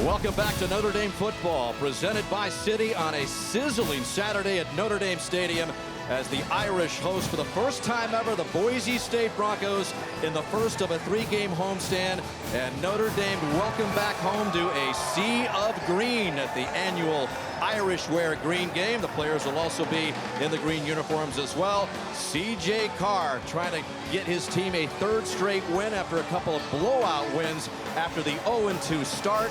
Welcome back to Notre Dame football, presented by Citi on a sizzling Saturday at Notre Dame Stadium as the Irish host for the first time ever the Boise State Broncos in the first of a three-game homestand. And Notre Dame welcome back home to a sea of green at the annual Irish wear green game. The players will also be in the green uniforms as well. C.J. Carr trying to get his team a third straight win after a couple of blowout wins after the 0-2 start.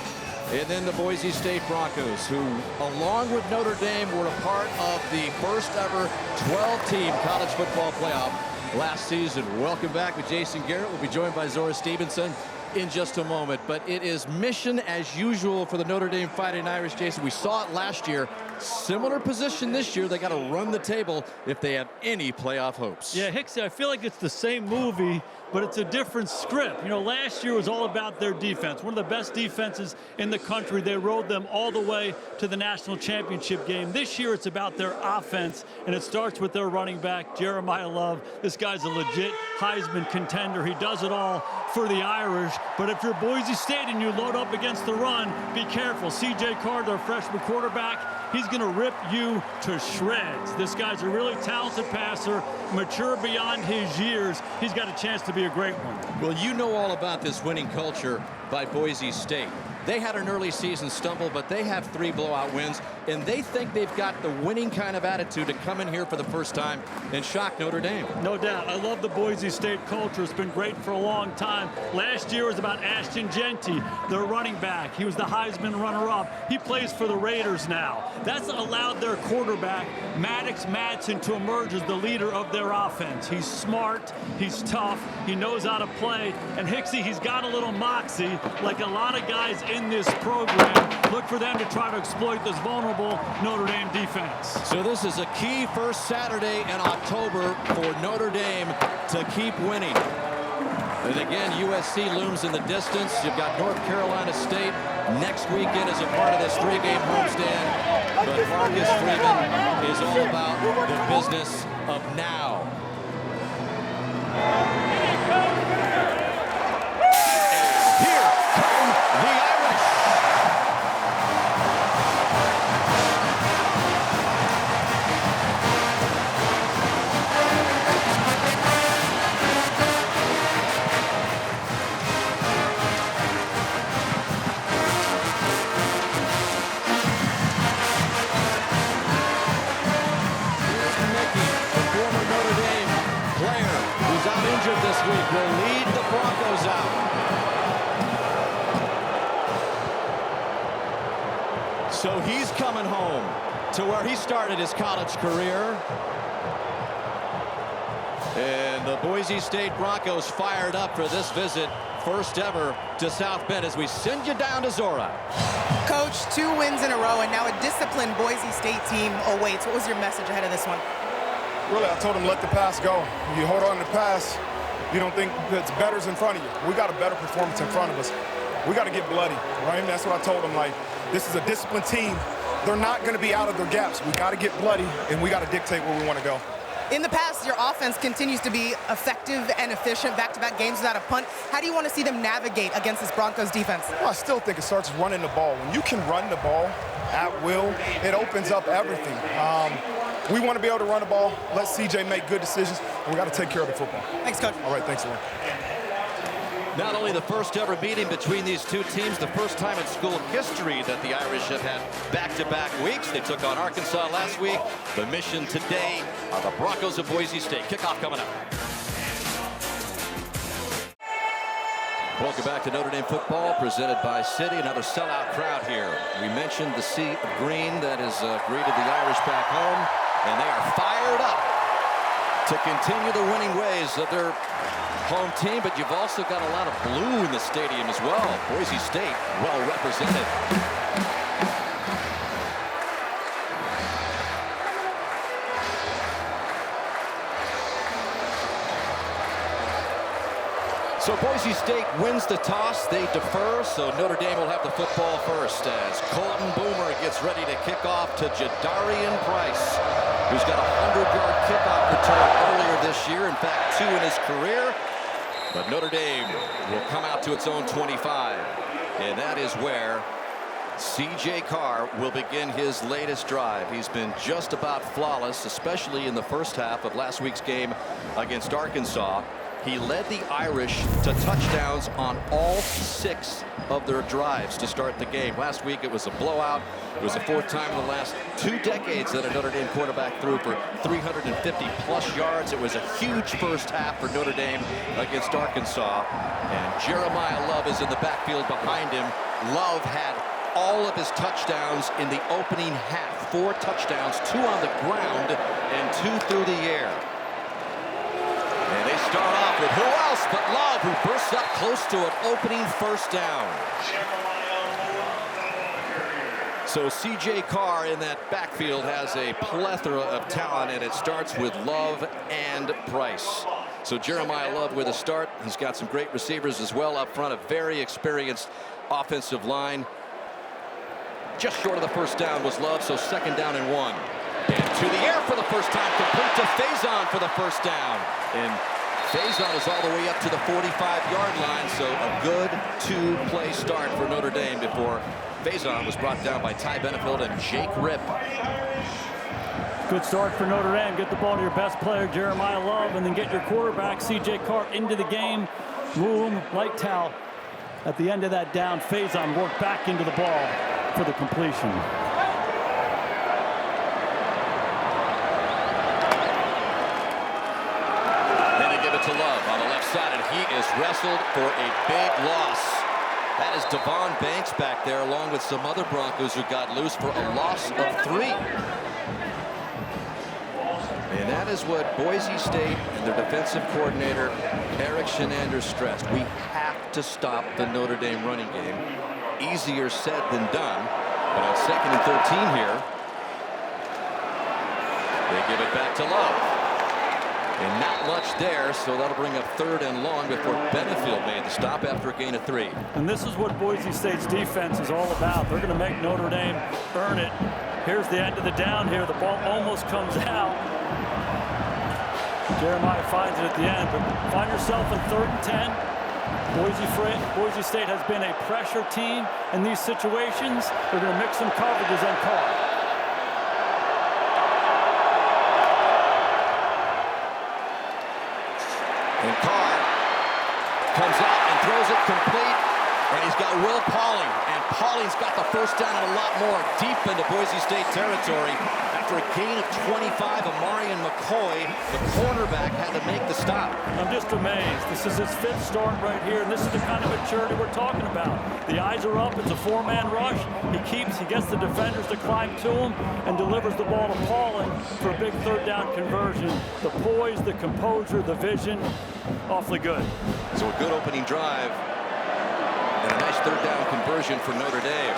And then the Boise State Broncos, who, along with Notre Dame, were a part of the first ever 12-team college football playoff last season. Welcome back with Jason Garrett. We'll be joined by Zora Stevenson in just a moment. But it is mission as usual for the Notre Dame Fighting Irish. Jason, we saw it last year. Similar position this year. They got to run the table if they have any playoff hopes. Yeah, Hicksy, I feel like it's the same movie, but it's a different script. You know, last year was all about their defense. One of the best defenses in the country. They rode them all the way to the national championship game. This year it's about their offense, and it starts with their running back, Jeremiyah Love. This guy's a legit Heisman contender. He does it all for the Irish. But if you're Boise State and you load up against the run, be careful. C.J. Carr, their freshman quarterback, he's going to rip you to shreds. This guy's a really talented passer, mature beyond his years. He's got a chance to be a great one. Well, you know all about this winning culture by Boise State. They had an early season stumble, but they have 3 blowout wins, and they think they've got the winning kind of attitude to come in here for the first time and shock Notre Dame. No doubt. I love the Boise State culture. It's been great for a long time. Last year was about Ashton Jeanty, their running back. He was the Heisman runner-up. He plays for the Raiders now. That's allowed their quarterback, Maddox Madsen, to emerge as the leader of their offense. He's smart. He's tough. He knows how to play. And Hicksy, he's got a little moxie, like a lot of guys in this program. Look for them to try to exploit this vulnerable Notre Dame defense. So this is a key first Saturday in October for Notre Dame to keep winning. And again, USC looms in the distance. You've got North Carolina State next weekend as a part of this 3-game homestand. But Marcus Freeman is all about the business of now. This week will lead the Broncos out. So he's coming home to where he started his college career. And the Boise State Broncos fired up for this visit, first ever to South Bend, as we send you down to Zora. Coach, 2 wins in a row and now a disciplined Boise State team awaits. What was your message ahead of this one? Really, I told him let the pass go. If you hold on to the pass, you don't think that's better's in front of you. We got a better performance in front of us. We got to get bloody, right? And that's what I told them. Like, this is a disciplined team. They're not going to be out of their gaps. We got to get bloody, and we got to dictate where we want to go. In the past, your offense continues to be effective and efficient, back-to-back games without a punt. How do you want to see them navigate against this Broncos defense? Well, I still think it starts running the ball. When you can run the ball at will, it opens up everything. We want to be able to run the ball, let CJ make good decisions, and we got to take care of the football. Thanks, Coach. All right, thanks, Aaron. Not only the first ever meeting between these two teams, the first time in school history that the Irish have had back-to-back weeks. They took on Arkansas last week. The mission today are the Broncos of Boise State. Kickoff coming up. Welcome back to Notre Dame football, presented by Citi. Another sellout crowd here. We mentioned the sea of green that has greeted the Irish back home, and they are fired up to continue the winning ways of their home team. But you've also got a lot of blue in the stadium as well. Boise State well represented. So Boise State wins the toss. They defer, so Notre Dame will have the football first as Colton Boomer gets ready to kick off to Jadarian Price, who's got a 100-yard kickoff return earlier this year. In fact, 2 in his career. But Notre Dame will come out to its own 25. And that is where C.J. Carr will begin his latest drive. He's been just about flawless, especially in the first half of last week's game against Arkansas. He led the Irish to touchdowns on all 6 of their drives to start the game. Last week it was a blowout. It was the 4th time in the last 2 decades that a Notre Dame quarterback threw for 350+ yards. It was a huge first half for Notre Dame against Arkansas. And Jeremiyah Love is in the backfield behind him. Love had all of his touchdowns in the opening half. 4 touchdowns, 2 on the ground and 2 through the air. And they start off with who else but Love, who bursts up close to an opening first down. So C.J. Carr in that backfield has a plethora of talent, and it starts with Love and Price. So Jeremiyah Love with a start. He's got some great receivers as well up front, a very experienced offensive line. Just short of the first down was Love, so 2nd down and 1. And to the air for the first time, complete to Faison for the first down. And Faison is all the way up to the 45-yard line, so a good 2-play start for Notre Dame before Faison was brought down by Ty Benefield and Jake Ripp. Good start for Notre Dame. Get the ball to your best player, Jeremiyah Love, and then get your quarterback, C.J. Carr, into the game. Move him like Tal. At the end of that down, Faison worked back into the ball for the completion. Then they give it to Love on the left side, and he is wrestled for a big loss. That is Devon Banks back there, along with some other Broncos who got loose for a loss of 3. And that is what Boise State and their defensive coordinator, Eric Shenander, stressed. We have to stop the Notre Dame running game. Easier said than done. But on 2nd and 13 here, they give it back to Love. And not much there, so that'll bring up 3rd and long before Benefield made the stop after a gain of 3. And this is what Boise State's defense is all about. They're going to make Notre Dame earn it. Here's the end of the down here. The ball almost comes out. Jeremiah finds it at the end, but find yourself in 3rd and 10. Boise State has been a pressure team in these situations. They're going to mix some coverages on Carr. And Carr comes out and throws it complete. And he's got Will Pauling. And Pauling's got the first down and a lot more deep into Boise State territory. After a gain of 25, Amarian McCoy, the cornerback, had to make the stop. I'm just amazed. This is his 5th start right here, and this is the kind of maturity we're talking about. The eyes are up. It's a 4-man rush. He gets the defenders to climb to him and delivers the ball to Pauling for a big 3rd down conversion. The poise, the composure, the vision, awfully good. So a good opening drive and a nice 3rd down conversion for Notre Dame.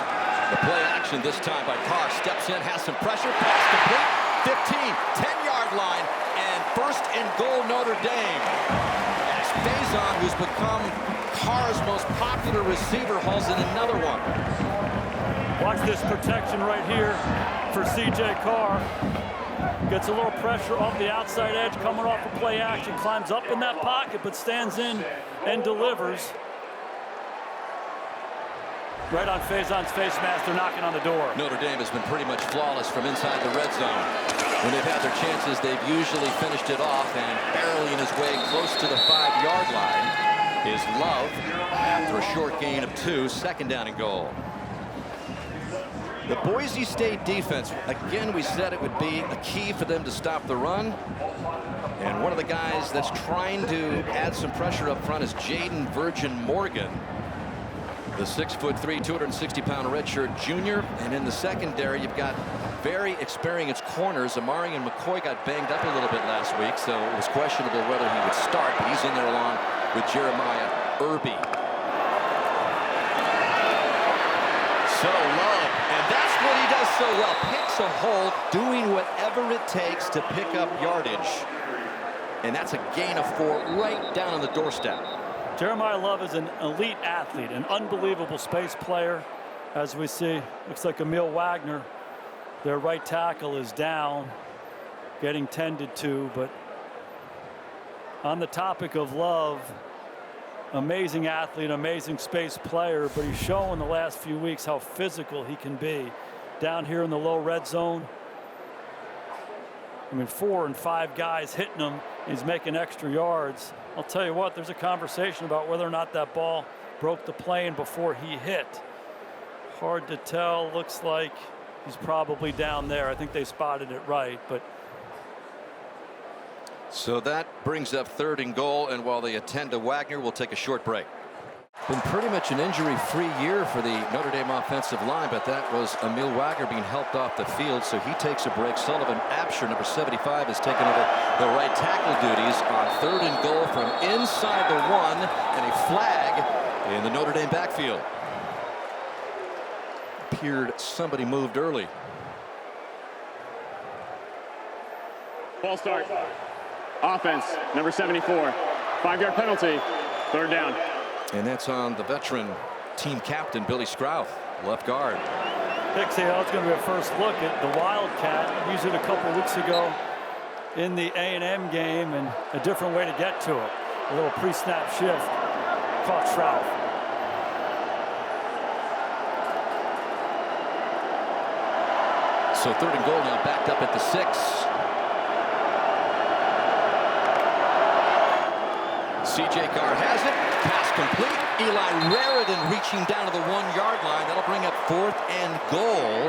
The play action this time by Carr. Steps in, has some pressure. Pass complete. 15, 10-yard line. And 1st and goal Notre Dame. As Faison, who's become Carr's most popular receiver, hauls in another one. Watch this protection right here for C.J. Carr. Gets a little pressure off the outside edge, coming off a play action. Climbs up in that pocket, but stands in and delivers. Right on Faison's face mask, they're knocking on the door. Notre Dame has been pretty much flawless from inside the red zone. When they've had their chances, they've usually finished it off, and barreling his way close to the 5-yard line is Love after a short gain of 2, 2nd down and goal. The Boise State defense, again, we said it would be a key for them to stop the run. And one of the guys that's trying to add some pressure up front is Jaden Virgin Morgan, the 6'3", 260-pound redshirt junior. And in the secondary, you've got very experienced corners. Amarian McCoy got banged up a little bit last week, so it was questionable whether he would start, but he's in there along with Jeremiah Irby. So Love, and that's what he does so well. Picks a hole, doing whatever it takes to pick up yardage. And that's a gain of 4 right down on the doorstep. Jeremiyah Love is an elite athlete, an unbelievable space player. As we see, looks like Emil Wagner, their right tackle, is down, getting tended to. But on the topic of Love, amazing athlete, amazing space player, but he's shown the last few weeks how physical he can be down here in the low red zone. I mean, 4 and 5 guys hitting him. He's making extra yards. I'll tell you what, there's a conversation about whether or not that ball broke the plane before he hit. Hard to tell. Looks like he's probably down there. I think they spotted it right, but. So that brings up 3rd and goal, and while they attend to Wagner, we'll take a short break. Been pretty much an injury-free year for the Notre Dame offensive line, but that was Emil Wagner being helped off the field, so he takes a break. Sullivan Absher, number 75, has taken over the right tackle duties on 3rd and goal from inside the 1, and a flag in the Notre Dame backfield. Appeared somebody moved early. Ball start. Offense, number 74. 5-yard penalty. 3rd down. And that's on the veteran team captain, Billy Scrouth, left guard. It's going to be a first look at the Wildcat. Used it a couple weeks ago in the A&M game, and a different way to get to it. A little pre-snap shift. Caught Scrouth. So 3rd and goal now, backed up at the 6. C.J. Carr has it. Pass complete. Eli Raridan reaching down to the 1-yard line. That'll bring up 4th and goal.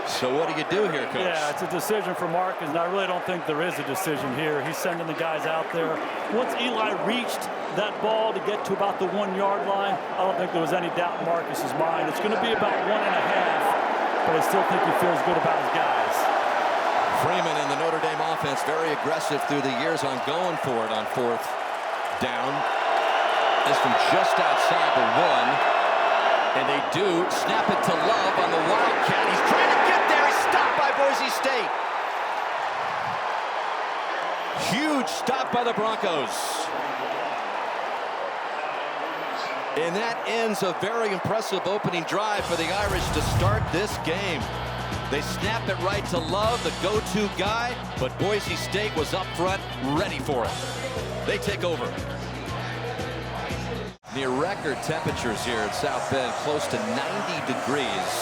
So what do you do here, Coach? Yeah, it's a decision for Marcus, and I really don't think there is a decision here. He's sending the guys out there. Once Eli reached that ball to get to about the 1-yard line, I don't think there was any doubt in Marcus's mind. It's going to be about 1.5, but I still think he feels good about his guys. Freeman and the Notre Dame offense very aggressive through the years on going for it on 4th down. Is from just outside the 1, and they do snap it to Love on the Wildcat. He's trying to get there. He's stopped by Boise State. Huge stop by the Broncos. And that ends a very impressive opening drive for the Irish to start this game. They snap it right to Love, the go-to guy, but Boise State was up front, ready for it. They take over. Near record temperatures here in South Bend, close to 90 degrees.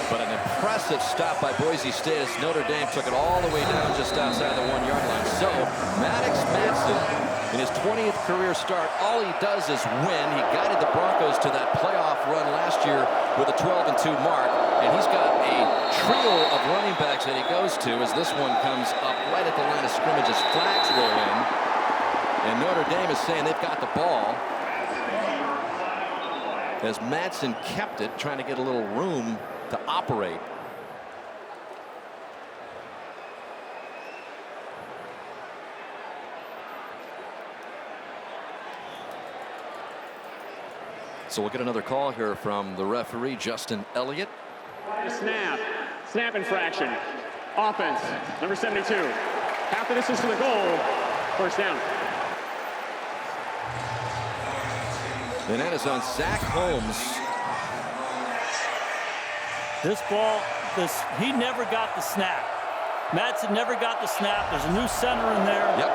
But an impressive stop by Boise State as Notre Dame took it all the way down just outside the 1-yard line. So Maddox Madsen, in his 20th career start, all he does is win. He guided the Broncos to that playoff run last year with a 12-2 mark. And he's got a trio of running backs that he goes to as this one comes up right at the line of scrimmage as flags roll in. And Notre Dame is saying they've got the ball. As Madsen kept it, trying to get a little room to operate. So we'll get another call here from the referee, Justin Elliott. Snap. Snap infraction. Offense, number 72. Half the distance to the goal. 1st down. And that is on Zach Holmes. This ball, he never got the snap. Madsen never got the snap. There's a new center in there. Yep.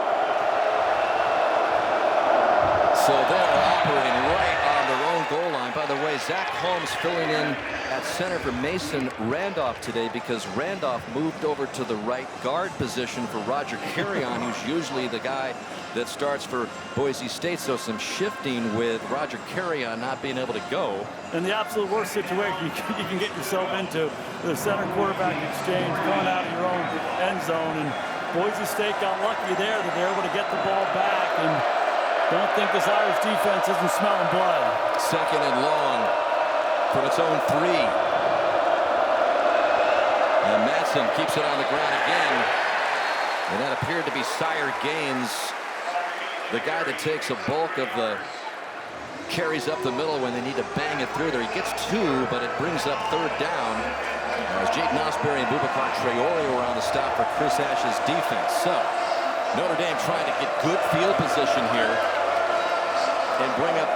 So they're operating right on their own goal line. By the way, Zach Holmes filling in at center for Mason Randolph today because Randolph moved over to the right guard position for Roger Carrion, who's usually the guy that starts for Boise State. So some shifting with Roger Carrion not being able to go. And the absolute worst situation you can get yourself into, the center quarterback exchange going out of your own end zone. And Boise State got lucky there that they're able to get the ball back. And don't think this Irish defense isn't smelling blood. 2nd and long from its own 3. And Madsen keeps it on the ground again. And that appeared to be Sire Gaines, the guy that takes a bulk of the carries up the middle when they need to bang it through there. He gets 2, but it brings up 3rd down. As Jaden Osbury and Boubacar Traore were on the stop for Chris Ash's defense. So Notre Dame trying to get good field position here and bring up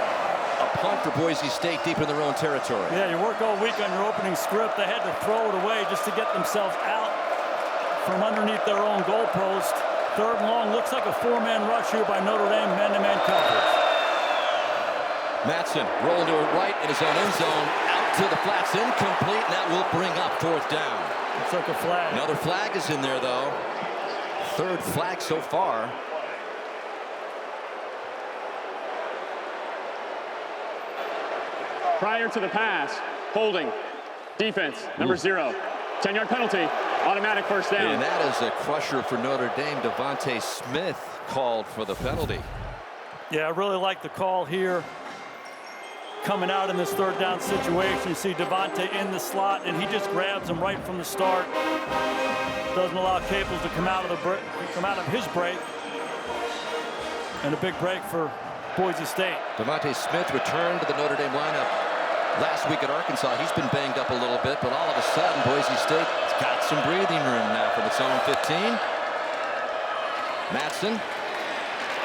a punt for Boise State deep in their own territory. Yeah, you work all week on your opening script. They had to throw it away just to get themselves out from underneath their own goalpost. 3rd and long, looks like a 4-man rush here by Notre Dame, man-to-man coverage. Mattson rolling to it right in his own end zone. Out to the flats, incomplete, and that will bring up 4th down. It's like a flag. Another flag is in there, though. 3rd flag so far. Prior to the pass, holding, defense, number 0. 10-yard penalty, automatic 1st down. And that is a crusher for Notre Dame. Devontae Smith called for the penalty. Yeah, I really like the call here. Coming out in this 3rd down situation, you see Devontae in the slot, and he just grabs him right from the start. Doesn't allow Caples to come out of his break. And a big break for Boise State. Devontae Smith returned to the Notre Dame lineup last week at Arkansas. He's been banged up a little bit, but all of a sudden, Boise State's got some breathing room now from its own 15. Mattson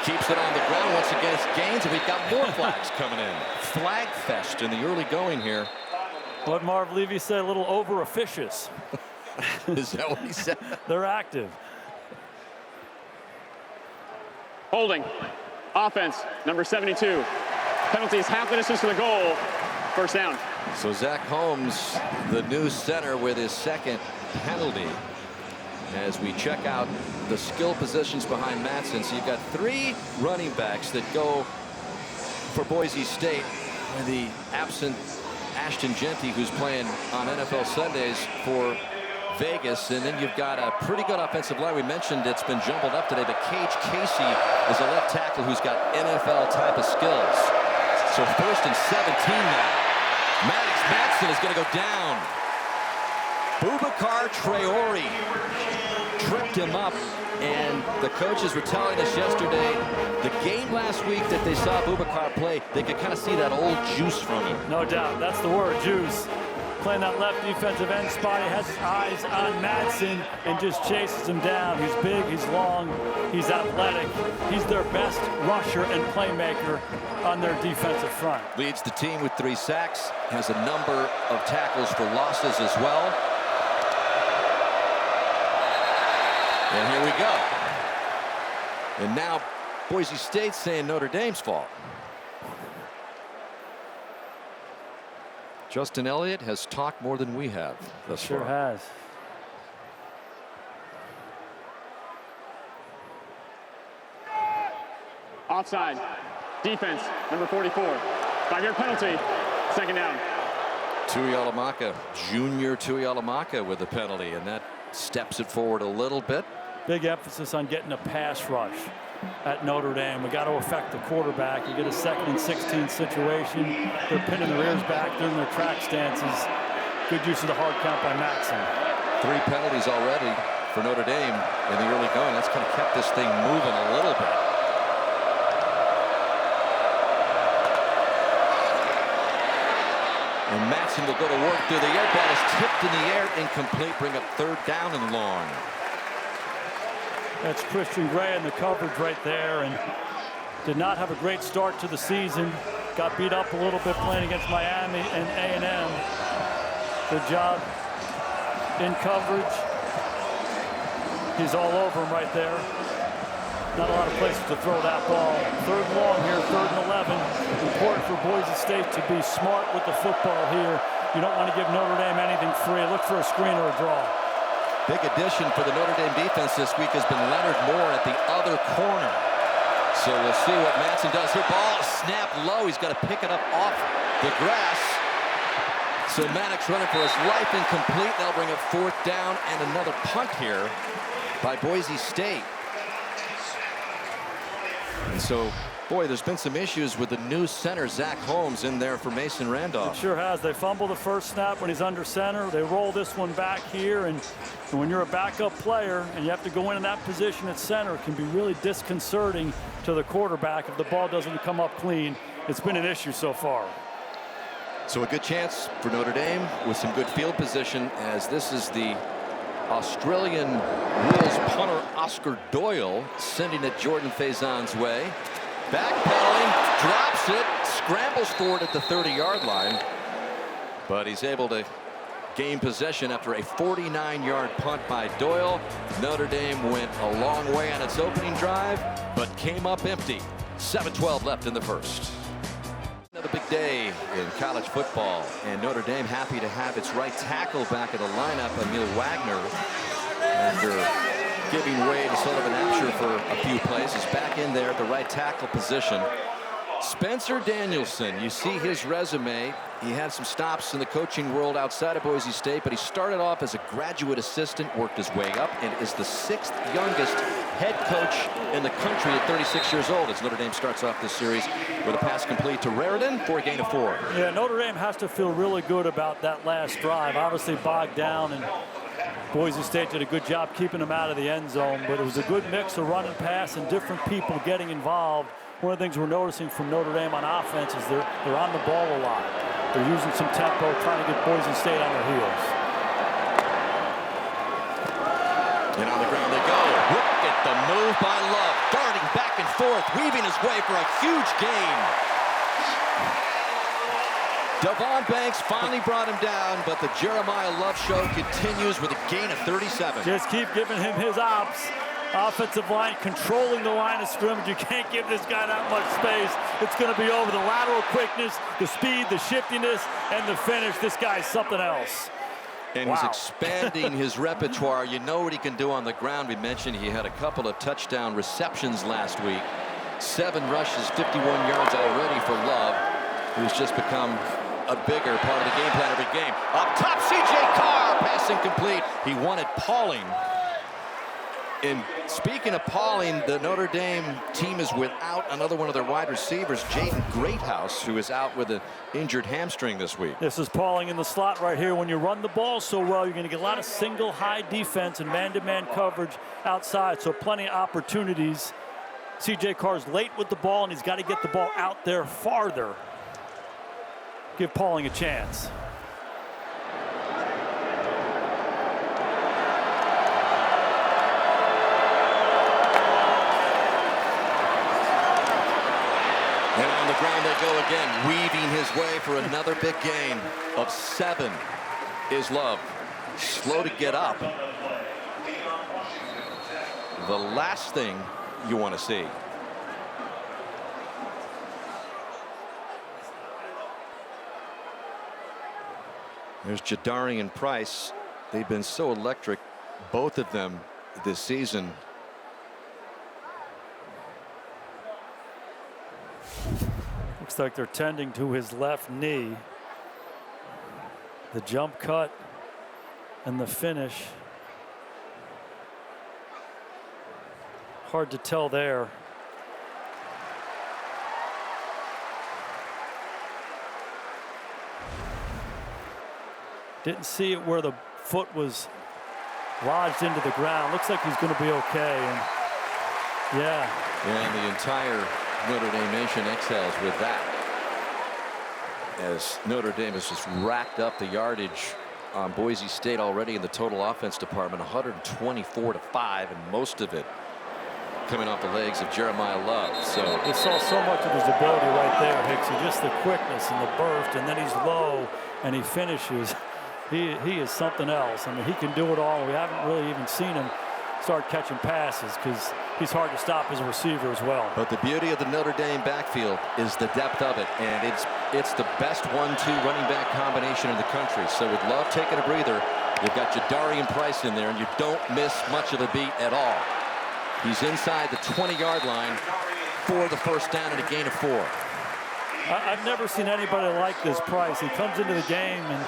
keeps it on the ground once again. It's gains, and we've got more flags coming in. Flag fest in the early going here. What Marv Levy said, a little over officious. Is that what he said? They're active. Holding, offense, number 72. Penalties, half the distance to the goal, 1st down. So Zach Holmes, the new center, with his 2nd penalty. As we check out the skill positions behind Mattson. So you've got 3 running backs that go for Boise State. And the absent Ashton Genty, who's playing on NFL Sundays for Vegas. And then you've got a pretty good offensive line. We mentioned it's been jumbled up today, but Cage Casey is a left tackle who's got NFL type of skills. So 1st and 17 now. Maddox Mattson is going to go down. Boubacar Traore tripped him up, and the coaches were telling us yesterday the game last week that they saw Boubacar play, they could kind of see that old juice from him. No doubt, that's the word, juice. Playing that left defensive end spot, he has his eyes on Mattson and just chases him down. He's big, he's long, he's athletic. He's their best rusher and playmaker on their defensive front. Leads the team with 3 sacks, has a number of tackles for losses as well. And here we go. And now Boise State saying Notre Dame's fault. Justin Elliott has talked more than we have thus far. Sure has. Offside, defense, number 44. 5-yard penalty, 2nd down. Tuihalamaka, junior Tuihalamaka with the penalty, and that steps it forward a little bit. Big emphasis on getting a pass rush at Notre Dame. We got to affect the quarterback. You get a 2nd and 16 situation. They're pinning their ears back. They're in their track stances. Good use of the hard count by Mattson. 3 penalties already for Notre Dame in the early going. That's kind of kept this thing moving a little bit. And Mattson will go to work through the air. Ball is tipped in the air, incomplete. Bring up 3rd down and long. That's Christian Gray in the coverage right there, and did not have a great start to the season. Got beat up a little bit playing against Miami and A&M. Good job in coverage. He's all over him right there. Not a lot of places to throw that ball. 3rd and long here, 3rd and 11. Important for Boise State to be smart with the football here. You don't want to give Notre Dame anything free. Look for a screen or a draw. Big addition for the Notre Dame defense this week has been Leonard Moore at the other corner. So we'll see what Mattson does here. Ball snapped low. He's got to pick it up off the grass. So Maddox running for his life, incomplete. That'll bring up 4th down and another punt here by Boise State. And so, boy, there's been some issues with the new center, Zach Holmes, in there for Mason Randolph. It sure has. They fumble the first snap when he's under center. They roll this one back here, and when you're a backup player and you have to go in that position at center, it can be really disconcerting to the quarterback if the ball doesn't come up clean. It's been an issue so far. So a good chance for Notre Dame with some good field position, as this is the Australian rules punter Oscar Doyle sending it Jordan Faison's way. Backpedaling, drops it, scrambles for it at the 30-yard line, but he's able to gain possession after a 49-yard punt by Doyle. Notre Dame went a long way on its opening drive, but came up empty. 7:12 left in the first. Another big day in college football, and Notre Dame happy to have its right tackle back in the lineup, Emil Wagner, after giving way to Sullivan Absher for a few plays. Is back in there at the right tackle position. Spencer Danielson, you see his resume. He had some stops in the coaching world outside of Boise State, but he started off as a graduate assistant, worked his way up, and is the 6th youngest head coach in the country at 36 years old, as Notre Dame starts off this series with a pass complete to Raridan for a gain of 4. Yeah, Notre Dame has to feel really good about that last drive. Obviously bogged down, and Boise State did a good job keeping them out of the end zone, but it was a good mix of run and pass and different people getting involved. One of the things we're noticing from Notre Dame on offense is they're on the ball a lot. They're using some tempo, trying to get Boise State on their heels. And on the ground they go. Look at the move by Love, darting back and forth, weaving his way for a huge gain. Devon Banks finally brought him down, but the Jeremiyah Love show continues with a gain of 37. Just keep giving him his ops. Offensive line controlling the line of scrimmage. You can't give this guy that much space. It's going to be over. The lateral quickness, the speed, the shiftiness, and the finish. This guy's something else. And wow. He's expanding his repertoire. You know what he can do on the ground. We mentioned he had a couple of touchdown receptions last week. 7 rushes, 51 yards already for Love, who's just become a bigger part of the game plan every game. Up top, C.J. Carr, pass incomplete. He wanted Pauling. And speaking of Pauling, the Notre Dame team is without another one of their wide receivers, Jaden Greathouse, who is out with an injured hamstring this week. This is Pauling in the slot right here. When you run the ball so well, you're going to get a lot of single high defense and man-to-man coverage outside, so plenty of opportunities. C.J. Carr's late with the ball, and he's got to get the ball out there farther. Give Pauling a chance. And on the ground they go again, weaving his way for another big gain of 7 is Love. Slow to get up. The last thing you want to see. There's Jadarian Price. They've been so electric, both of them, this season. Looks like they're tending to his left knee. The jump cut and the finish. Hard to tell there. Didn't see it where the foot was lodged into the ground. Looks like he's going to be okay. And yeah. And the entire Notre Dame nation exhales with that, as Notre Dame has just racked up the yardage on Boise State already in the total offense department, 124-5, and most of it coming off the legs of Jeremiyah Love. So you saw so much of his ability right there, Hicksy. Just the quickness and the burst, and then he's low and he finishes. He is something else. I mean, he can do it all. We haven't really even seen him start catching passes because he's hard to stop as a receiver as well. But the beauty of the Notre Dame backfield is the depth of it, and it's the best 1-2 running back combination in the country. So with Love taking a breather, you've got Jadarian Price in there, and you don't miss much of a beat at all. He's inside the 20-yard line for the first down and a gain of 4. I've never seen anybody like this Price. He comes into the game, and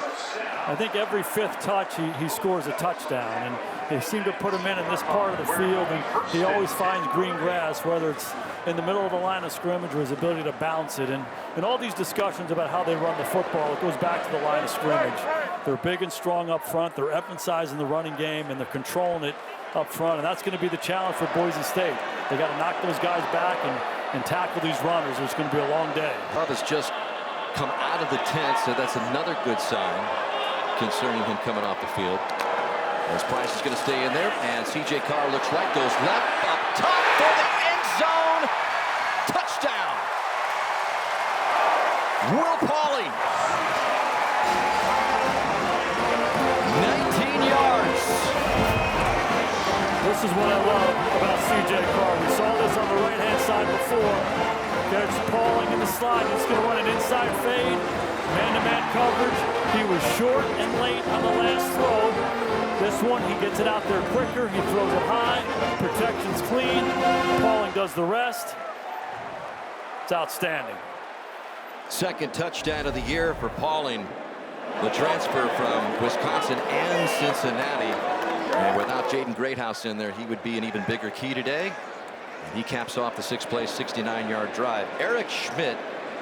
I think every 5th touch he scores a touchdown, and they seem to put him in this part of the field, and he always finds green grass, whether it's in the middle of the line of scrimmage or his ability to bounce it. And in all these discussions about how they run the football, it goes back to the line of scrimmage. They're big and strong up front. They're emphasizing the running game, and they're controlling it up front, and that's going to be the challenge for Boise State. They got to knock those guys back and tackle these runners. It's going to be a long day. Love has just come out of the tent, so that's another good sign concerning him coming off the field. As Price is going to stay in there, and C.J. Carr looks right, goes left, up top for the end zone. Touchdown. Will Pauling. 19 yards. This This is what I love about C.J. Carr. We saw this on the right-hand side before. There's Pauling in the slide. He's going to run an inside fade. Man-to-man coverage. He was short and late on the last throw. This one, he gets it out there quicker. He throws it high. Protection's clean. Pauling does the rest. It's outstanding. Second touchdown of the year for Pauling, the transfer from Wisconsin and Cincinnati. And without Jaden Greathouse in there, he would be an even bigger key today. And he caps off the 6-play, 69-yard drive. Eric Schmidt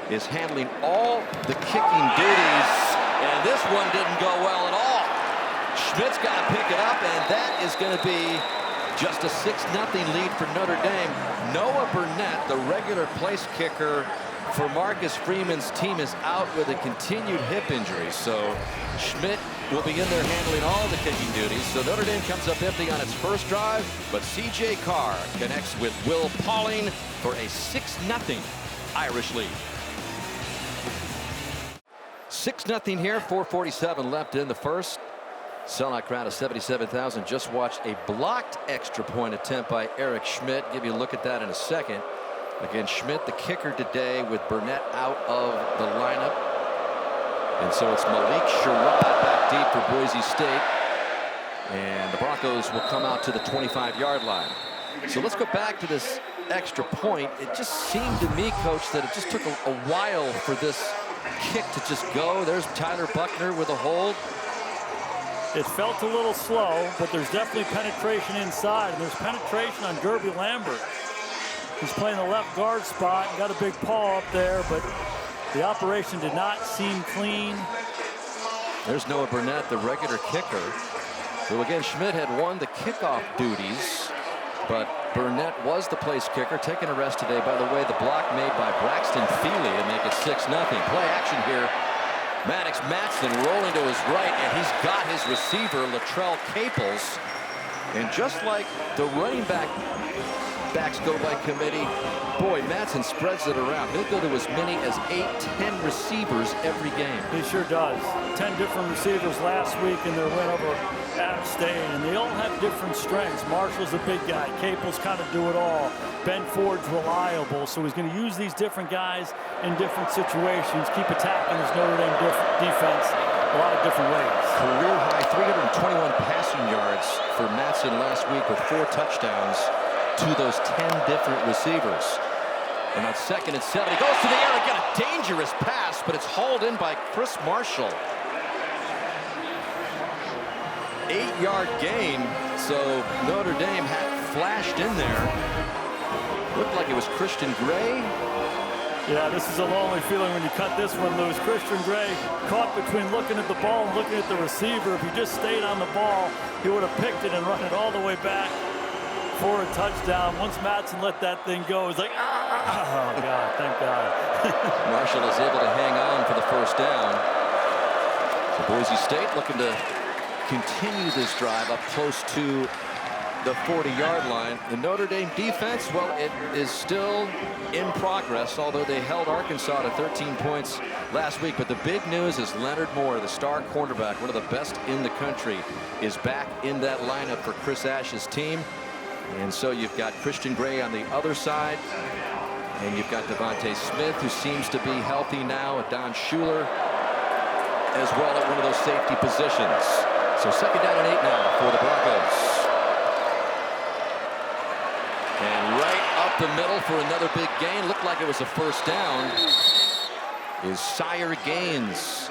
is handling all the kicking duties, and this one didn't go well at all. Schmidt's got to pick it up, and that is going to be just a 6-0 lead for Notre Dame. Noah Burnett, the regular place kicker for Marcus Freeman's team, is out with a continued hip injury. So Schmidt will be in there handling all the kicking duties. So Notre Dame comes up empty on its first drive, but C.J. Carr connects with Will Pauling for a 6-0 Irish lead. 6-0 here, 4:47 left in the first. Sellout crowd of 77,000 just watched a blocked extra point attempt by Eric Schmidt. Give you a look at that in a second. Again, Schmidt, the kicker today, with Burnett out of the lineup. And so it's Malik Sherrod back deep for Boise State. And the Broncos will come out to the 25-yard line. So let's go back to this extra point. It just seemed to me, Coach, that it just took a while for this kick to just go. There's Tyler Buckner with a hold. It felt a little slow, but there's definitely penetration inside. And there's penetration on Derby Lambert. He's playing the left guard spot, got a big paw up there, but the operation did not seem clean. There's Noah Burnett, the regular kicker, who again, Schmidt had won the kickoff duties, but Burnett was the place kicker, taking a rest today. By the way, the block made by Braxton Feely to make it 6-0. Play action here. Maddox Matson rolling to his right, and he's got his receiver, Latrell Caples. And just like the running backs go by committee, boy, Matson spreads it around. He'll go to as many as 8-10 receivers every game. He sure does. 10 different receivers last week in their win over App State, and they all have different strengths. Marshall's a big guy. Caples kind of do it all. Ben Ford's reliable, so he's going to use these different guys in different situations, keep attacking his Notre Dame defense a lot of different ways. Career high 321 passing yards for Matson last week with 4 touchdowns to those 10 different receivers. And on 2nd and 7, he goes to the air and get a dangerous pass, but it's hauled in by Chris Marshall. 8-yard gain, so Notre Dame had flashed in there. Looked like it was Christian Gray. Yeah, this is a lonely feeling when you cut this one loose. Christian Gray caught between looking at the ball and looking at the receiver. If he just stayed on the ball, he would have picked it and run it all the way back for a touchdown. Once Matson let that thing go, it's like, oh, God, thank God. Marshall is able to hang on for the first down. So Boise State looking to continue this drive up close to the 40-yard line. The Notre Dame defense, well, it is still in progress, although they held Arkansas to 13 points last week. But the big news is Leonard Moore, the star cornerback, one of the best in the country, is back in that lineup for Chris Ash's team. And so you've got Christian Gray on the other side, and you've got Devontae Smith, who seems to be healthy now, Don Schuler as well at one of those safety positions. So 2nd down and 8 now for the Broncos. And right up the middle for another big gain. Looked like it was a first down. Is Sire Gaines,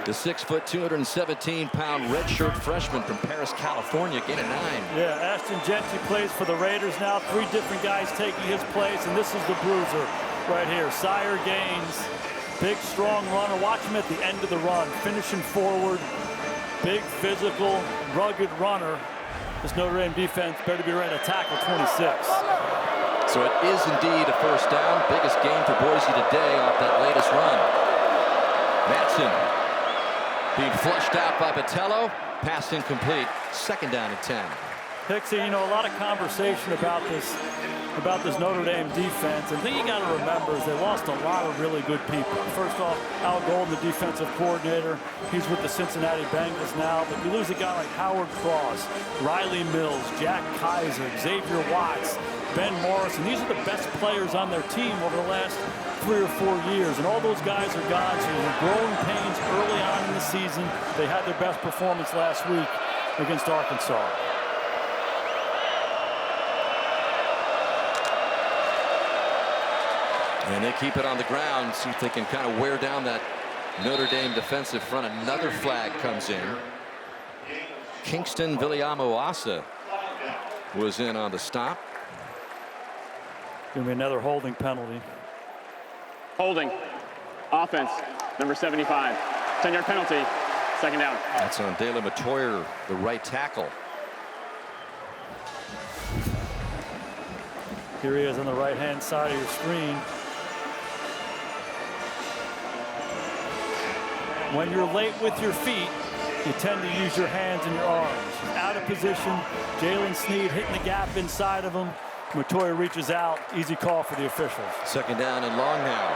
the 6', 217-pound redshirt freshman from Paris, California, gain of 9. Yeah, Ashton Gentry plays for the Raiders now. 3 different guys taking his place, and this is the bruiser right here. Sire Gaines, big, strong runner. Watch him at the end of the run, finishing forward. Big, physical, rugged runner. This Notre Dame defense better be ready to tackle 26. So it is indeed a first down. Biggest gain for Boise today off that latest run. Matson being flushed out by Botello. Pass incomplete. 2nd down and 10. Hicksy, you know, a lot of conversation about this Notre Dame defense. And the thing you got to remember is they lost a lot of really good people. First off, Al Golden, the defensive coordinator. He's with the Cincinnati Bengals now. But you lose a guy like Howard Cross, Riley Mills, Jack Kaiser, Xavier Watts, Ben Morris. And these are the best players on their team over the last 3 or 4 years. And all those guys are gone. So there's growing pains early on in the season. They had their best performance last week against Arkansas. And they keep it on the ground, see if they can kind of wear down that Notre Dame defensive front. Another flag comes in. Kyngstonn Viliamu-Asa was in on the stop. Going to be another holding penalty. Holding. Offense, number 75. 10-yard penalty. Second down. That's on Dalen Matoyer, the right tackle. Here he is on the right-hand side of your screen. When you're late with your feet, you tend to use your hands and your arms. He's out of position. Jalen Sneed hitting the gap inside of him. Matoyer reaches out. Easy call for the officials. Second down and long now.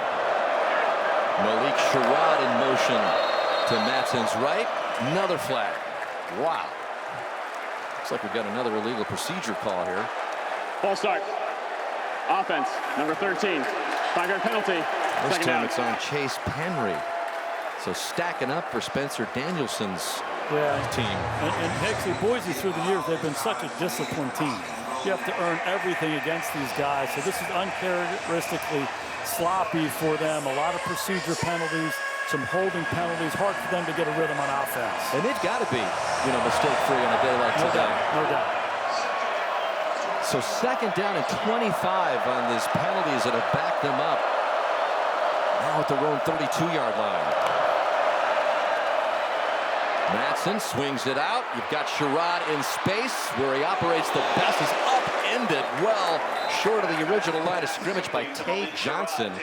Malik Sherrod in motion to Matson's right. Another flag. Wow. Looks like we've got another illegal procedure call here. False start. Offense, number 13. 5-yard penalty. This Second time down. it's on Chase Penry. So stacking up for Spencer Danielson's team. And Hicksy, Boise through the years, they've been such a disciplined team. You have to earn everything against these guys. So this is uncharacteristically sloppy for them. A lot of procedure penalties, some holding penalties. Hard for them to get a rhythm on offense. And they've got to be, mistake-free on a day like today. No doubt. So second down and 25 on these penalties that have backed them up. Now at their own 32-yard line. Matson swings it out. You've got Sherrod in space where he operates the best. He's upended well short of the original line of scrimmage by Tae Johnson.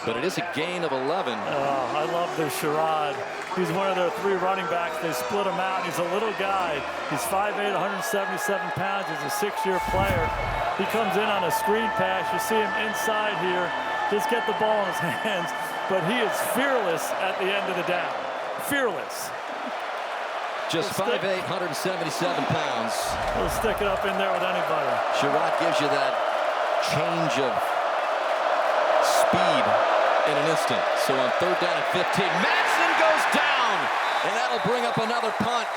But it is a gain of 11. I love their Sherrod. He's one of their 3 running backs. They split him out. He's a little guy. He's 5'8", 177 pounds. He's a 6-year player. He comes in on a screen pass. You see him inside here. Just get the ball in his hands. But he is fearless at the end of the down. Fearless. Just 5'8", 177 pounds. He'll stick it up in there with anybody. Sherrod gives you that change of speed in an instant. So on third down and 15, Matson goes down, and that'll bring up another punt.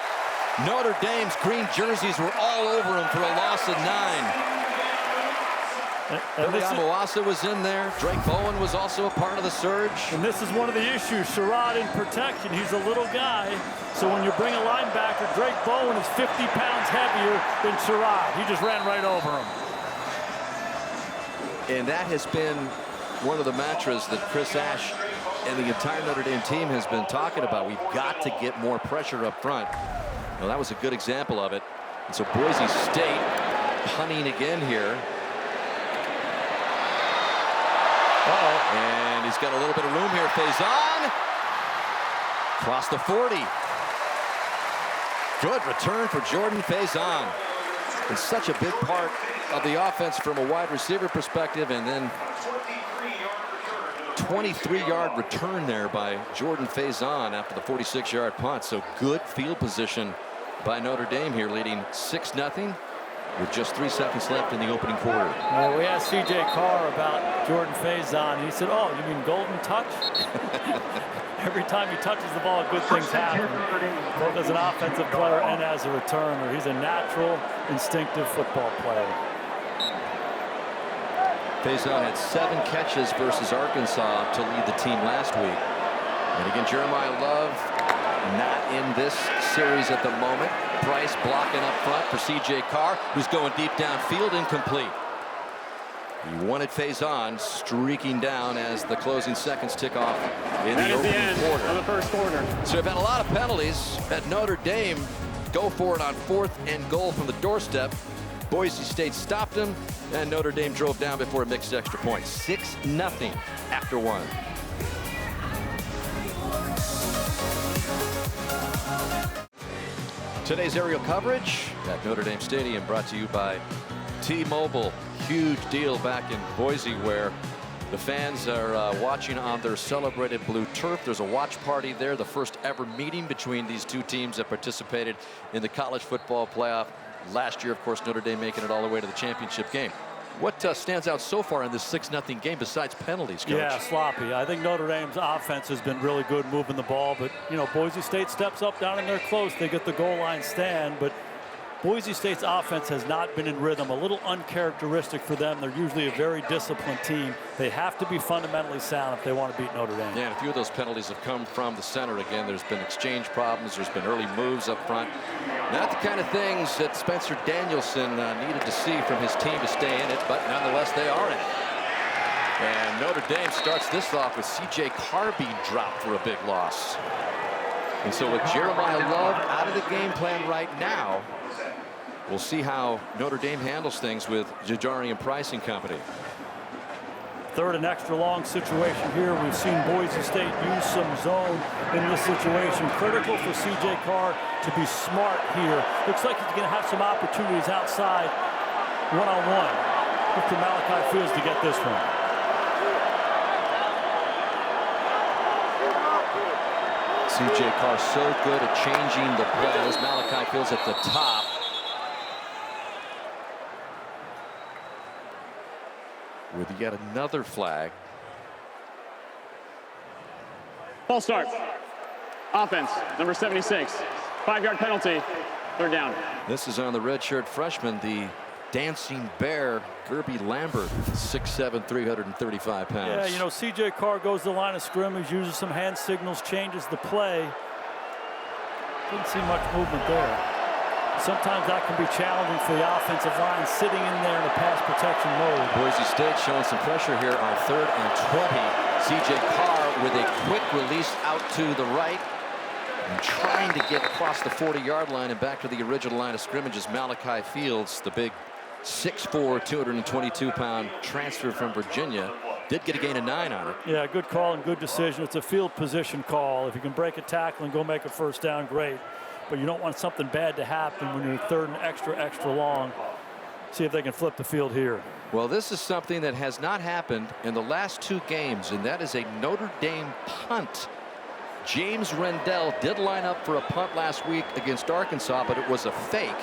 Notre Dame's green jerseys were all over him for a loss of 9. Viliamu-Asa was in there. Drake Bowen was also a part of the surge. And this is one of the issues. Sherrod in protection. He's a little guy. So when you bring a linebacker, Drake Bowen is 50 pounds heavier than Sherrod. He just ran right over him. And that has been one of the mantras that Chris Ash and the entire Notre Dame team has been talking about. We've got to get more pressure up front. Well, that was a good example of it. And so Boise State punting again here. And he's got a little bit of room here. Faison across the 40. Good return for Jordan Faison. It's such a big part of the offense from a wide receiver perspective, and then 23-yard return there by Jordan Faison after the 46-yard punt. So good field position by Notre Dame here, leading 6-0 with just 3 seconds left in the opening quarter. Well, we asked C.J. Carr about Jordan Faison. He said, "Oh, you mean golden touch?" Every time he touches the ball, good things happen, both as an offensive player and as a returner. He's a natural, instinctive football player. Faison had 7 catches versus Arkansas to lead the team last week. And again, Jeremiyah Love not in this series at the moment. Price blocking up front for C.J. Carr, who's going deep downfield, incomplete. He wanted Faison streaking down as the closing seconds tick off in the opening quarter. Of the first quarter. So we've had a lot of penalties at Notre Dame. Go for it on 4th and goal from the doorstep. Boise State stopped him, and Notre Dame drove down before a mixed extra point. 6-0 after 1. Today's aerial coverage at Notre Dame Stadium brought to you by T-Mobile. Huge deal back in Boise where the fans are watching on their celebrated blue turf. There's a watch party there, the first ever meeting between these two teams that participated in the college football playoff last year. Of course, Notre Dame making it all the way to the championship game. What stands out so far in this 6-0 game besides penalties, Coach? Yeah, sloppy. I think Notre Dame's offense has been really good moving the ball, but, you know, Boise State steps up down in there close. They get the goal line stand, but Boise State's offense has not been in rhythm, a little uncharacteristic for them. They're usually a very disciplined team. They have to be fundamentally sound if they want to beat Notre Dame. Yeah, and a few of those penalties have come from the center again. There's been exchange problems. There's been early moves up front. Not the kind of things that Spencer Danielson needed to see from his team to stay in it, but nonetheless, they are in it. And Notre Dame starts this off with C.J. Carr being dropped for a big loss. And so with Jeremiyah Love out of the game plan right now, we'll see how Notre Dame handles things with Jadarian Price and company. Third and extra long situation here. We've seen Boise State use some zone in this situation. Critical for C.J. Carr to be smart here. Looks like he's going to have some opportunities outside one-on-one. Look for Malachi Fields to get this one. C.J. Carr so good at changing the plays. Malachi Fields at the top. With yet another flag. False start. Offense, number 76. 5-yard penalty. Third down. This is on the redshirt freshman, the dancing bear, Gerby Lambert, 6'7", 335 pounds. Yeah, you know, C.J. Carr goes to the line of scrimmage, uses some hand signals, changes the play. Didn't see much movement there. Sometimes that can be challenging for the offensive line sitting in there in a pass protection mode. Boise State showing some pressure here on 3rd and 20. C.J. Carr with a quick release out to the right and trying to get across the 40-yard line and back to the original line of scrimmage is Malachi Fields, the big 6'4", 222-pound transfer from Virginia. Did get a gain of 9 on it. Yeah, good call and good decision. It's a field position call. If you can break a tackle and go make a first down, great. But you don't want something bad to happen when you're 3rd and extra long. See if they can flip the field here. Well, this is something that has not happened in the last 2 games, and that is a Notre Dame punt. James Rendell did line up for a punt last week against Arkansas, but it was a fake.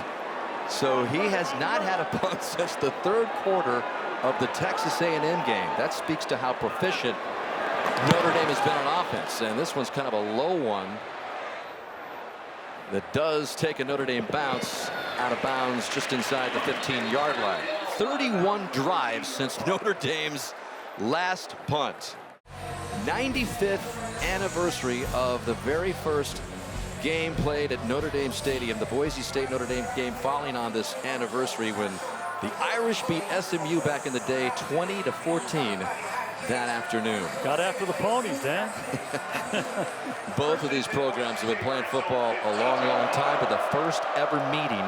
So he has not had a punt since the 3rd quarter of the Texas A&M game. That speaks to how proficient Notre Dame has been on offense. And this one's kind of a low one that does take a Notre Dame bounce out of bounds just inside the 15-yard line. 31 drives since Notre Dame's last punt. 95th anniversary of the very first game played at Notre Dame Stadium. The Boise State Notre Dame game falling on this anniversary when the Irish beat SMU back in the day 20-14 that afternoon. Got after the ponies, Dan. Both of these programs have been playing football a long time, but the first ever meeting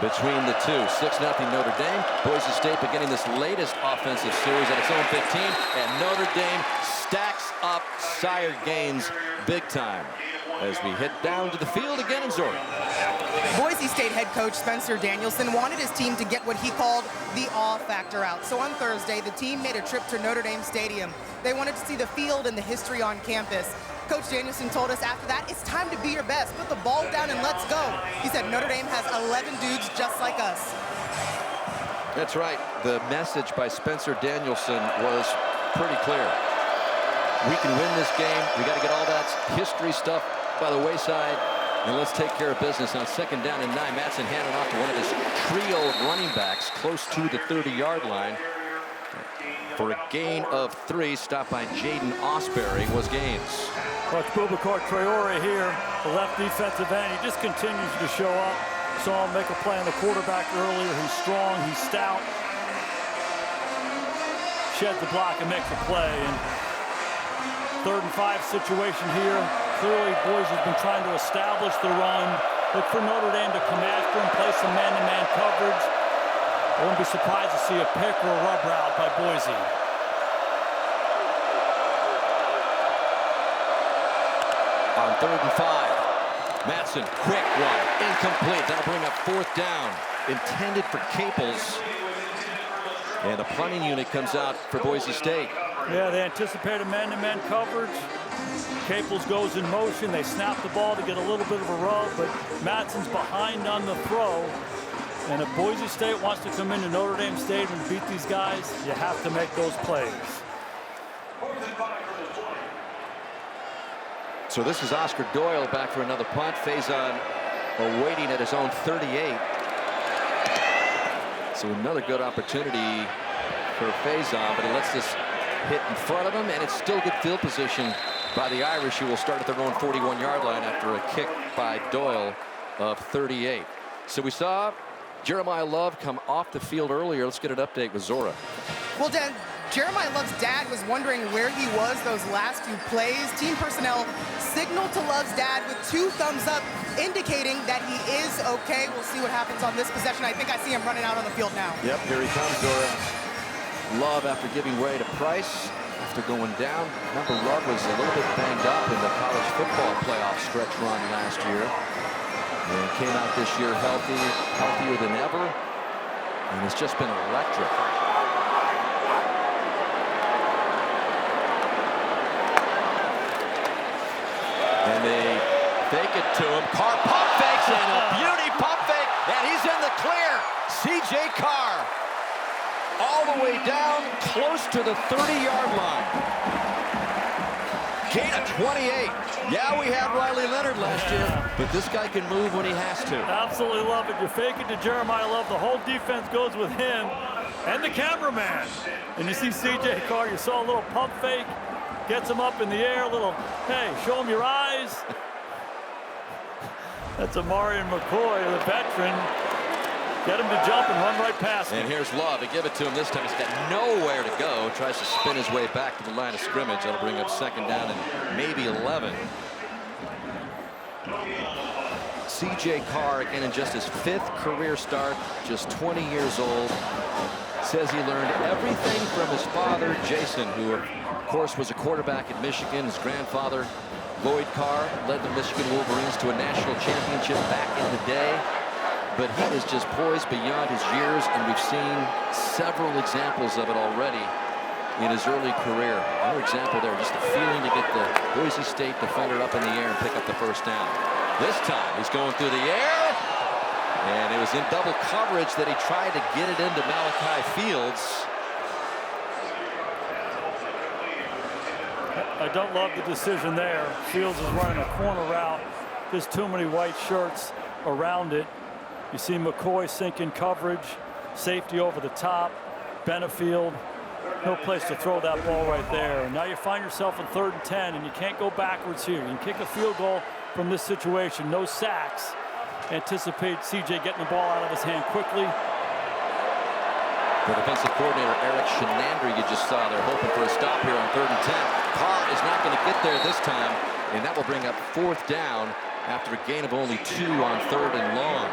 between the two. 6-0 Notre Dame. Boise State beginning this latest offensive series at its own 15, and Notre Dame stacks up sire gains big time as we head down to the field again in Zora. Boise State head coach Spencer Danielson wanted his team to get what he called the awe factor out. So on Thursday, the team made a trip to Notre Dame Stadium. They wanted to see the field and the history on campus. Coach Danielson told us after that, it's time to be your best. Put the ball down and let's go. He said Notre Dame has 11 dudes just like us. That's right. The message by Spencer Danielson was pretty clear. We can win this game. We got to get all that history stuff by the wayside, and let's take care of business on 2nd down and 9. Madsen handing off to one of his trio of running backs close to the 30-yard line for a gain of 3. Stopped by Jaden Osbury was Gaines. Coach Boubacar Traore here, the left defensive end. He just continues to show up. Saw him make a play on the quarterback earlier. He's strong, he's stout. Sheds the block and makes a play. And 3rd and 5 situation here. Clearly, Boise has been trying to establish the run. Look for Notre Dame to come after him, play some man-to-man coverage. I wouldn't be surprised to see a pick or a rub route by Boise. On 3rd and 5. Madsen, quick one, incomplete. That'll bring up 4th down, intended for Caples. And the punting unit comes out for Boise State. Yeah, they anticipated man-to-man coverage. Caples goes in motion. They snap the ball to get a little bit of a rub, but Madsen's behind on the throw. And if Boise State wants to come into Notre Dame Stadium and beat these guys, you have to make those plays. So this is Oscar Doyle back for another punt. Faison awaiting at his own 38. So another good opportunity for Faison, but he lets this hit in front of him, and it's still good field position by the Irish, who will start at their own 41-yard line after a kick by Doyle of 38. So we saw Jeremiyah Love come off the field earlier. Let's get an update with Zora. Well, Dan, Jeremiyah Love's dad was wondering where he was those last few plays. Team personnel signaled to Love's dad with 2 thumbs up, indicating that he is okay. We'll see what happens on this possession. I think I see him running out on the field now. Yep, here he comes, Zora. Love after giving way to Price. After going down, remember Love was a little bit banged up in the college football playoff stretch run last year. And came out this year healthier than ever. And it's just been electric. And they fake it to him. Carr pump fakes and a beauty pump fake. And he's in the clear. C.J. Carr. All the way down, close to the 30-yard line. Gain of 28. Yeah, we had Riley Leonard last year, but this guy can move when he has to. Absolutely love it. You fake it to Jeremiyah Love. The whole defense goes with him and the cameraman. And you see C.J. Carr. You saw a little pump fake. Gets him up in the air. A little, hey, show him your eyes. That's Amarian McCoy, the veteran. Get him to jump and run right past him. And here's Love. They give it to him this time. He's got nowhere to go. Tries to spin his way back to the line of scrimmage. That'll bring up 2nd down and maybe 11. C.J. Carr, again, in just his 5th career start, just 20 years old. Says he learned everything from his father, Jason, who, of course, was a quarterback at Michigan. His grandfather, Lloyd Carr, led the Michigan Wolverines to a national championship back in the day. But he is just poised beyond his years, and we've seen several examples of it already in his early career. Another example there, just the feeling to get the Boise State defender up in the air and pick up the 1st down. This time, he's going through the air, and it was in double coverage that he tried to get it into Malachi Fields. I don't love the decision there. Fields is running a corner route. There's too many white shirts around it. You see McCoy sink in coverage, safety over the top, Benefield, no place to throw that ball right there. And now you find yourself in 3rd and 10, and you can't go backwards here. You can kick a field goal from this situation, no sacks. Anticipate C.J. getting the ball out of his hand quickly. The defensive coordinator, Eric Shenander, you just saw there, hoping for a stop here on 3rd and 10. Carr is not going to get there this time, and that will bring up 4th down after a gain of only 2 on 3rd and long.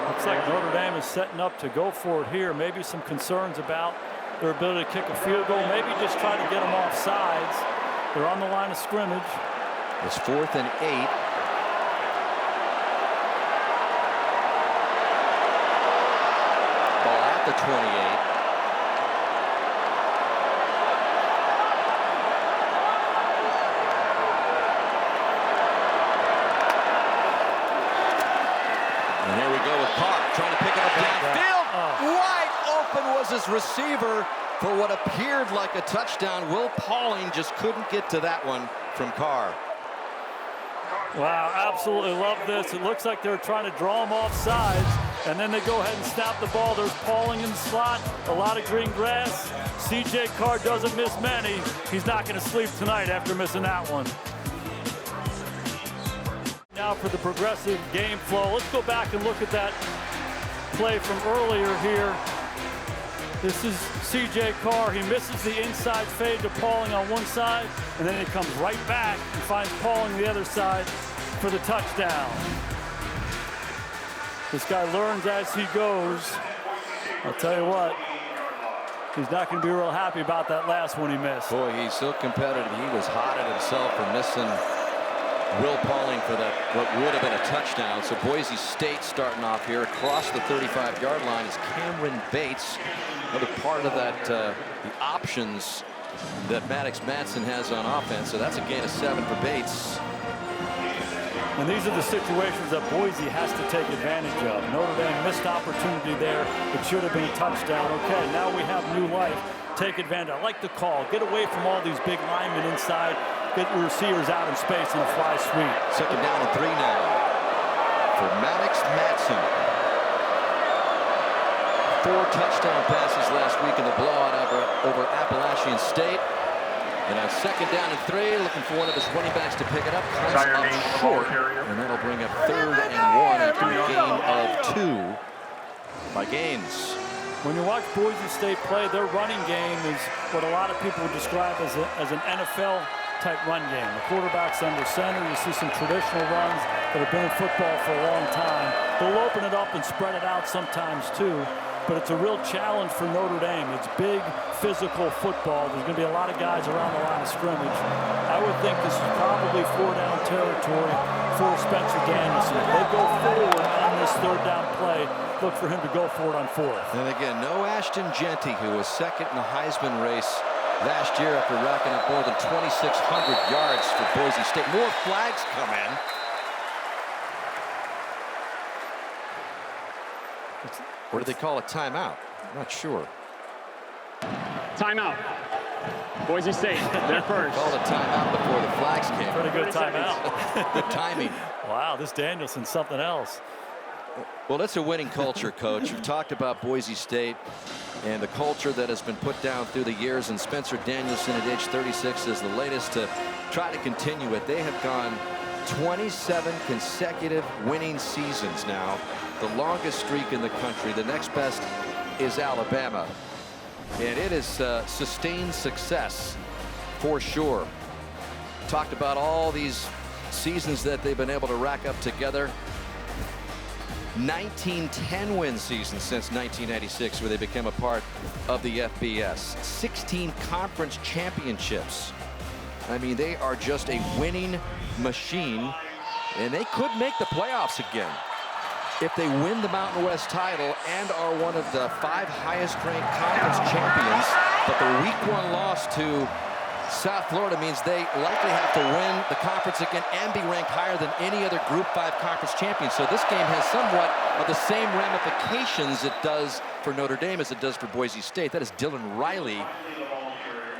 Looks like Notre Dame is setting up to go for it here. Maybe some concerns about their ability to kick a field goal. Maybe just try to get them off sides. They're on the line of scrimmage. It's 4th and 8. Ball at the 28. And here we go with Carr trying to pick it up downfield. Wide open was his receiver for what appeared like a touchdown. Will Pauling just couldn't get to that one from Carr. Wow, absolutely love this. It looks like they're trying to draw him off sides, and then they go ahead and snap the ball. There's Pauling in the slot, a lot of green grass. C.J. Carr doesn't miss many. He's not going to sleep tonight after missing that one. Now for the progressive game flow. Let's go back and look at that play from earlier here. This is C.J. Carr. He misses the inside fade to Pauling on one side, and then he comes right back and finds Pauling the other side for the touchdown. This guy learns as he goes. I'll tell you what, He's not going to be real happy about that last one he missed. Boy, he's so competitive. He was hot at himself for missing Will Pauling for that, what would have been a touchdown. So Boise State starting off here across the 35-yard line is Cameron Bates. Another part of that, the options that Maddox Madsen has on offense. So that's a gain of 7 for Bates. And these are the situations that Boise has to take advantage of. Notre Dame missed opportunity there. It should have been a touchdown. Okay, now we have new life. Take advantage. I like the call. Get away from all these big linemen inside. Get your receivers out in space and a fly sweep. 2nd down and 3 now for Maddox Madsen. 4 touchdown passes last week in the blowout over Appalachian State. And on 2nd down and 3, looking for one of his running backs to pick it up. Comes up short, and that'll bring up 3rd and 1 after a gain of 2 by Gaines. When you watch Boise State play, their running game is what a lot of people would describe as an NFL-type run game. The quarterback's under center. You see some traditional runs that have been in football for a long time. They'll open it up and spread it out sometimes, too. But it's a real challenge for Notre Dame. It's big, physical football. There's going to be a lot of guys around the line of scrimmage. I would think this is probably 4-down territory for Spencer Danielson. If they go forward on this 3rd down play, look for him to go for it on 4th. And again, no Ashton Jeanty, who was 2nd in the Heisman race last year after racking up more than 2,600 yards for Boise State. More flags come in. Or do they call a timeout? I'm not sure. Timeout. Boise State, they're first. Called a timeout before the flags came. Pretty good timeout. Good timing. Wow, this Danielson's something else. Well, it's a winning culture, Coach. You've talked about Boise State and the culture that has been put down through the years, and Spencer Danielson at age 36 is the latest to try to continue it. They have gone 27 consecutive winning seasons now, the longest streak in the country. The next best is Alabama, and it is sustained success for sure. Talked about all these seasons that they've been able to rack up together. 19 10-win seasons since 1996, where they became a part of the FBS. 16 conference championships. I mean, they are just a winning machine, and they could make the playoffs again if they win the Mountain West title and are one of the 5 highest-ranked conference champions. But the Week 1 loss to South Florida means they likely have to win the conference again and be ranked higher than any other Group 5 conference champion. So this game has somewhat of the same ramifications it does for Notre Dame as it does for Boise State. That is Dylan Riley,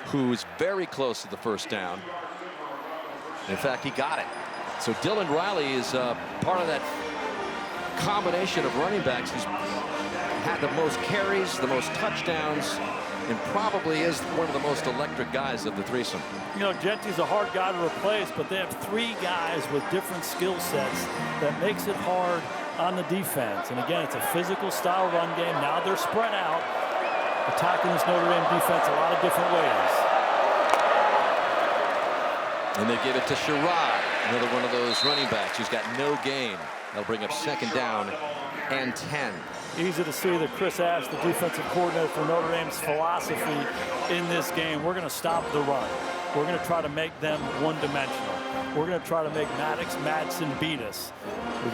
who's very close to the 1st down. In fact, he got it. So Dylan Riley is part of that combination of running backs who's had the most carries, the most touchdowns, and probably is one of the most electric guys of the threesome. You know, Genty's a hard guy to replace, but they have 3 guys with different skill sets that makes it hard on the defense. And again, it's a physical style run game. Now they're spread out, attacking this Notre Dame defense a lot of different ways. And they give it to Sherrod, another one of those running backs who's got no gain. They'll bring up 2nd down and 10. Easy to see that Chris Ash, the defensive coordinator for Notre Dame's philosophy in this game. We're going to stop the run. We're going to try to make them one-dimensional. We're going to try to make Maddox Madsen beat us.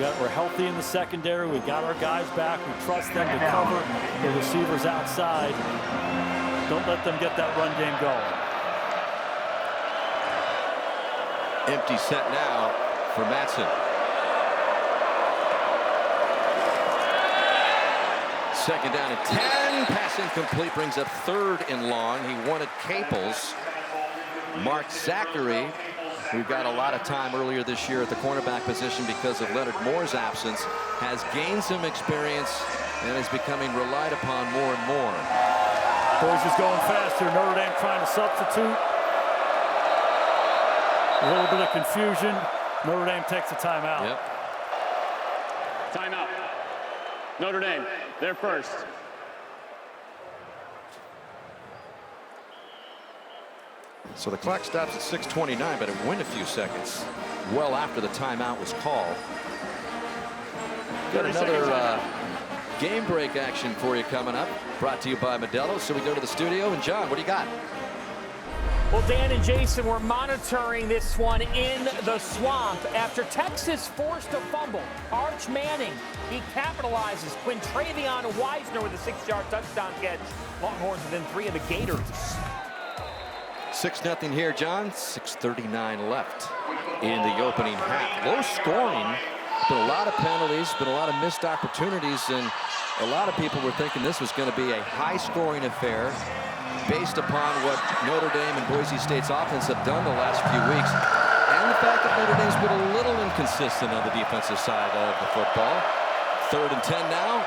We're healthy in the secondary. We got our guys back. We trust them to cover the receivers outside. Don't let them get that run game going. Empty set now for Madsen. 2nd down and 10. Pass incomplete, brings up 3rd and long. He wanted Caples. Mark Zachary, who got a lot of time earlier this year at the cornerback position because of Leonard Moore's absence, has gained some experience and is becoming relied upon more and more. Boise's going faster. Notre Dame trying to substitute. A little bit of confusion. Notre Dame takes a timeout. Yep. Timeout. Notre Dame, they're first. So the clock stops at 6:29, but it went a few seconds well after the timeout was called. Got another game break action for you coming up. Brought to you by Modelo. So we go to the studio. And John, what do you got? Well, Dan and Jason, we're monitoring this one in the swamp. After Texas forced a fumble, Arch Manning, he capitalizes. Quintravion Wiesner with a 6-yard touchdown catch. Longhorns within 3 of the Gators. 6-0 here, John. 6:39 left in the opening half. Low scoring. Been a lot of penalties, been a lot of missed opportunities, and a lot of people were thinking this was going to be a high-scoring affair based upon what Notre Dame and Boise State's offense have done the last few weeks, and the fact that Notre Dame's been a little inconsistent on the defensive side of the football. 3rd and 10 now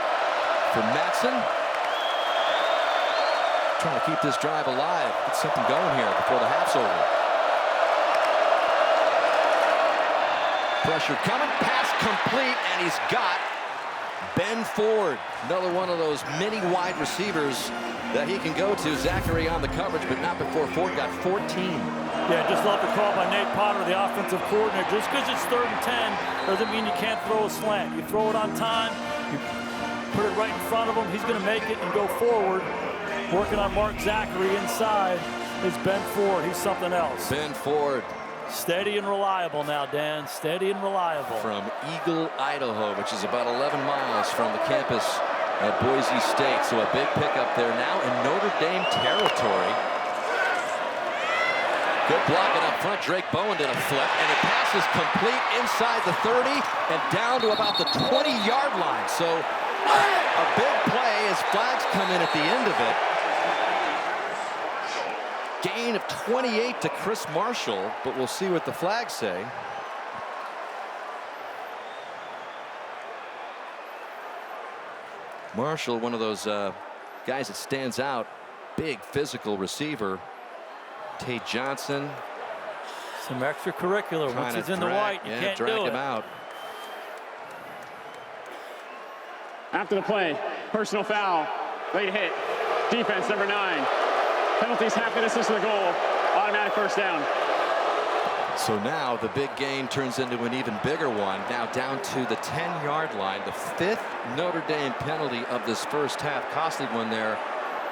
for Matson. Trying to keep this drive alive, get something going here before the half's over. Pressure coming, pass complete, and he's got Ben Ford, another one of those mini wide receivers that he can go to. Zachary on the coverage, but not before Ford got 14. Yeah, just love the call by Nate Potter, the offensive coordinator. Just because it's 3rd and 10 doesn't mean you can't throw a slant. You throw it on time, you put it right in front of him, he's going to make it and go forward. Working on Mark Zachary inside is Ben Ford. He's something else. Ben Ford. Steady and reliable now, Dan. Steady and reliable. From Eagle, Idaho, which is about 11 miles from the campus at Boise State. So a big pickup there now in Notre Dame territory. Good blocking up front. Drake Bowen did a flip, and it passes complete inside the 30 and down to about the 20-yard line. So a big play as flags come in at the end of it. Gain of 28 to Chris Marshall, but we'll see what the flags say. Marshall, one of those guys that stands out, big physical receiver. Tae Johnson. Some extracurricular. Once he's in the white, you can't drag do it. him out. After the play, personal foul, late hit, defense number 9. Penalties half the distance to the goal, automatic first down. So now the big gain turns into an even bigger one. Now down to the 10-yard line. The 5th Notre Dame penalty of this first half. Costly one there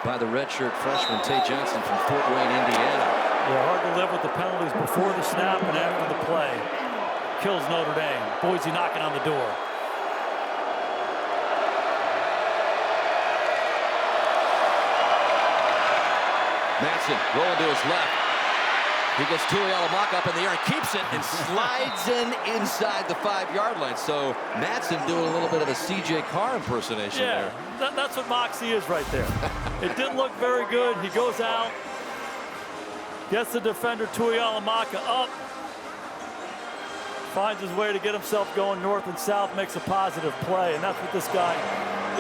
by the redshirt freshman Tae Johnson from Fort Wayne, Indiana. Yeah, hard to live with the penalties before the snap and after the play. Kills Notre Dame. Boise knocking on the door. Matson rolling to his left. He gets Viliamu-Asa up in the air and keeps it and slides in inside the 5-yard line. So Matson doing a little bit of a C.J. Carr impersonation there. That's what Moxie is right there. It didn't look very good. He goes out, gets the defender Viliamu-Asa up, finds his way to get himself going north and south, makes a positive play, and that's what this guy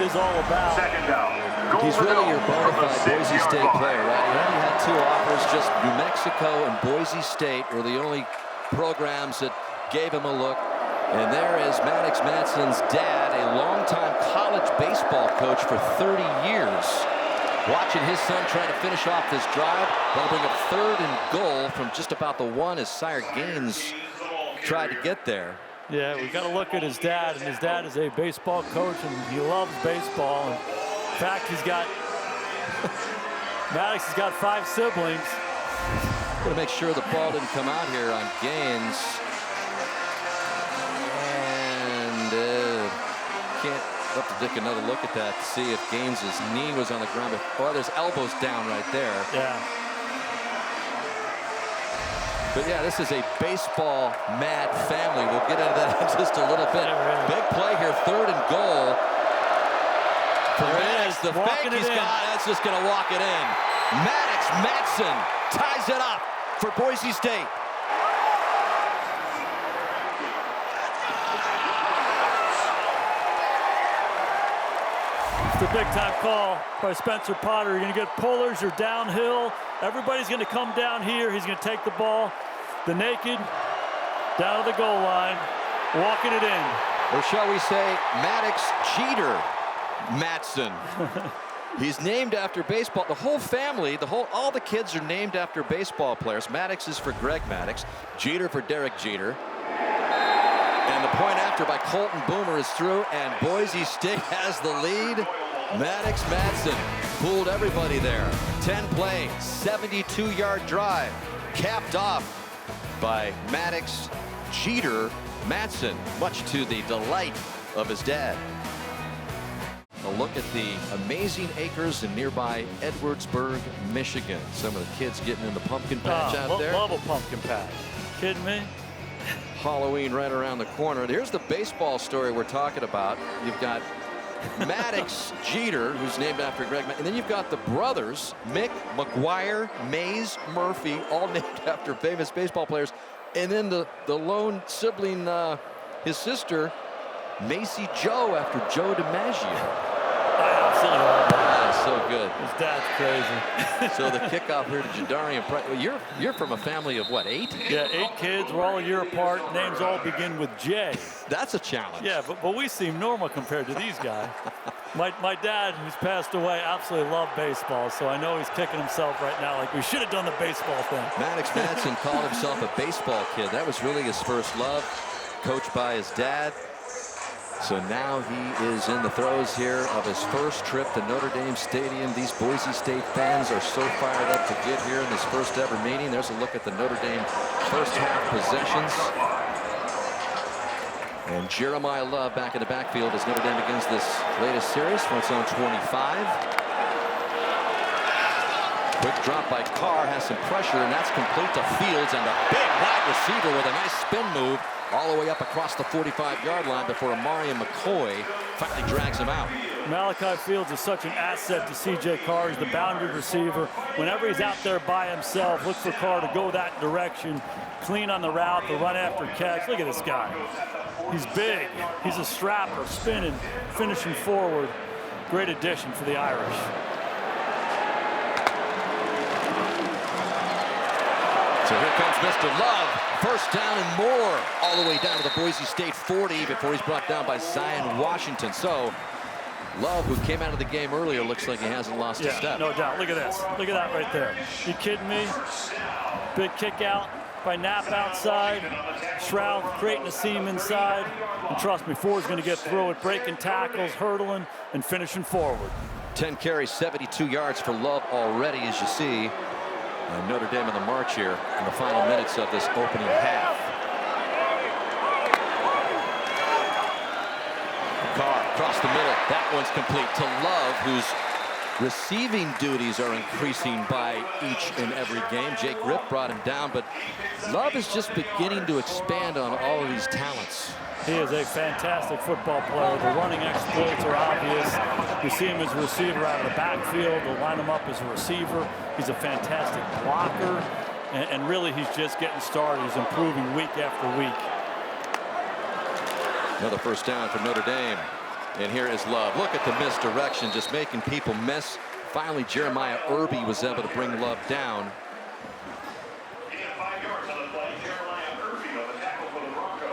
is all about. Second down. He's really your bona fide Boise State player, right? He only had 2 offers. Just New Mexico and Boise State were the only programs that gave him a look. And there is Maddox Matson's dad, a longtime college baseball coach for 30 years. Watching his son trying to finish off this drive. That'll bring up 3rd and goal from just about the 1 as Sire Gaines tried to get there. Yeah, we got to look at his dad, and his dad is a baseball coach, and he loves baseball. And in fact, he's got Maddox has got 5 siblings. Going to make sure the ball didn't come out here on Gaines. And can't have to take another look at that to see if Gaines' knee was on the ground. Oh, there's elbows down right there. Yeah. But yeah, this is a baseball mad family. We'll get into that in just a little bit. Big play here, 3rd and goal. For Maddox, the fake he's got, that's just going to walk it in. Maddox Matson ties it up for Boise State. It's a big-time call by Spencer Potter. You're going to get pullers, you're downhill. Everybody's going to come down here. He's going to take the ball, the naked, down to the goal line, walking it in. Or shall we say, Maddox Jeter Matson. He's named after baseball. The whole family, all the kids are named after baseball players. Maddox is for Greg Maddox, Jeter for Derek Jeter. And the point after by Colton Boomer is through, and Boise State has the lead. Maddox Madsen fooled everybody there. 10-play, 72-yard drive, capped off by Maddox Jeter Madsen, much to the delight of his dad. A look at the amazing acres in nearby Edwardsburg, Michigan. Some of the kids getting in the pumpkin patch out there. Love a pumpkin patch. Kidding me? Halloween right around the corner. Here's the baseball story we're talking about. You've got Maddox Jeter, who's named after Greg, and then you've got the brothers, Mick, McGuire, Mays, Murphy, all named after famous baseball players. And then the lone sibling, his sister, Macy Joe, after Joe DiMaggio. I absolutely love that. So good. His dad's crazy. So the kickoff here to Jadarian Price. Well, you're from a family of what, 8? Yeah, 8 kids. We're all a year apart. Names all begin with J. That's a challenge. Yeah, but we seem normal compared to these guys. My dad, who's passed away, absolutely loved baseball, so I know he's kicking himself right now like we should have done the baseball thing. Maddox Madsen called himself a baseball kid. That was really his first love, coached by his dad. So now he is in the throes here of his first trip to Notre Dame Stadium. These Boise State fans are so fired up to get here in this first ever meeting. There's a look at the Notre Dame first half possessions. And Jeremiyah Love back in the backfield as Notre Dame begins this latest series from its own 25. Quick drop by Carr, has some pressure, and that's complete to Fields, and a big wide receiver with a nice spin move all the way up across the 45-yard line before Amarian McCoy finally drags him out. Malachi Fields is such an asset to C.J. Carr. He's the boundary receiver. Whenever he's out there by himself, look for Carr to go that direction, clean on the route, the run after catch. Look at this guy. He's big. He's a strapper, spinning, finishing forward. Great addition for the Irish. So here comes Mr. Love. First down and more, all the way down to the Boise State 40 before he's brought down by Zion Washington. So Love, who came out of the game earlier, looks like he hasn't lost a step. No doubt. Look at this. Look at that right there. You kidding me? Big kick out by Knapp outside. Shroud creating a seam inside. And trust me, Ford's going to get through it, breaking tackles, hurdling, and finishing forward. 10 carries, 72 yards for Love already, as you see. And Notre Dame on the march here in the final minutes of this opening half. Carr across the middle. That one's complete to Love, whose receiving duties are increasing by each and every game. Jake Ripp brought him down, but Love is just beginning to expand on all of these talents. He is a fantastic football player. The running exploits are obvious. You see him as a receiver out of the backfield. They'll line him up as a receiver. He's a fantastic blocker. And really, he's just getting started. He's improving week after week. Another first down for Notre Dame. And here is Love. Look at the misdirection, just making people miss. Finally, Jeremiah Irby was able to bring Love down.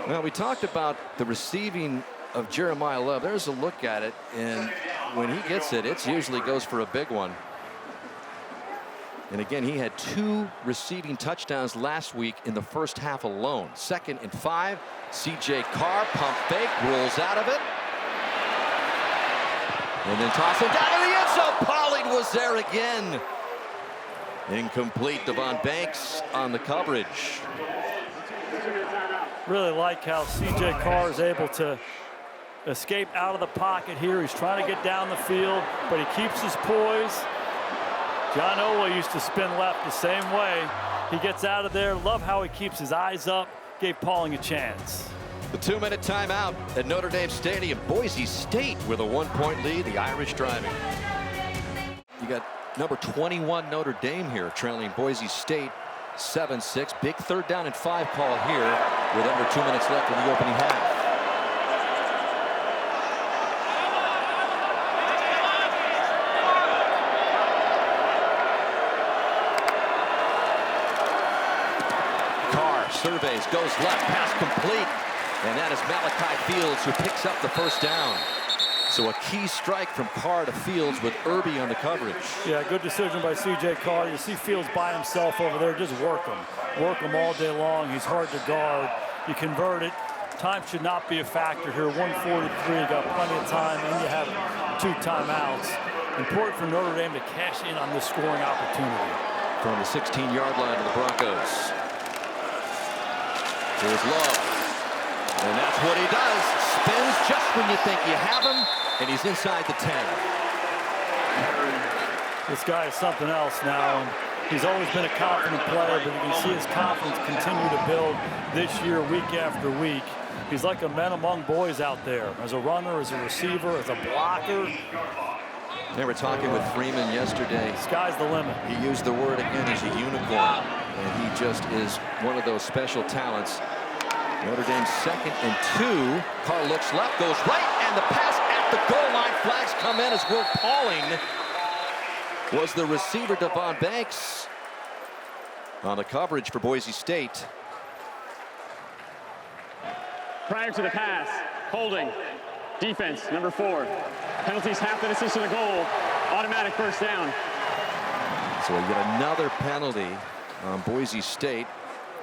Now, we talked about the receiving of Jeremiah Love. There's a look at it, and when he gets it, it usually goes for a big one. And again, he had 2 receiving touchdowns last week in the first half alone. 2nd and 5. C.J. Carr, pump fake, rolls out of it. And then tossing down to the end zone. Pollard was there again. Incomplete. Devon Banks on the coverage. Really like how C.J. Carr is able to escape out of the pocket here. He's trying to get down the field, but he keeps his poise. John Owa used to spin left the same way. He gets out of there. Love how he keeps his eyes up. Gave Pauling a chance. The 2-minute timeout at Notre Dame Stadium. Boise State with a 1-point lead. The Irish driving. You got number 21 Notre Dame here trailing Boise State 7-6. Big 3rd down and 5 call here with under 2 minutes left in the opening half. Carr surveys, goes left, pass complete. And that is Malachi Fields who picks up the first down. So a key strike from Carr to Fields with Irby on the coverage. Yeah, good decision by C.J. Carr. You see Fields by himself over there. Just work him. Work him all day long. He's hard to guard. You convert it. Time should not be a factor here. 1:43, you got plenty of time, and you have 2 timeouts. Important for Notre Dame to cash in on this scoring opportunity. From the 16-yard line of the Broncos. Here's Love. And that's what he does. Spins just when you think you have him, and he's inside the 10. This guy is something else now, and he's always been a confident player, but you can see his confidence continue to build this year, week after week. He's like a man among boys out there, as a runner, as a receiver, as a blocker. They were talking with Freeman yesterday. Sky's the limit. He used the word again, he's a unicorn, and he just is one of those special talents. Notre Dame's 2nd and 2. Carr looks left, goes right, and the pass at the goal line. Flags come in as Will Pauling was the receiver. Devon Banks on the coverage for Boise State. Prior to the pass, holding, defense, number 4. Penalties half the distance to the goal, automatic first down. So we get another penalty on Boise State.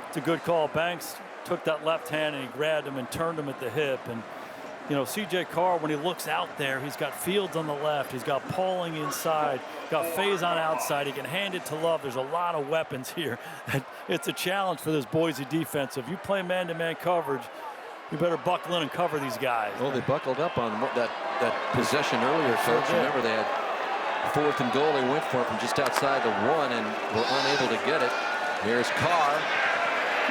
It's a good call. Banks took that left hand and he grabbed him and turned him at the hip. And, you know, C.J. Carr, when he looks out there, he's got Fields on the left. He's got Pauling inside, got Faison outside. He can hand it to Love. There's a lot of weapons here. It's a challenge for this Boise defense. If you play man-to-man coverage, you better buckle in and cover these guys. Well, they buckled up on that possession earlier, Coach. Remember, they had 4th and goal. They went for it from just outside the 1 and were unable to get it. Here's Carr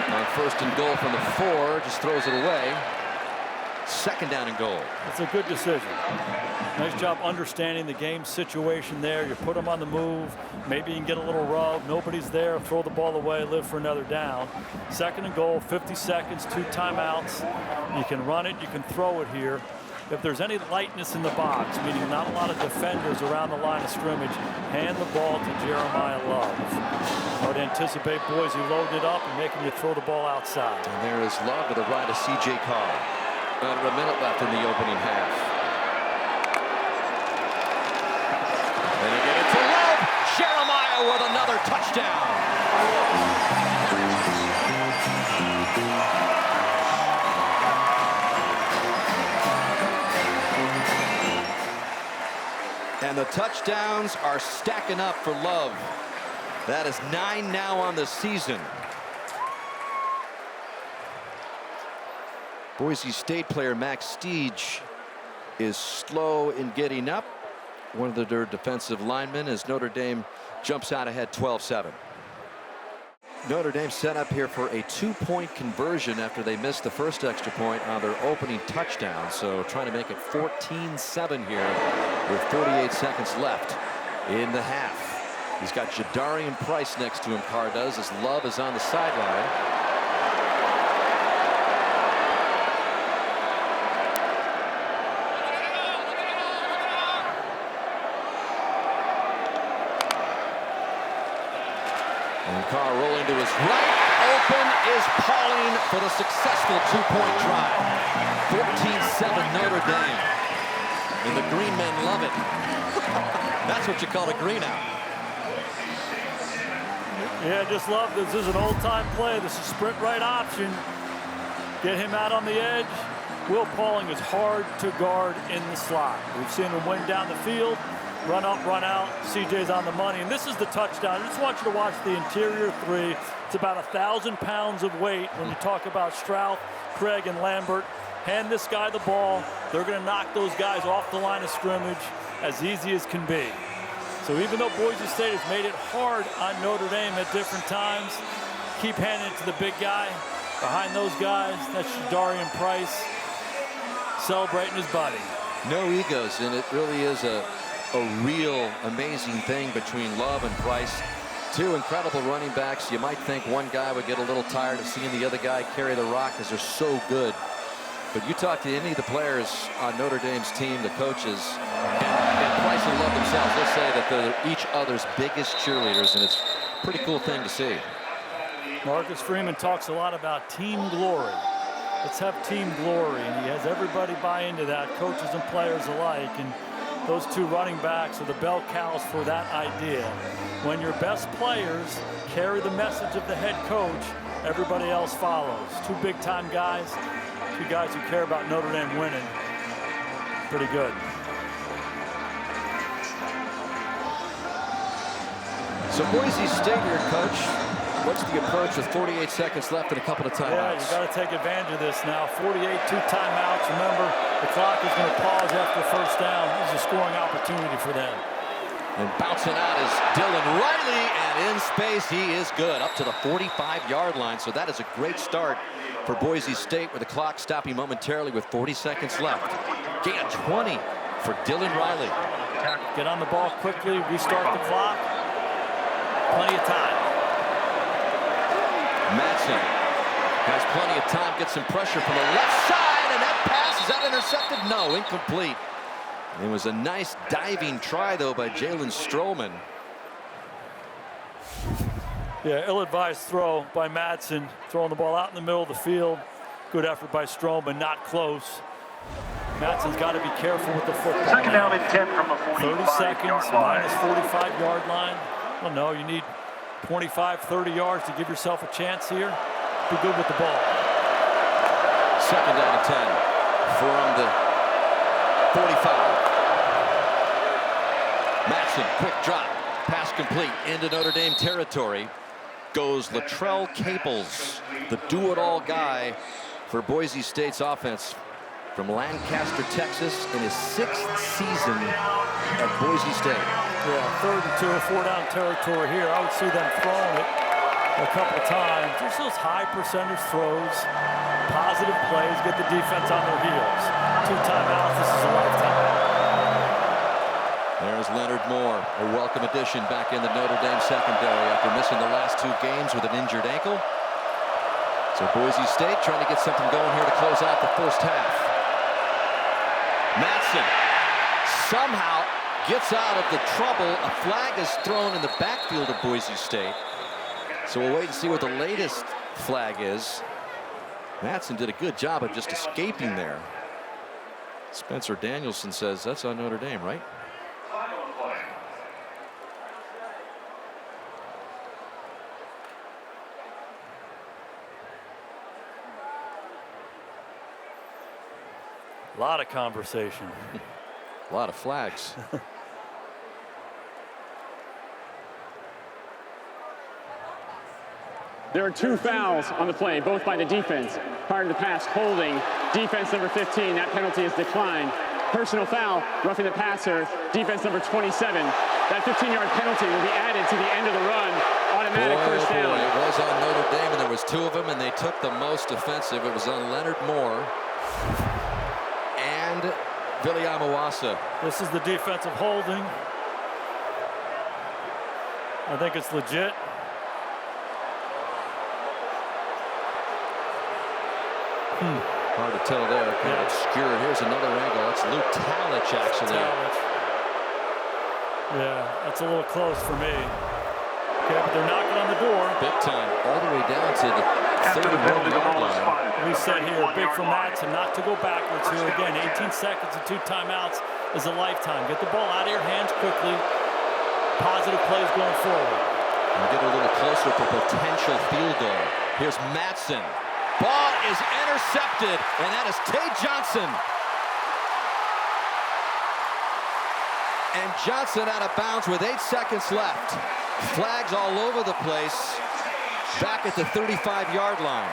on 1st and goal from the 4. Just throws it away. 2nd down and goal. It's a good decision. Nice job understanding the game situation there. You put them on the move. Maybe you can get a little rub. Nobody's there. Throw the ball away. Live for another down. 2nd and goal. 50 seconds. 2 timeouts. You can run it. You can throw it here. If there's any lightness in the box, meaning not a lot of defenders around the line of scrimmage, hand the ball to Jeremiyah Love. I would anticipate Boise loaded up and making you throw the ball outside. And there is Love with a right of C.J. Carr. Under a minute left in the opening half. And they get it to Love. Jeremiyah with another touchdown. And the touchdowns are stacking up for Love. That is 9 now on the season. Boise State player Max Steege is slow in getting up. One of their defensive linemen as Notre Dame jumps out ahead 12-7. Notre Dame set up here for a 2-point conversion after they missed the first extra point on their opening touchdown. So trying to make it 14-7 here with 48 seconds left in the half. He's got Jadarian Price next to him, Carr does, as Love is on the sideline. And Carr rolling to his right. Open is Pauling for the successful 2-point drive. 14-7 Notre Dame. And the green men love it. That's what you call a green out. Yeah, just love this. This is an old-time play. This is sprint right option. Get him out on the edge. Will Pauling is hard to guard in the slot. We've seen him win down the field. Run up, run out. CJ's on the money, and this is the touchdown. I just want you to watch the interior 3. It's about 1,000 pounds of weight when you talk about Stroud, Craig, and Lambert. Hand this guy the ball. They're going to knock those guys off the line of scrimmage as easy as can be. So even though Boise State has made it hard on Notre Dame at different times, keep handing it to the big guy. Behind those guys, that's Jadarian Price celebrating his buddy. No egos, and it really is a real amazing thing between Love and Price. 2 incredible running backs. You might think one guy would get a little tired of seeing the other guy carry the rock because they're so good. But you talk to any of the players on Notre Dame's team, the coaches, and Price and Love themselves, they'll say that they're each other's biggest cheerleaders, and it's a pretty cool thing to see. Marcus Freeman talks a lot about team glory. Let's have team glory, and he has everybody buy into that, coaches and players alike. And those 2 running backs are the bell cows for that idea. When your best players carry the message of the head coach, everybody else follows. 2 big-time guys. Two guys who care about Notre Dame winning. Pretty good. So Boise State here, Coach. What's the approach with 48 seconds left and a couple of timeouts? Yeah, you got to take advantage of this now. 48, 2 timeouts. Remember, the clock is going to pause after first down. This is a scoring opportunity for them. And bouncing out is Dylan Riley, and in space he is good, up to the 45-yard line. So that is a great start for Boise State with the clock stopping momentarily with 40 seconds left. Gain of 20 for Dylan Riley. Get on the ball quickly, restart the clock. Plenty of time. Madsen has plenty of time, gets some pressure from the left side, and that pass, is that intercepted? No, incomplete. It was a nice diving try, though, by Jalen Stroman. Yeah, ill-advised throw by Madsen, throwing the ball out in the middle of the field. Good effort by Stroman, not close. Madsen's got to be careful with the football. Second down and 10 from the 30 seconds, minus 45-yard line. Well, no, you need 25, 30 yards to give yourself a chance here. Be good with the ball. Second down and 10 from the 45. Madsen, quick drop, pass complete into Notre Dame territory. Goes Latrell Caples, the do-it-all guy for Boise State's offense from Lancaster, Texas, in his 6th season at Boise State. Yeah, 3rd and 2, 4-down territory here. I would see them throwing it a couple of times. Just those high percentage throws, positive plays, get the defense on their heels. 2 timeouts, this is a lifetime. There's Leonard Moore, a welcome addition back in the Notre Dame secondary after missing the last 2 games with an injured ankle. So Boise State trying to get something going here to close out the first half. Madsen somehow gets out of the trouble. A flag is thrown in the backfield of Boise State. So we'll wait and see what the latest flag is. Madsen did a good job of just escaping there. Spencer Danielson says that's on Notre Dame, right? A lot of conversation. A lot of flags. There are 2 fouls on the play, both by the defense. Prior to the pass, holding defense number 15. That penalty is declined. Personal foul, roughing the passer, defense number 27. That 15-yard penalty will be added to the end of the run. Automatic first down. It was on Notre Dame, and there was 2 of them, and they took the most offensive. It was on Leonard Moore and Viliamu-Asa. This is the defensive holding. I think it's legit. Hard to tell there. Kind of obscured. Here's another angle. That's Luke Talich, actually. Yeah, that's a little close for me. Okay, but they're knocking on the door. Big time. All the way down to the 31-yard line. Reset here. Big for Madsen not to go backwards here. Again, 18 seconds and 2 timeouts is a lifetime. Get the ball out of your hands quickly. Positive plays going forward. And get a little closer to potential field goal. Here's Madsen. Ball is intercepted, and that is Tae Johnson. And Johnson out of bounds with 8 seconds left. Flags all over the place. Back at the 35-yard line.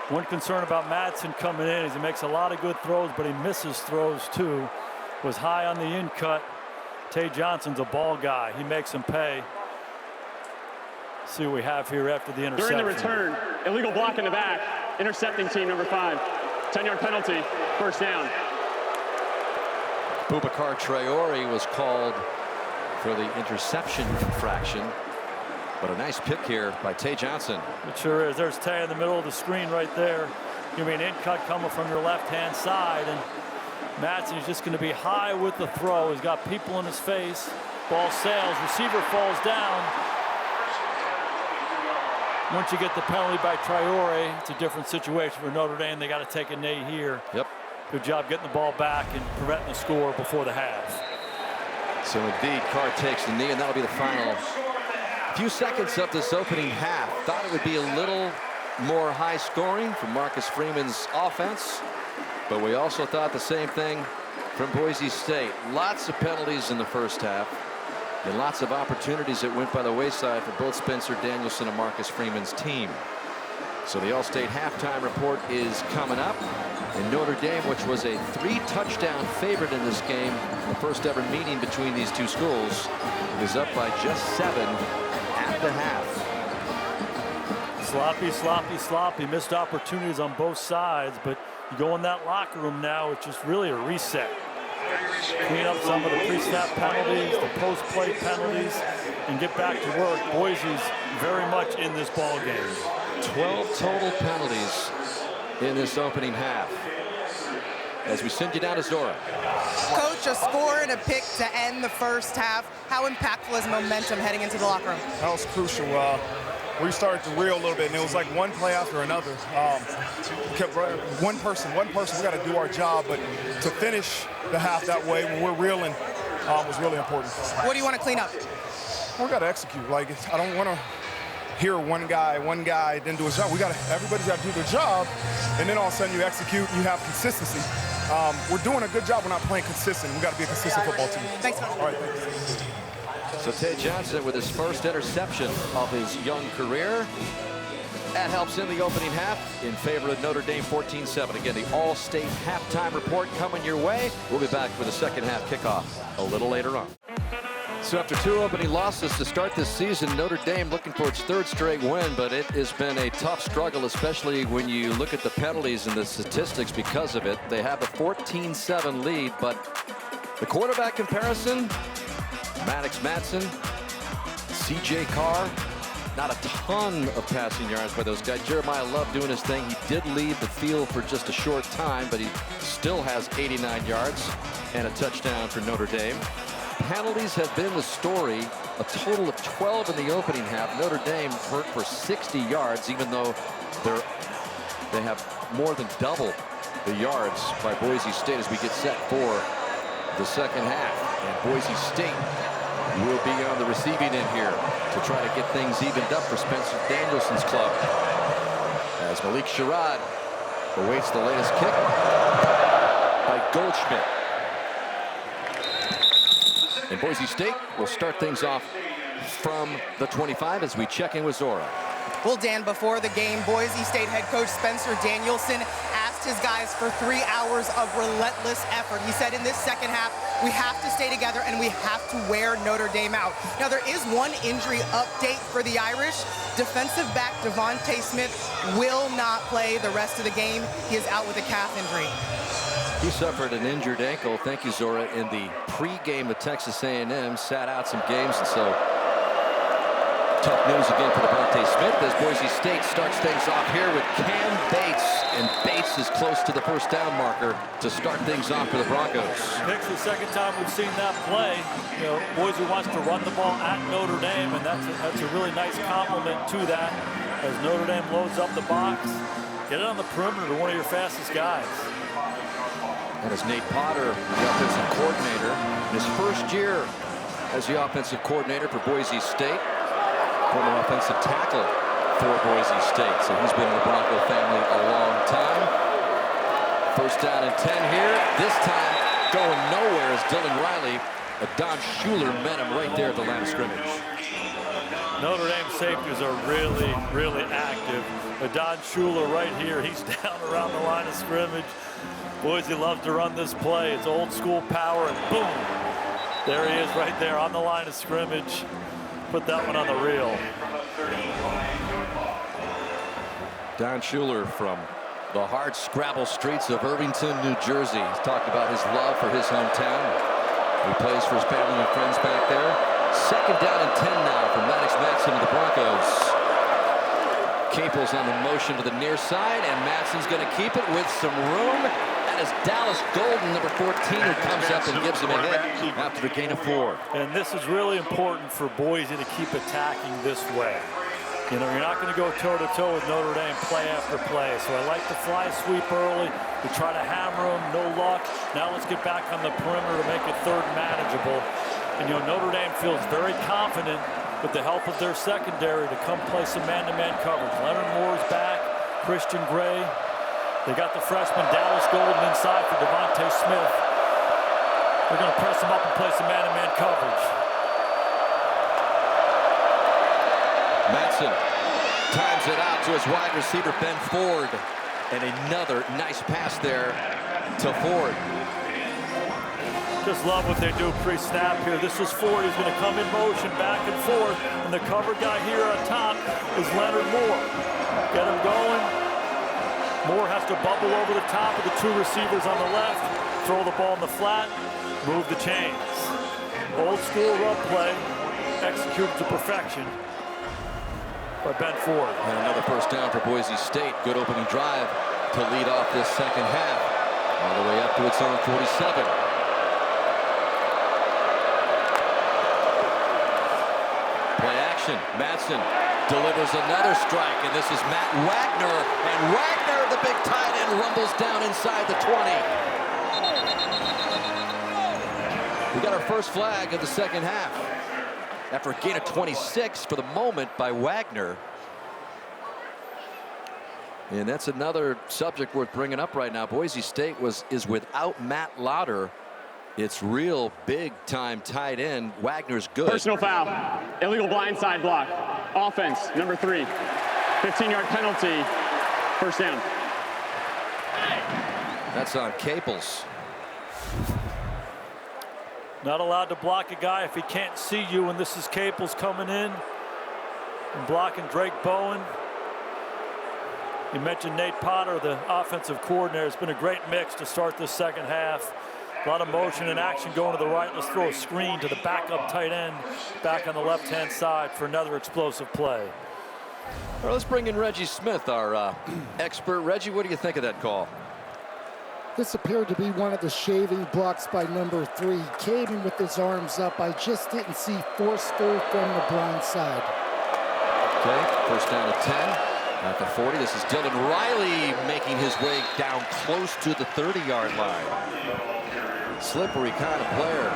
One concern about Madsen coming in is he makes a lot of good throws, but he misses throws too. Was high on the in cut. Tae Johnson's a ball guy. He makes him pay. See what we have here after the interception. During the return, illegal block in the back. Intercepting team number 5. 10-yard penalty, first down. Boubacar Traore was called for the interception infraction. But a nice pick here by Tae Johnson. It sure is. There's Tae in the middle of the screen right there. Give me an in cut coming from your left-hand side. And Madsen is just going to be high with the throw. He's got people in his face. Ball sails. Receiver falls down. Once you get the penalty by Traore, it's a different situation for Notre Dame. They got to take a knee here. Yep. Good job getting the ball back and preventing the score before the half. So indeed, Carr takes the knee, and that'll be the final few seconds of this opening half. Thought it would be a little more high scoring from Marcus Freeman's offense, but we also thought the same thing from Boise State. Lots of penalties in the first half, and lots of opportunities that went by the wayside for both Spencer Danielson and Marcus Freeman's team. So the All-State halftime report is coming up. And Notre Dame, which was a 3-touchdown favorite in this game, the first ever meeting between these two schools, is up by just 7 at the half. Sloppy, sloppy, sloppy. Missed opportunities on both sides, but you go in that locker room now, it's just really a reset. Clean up some of the pre-snap penalties, the post-play penalties, and get back to work. Boise's very much in this ball game. 12 total penalties in this opening half. As we send you down to Zora. Coach, a score and a pick to end the first half. How impactful is momentum heading into the locker room? That was crucial. We started to reel a little bit, and it was like one play after another. We kept running. One person, we got to do our job, but to finish the half that way when we're reeling was really important. What do you want to clean up? We got to execute. Like, I don't want to hear one guy didn't do his job. Everybody's got to do their job, and then all of a sudden you execute, you have consistency. We're doing a good job. We're not playing consistent. We got to be a consistent football team. Thanks, Coach. All right, thanks. So Tae Johnson with his first interception of his young career. That helps in the opening half in favor of Notre Dame 14-7. Again, the All-State halftime report coming your way. We'll be back with the second half kickoff a little later on. So after 2 opening losses to start this season, Notre Dame looking for its 3rd straight win, but it has been a tough struggle, especially when you look at the penalties and the statistics because of it. They have a 14-7 lead, but the quarterback comparison, Maddox Madsen, C.J. Carr, not a ton of passing yards by those guys. Jeremiyah Love doing his thing. He did leave the field for just a short time, but he still has 89 yards and a touchdown for Notre Dame. Penalties have been the story. A total of 12 in the opening half. Notre Dame hurt for 60 yards, even though they have more than double the yards by Boise State as we get set for the second half. And Boise State will be on the receiving end here to try to get things evened up for Spencer Danielson's club. As Malik Sherrod awaits the latest kick by Goldschmidt. And Boise State will start things off from the 25 as we check in with Zora. Well, Dan, before the game, Boise State head coach Spencer Danielson asked his guys for 3 hours of relentless effort. He said in this second half, we have to stay together and we have to wear Notre Dame out. Now, there is one injury update for the Irish. Defensive back Devontae Smith will not play the rest of the game. He is out with a calf injury. He suffered an injured ankle, thank you, Zora, in the pregame of Texas A&M, sat out some games, and so tough news again for Devontae Smith as Boise State starts things off here with Cam Bates, and Bates is close to the first down marker to start things off for the Broncos. Pick's the second time we've seen that play. You know, Boise wants to run the ball at Notre Dame, and that's a really nice compliment to that as Notre Dame loads up the box. Get it on the perimeter to one of your fastest guys. And as Nate Potter, the offensive coordinator, in his first year as the offensive coordinator for Boise State, former offensive tackle for Boise State. So he's been in the Bronco family a long time. First down and 10 here. This time going nowhere as Dylan Riley. Don Schuler met him right there at the line of scrimmage. Notre Dame safeties are really, really active. Don Schuler right here. He's down around the line of scrimmage. Boise loves to run this play. It's old school power, and boom. There he is right there on the line of scrimmage. Put that one on the reel. Don Schuler from the hard scrabble streets of Irvington, New Jersey. He's talked about his love for his hometown. He plays for his family and friends back there. Second down and 10 now for Maddox Madsen of the Broncos. Capel's on the motion to the near side, and Madsen's going to keep it with some room. That is Dallas Golden, number 14, who comes up and gives him a hit after the gain of 4. And this is really important for Boise to keep attacking this way. You know, you're not going to go toe-to-toe with Notre Dame play after play. So I like the fly sweep early. We try to hammer them, no luck. Now let's get back on the perimeter to make it third manageable. And, you know, Notre Dame feels very confident with the help of their secondary to come play some man-to-man coverage. Leonard Moore's back, Christian Gray. They got the freshman Dallas Golden inside for Devontae Smith. They're going to press him up and play some man-to-man coverage. Matson times it out to his wide receiver, Ben Ford. And another nice pass there to Ford. Just love what they do pre-snap here. This is Ford. He's going to come in motion back and forth. And the cover guy here on top is Leonard Moore. Get him going. Moore has to bubble over the top of the two receivers on the left. Throw the ball in the flat. Move the chains. Old school run play. Executed to perfection by Ben Ford. And another first down for Boise State. Good opening drive to lead off this second half. All the way up to its own 47. Play action. Matson delivers another strike, and this is Matt Wagner. And Wagner, the big tight end, rumbles down inside the 20. We got our first flag of the second half. After a gain of 26 for the moment by Wagner. And that's another subject worth bringing up right now. Boise State is without Matt Lauder. It's real big-time tight end. Wagner's good. Personal foul. Illegal blindside block. Offense, number 3. 15-yard penalty. First down. That's on Caples. Not allowed to block a guy if he can't see you, and this is Caples coming in and blocking Drake Bowen. You mentioned Nate Potter, the offensive coordinator. It's been a great mix to start this second half. A lot of motion and action going to the right. Let's throw a screen to the backup tight end back on the left-hand side for another explosive play. Well, let's bring in Reggie Smith, our expert. Reggie, what do you think of that call? This appeared to be one of the shaving blocks by number 3. Came in with his arms up. I just didn't see forceful from the blind side. Okay, first down at 10. At the 40, this is Dylan Riley making his way down close to the 30-yard line. Slippery kind of player.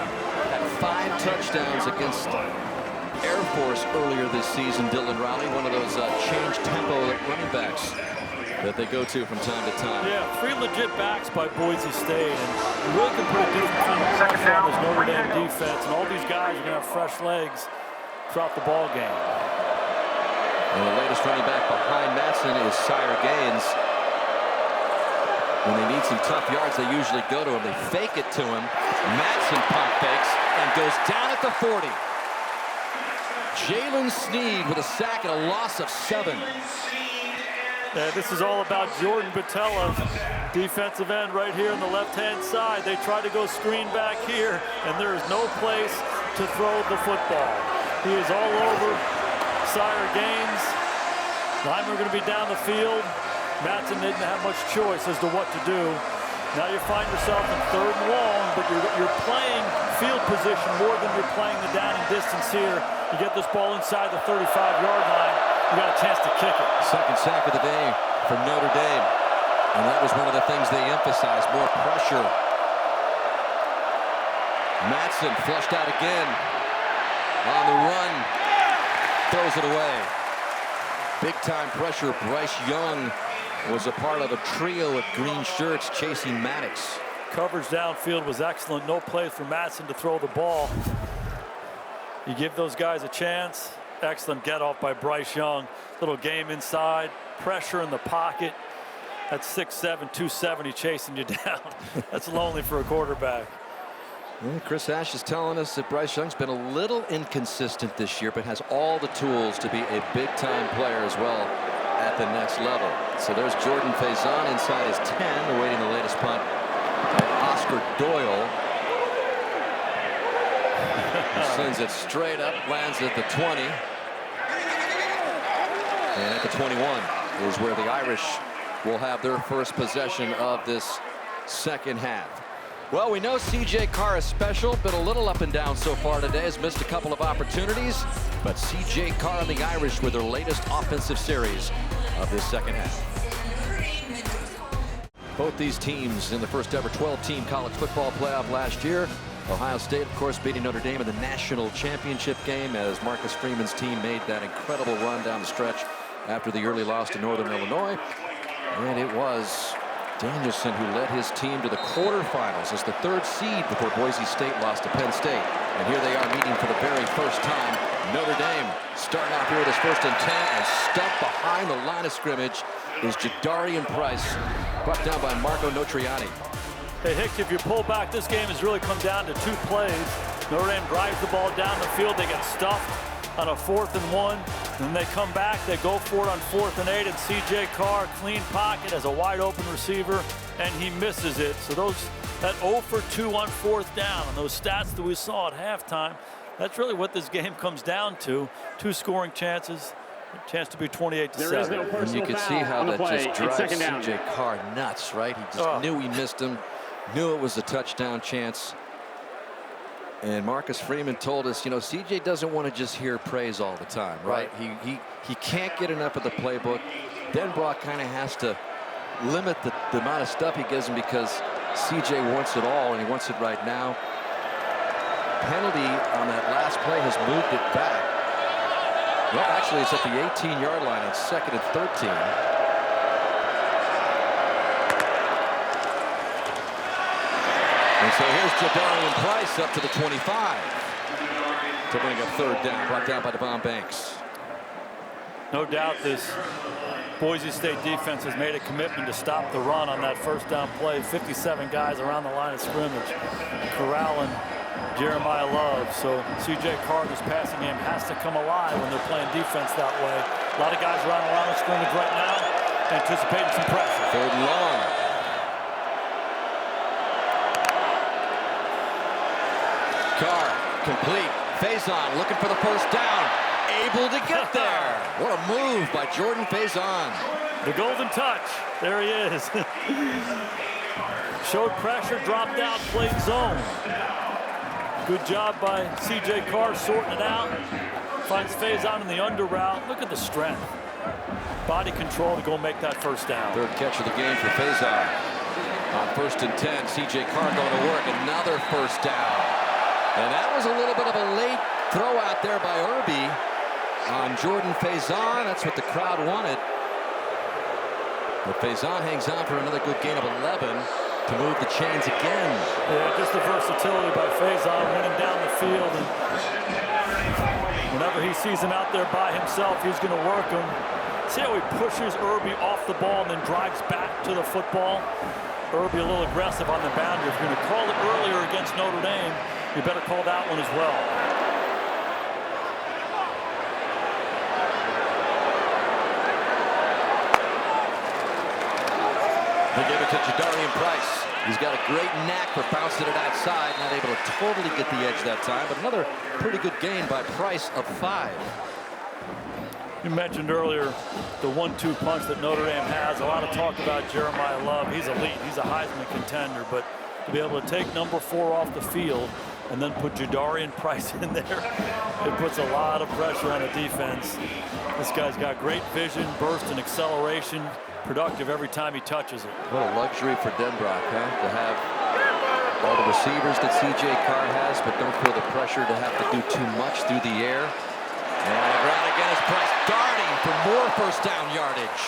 Had 5 touchdowns against Air Force earlier this season. Dylan Riley, one of those change tempo running backs that they go to from time to time. Yeah, 3 legit backs by Boise State, and you really can put a different kind of pressure on this Notre Dame defense, and all these guys are going to have fresh legs throughout the ball game. And the latest running back behind Matson is Sire Gaines. When they need some tough yards, they usually go to him. They fake it to him. Matson pump fakes and goes down at the 40. Jalen Sneed with a sack and a loss of 7. This is all about Jordan Batella, defensive end right here on the left-hand side. They try to go screen back here, and there is no place to throw the football. He is all over Sire Gaines. Linemen are going to be down the field. Matson didn't have much choice as to what to do. Now you find yourself in 3rd and long, but you're playing field position more than you're playing the down and distance here. You get this ball inside the 35-yard line. You got a chance to kick it. Second sack of the day for Notre Dame. And that was one of the things they emphasized, more pressure. Matson flushed out again. On the run. Throws it away. Big time pressure. Bryce Young was a part of a trio of green shirts chasing Maddox. Coverage downfield was excellent. No place for Matson to throw the ball. You give those guys a chance. Excellent get off by Bryce Young. Little game inside. Pressure in the pocket. That's 6'7", 270 chasing you down. That's lonely for a quarterback. Well, Chris Ash is telling us that Bryce Young's been a little inconsistent this year, but has all the tools to be a big-time player as well at the next level. So there's Jordan Faison inside his 10, awaiting the latest punt by Oscar Doyle. Sends it straight up, lands at the 20. And at the 21 is where the Irish will have their first possession of this second half. Well, we know C.J. Carr is special, been a little up and down so far today, has missed a couple of opportunities, but C.J. Carr and the Irish with their latest offensive series of this second half. Both these teams in the first ever 12-team college football playoff last year. Ohio State, of course, beating Notre Dame in the national championship game as Marcus Freeman's team made that incredible run down the stretch after the early loss to Northern Illinois. And it was Danielson who led his team to the quarterfinals as the third seed before Boise State lost to Penn State. And here they are meeting for the very first time. Notre Dame starting off here with his 1st and 10, and stuck behind the line of scrimmage is Jadarian Price, brought down by Marco Notriani. Hey, Hicks, if you pull back, this game has really come down to 2 plays. Notre Dame drives the ball down the field. They get stuffed on a 4th and 1. Then they come back. They go for it on 4th and 8. And C.J. Carr, clean pocket, has a wide open receiver, and he misses it. So that 0 for 2 on 4th down, and those stats that we saw at halftime, that's really what this game comes down to. 2 scoring chances. A chance to be 28-7. And you can see how that just drives C.J. Carr nuts, right? He just knew he missed him, knew it was a touchdown chance. And Marcus Freeman told us, you know, C.J. doesn't want to just hear praise all the time, right? He can't get enough of the playbook. Denbrock kind of has to limit the amount of stuff he gives him because C.J. wants it all, and he wants it right now. Penalty on that last play has moved it back. Well, actually, it's at the 18-yard line on 2nd and 13. And so here's Jadarian Price up to the 25 to bring up 3rd down, brought down by Devon Banks. No doubt this Boise State defense has made a commitment to stop the run on that 1st down play. 57 guys around the line of scrimmage, corralling Jeremiyah Love. So C.J. Carr, this passing game has to come alive when they're playing defense that way. A lot of guys around the line of scrimmage right now, anticipating some pressure. 3rd and long. Carr complete. Faison looking for the 1st down. Able to get there. What a move by Jordan Faison. The golden touch. There he is. Showed pressure, dropped out, played zone. Good job by C.J. Carr sorting it out. Finds Faison in the under route. Look at the strength. Body control to go make that 1st down. 3rd catch of the game for Faison. On 1st and 10, C.J. Carr going to work. Another 1st down. And that was a little bit of a late throw out there by Irby on Jordan Faison. That's what the crowd wanted. But Faison hangs on for another good gain of 11 to move the chains again. Yeah, just the versatility by Faison running down the field. And whenever he sees him out there by himself, he's going to work him. See how he pushes Irby off the ball and then drives back to the football. Irby a little aggressive on the boundary. If you're going to call it earlier against Notre Dame, you better call that one as well. They gave it to Jadarian Price. He's got a great knack for bouncing it outside. Not able to totally get the edge that time, but another pretty good gain by Price of 5. You mentioned earlier the 1-2 punch that Notre Dame has. A lot of talk about Jeremiyah Love. He's elite. He's a Heisman contender, but to be able to take number 4 off the field and then put Jadarian Price in there, it puts a lot of pressure on the defense. This guy's got great vision, burst, and acceleration. Productive every time he touches it. What a luxury for Denbrock, huh? To have all the receivers that C.J. Carr has, but don't feel the pressure to have to do too much through the air. And on the ground again is Price, darting for more 1st down yardage.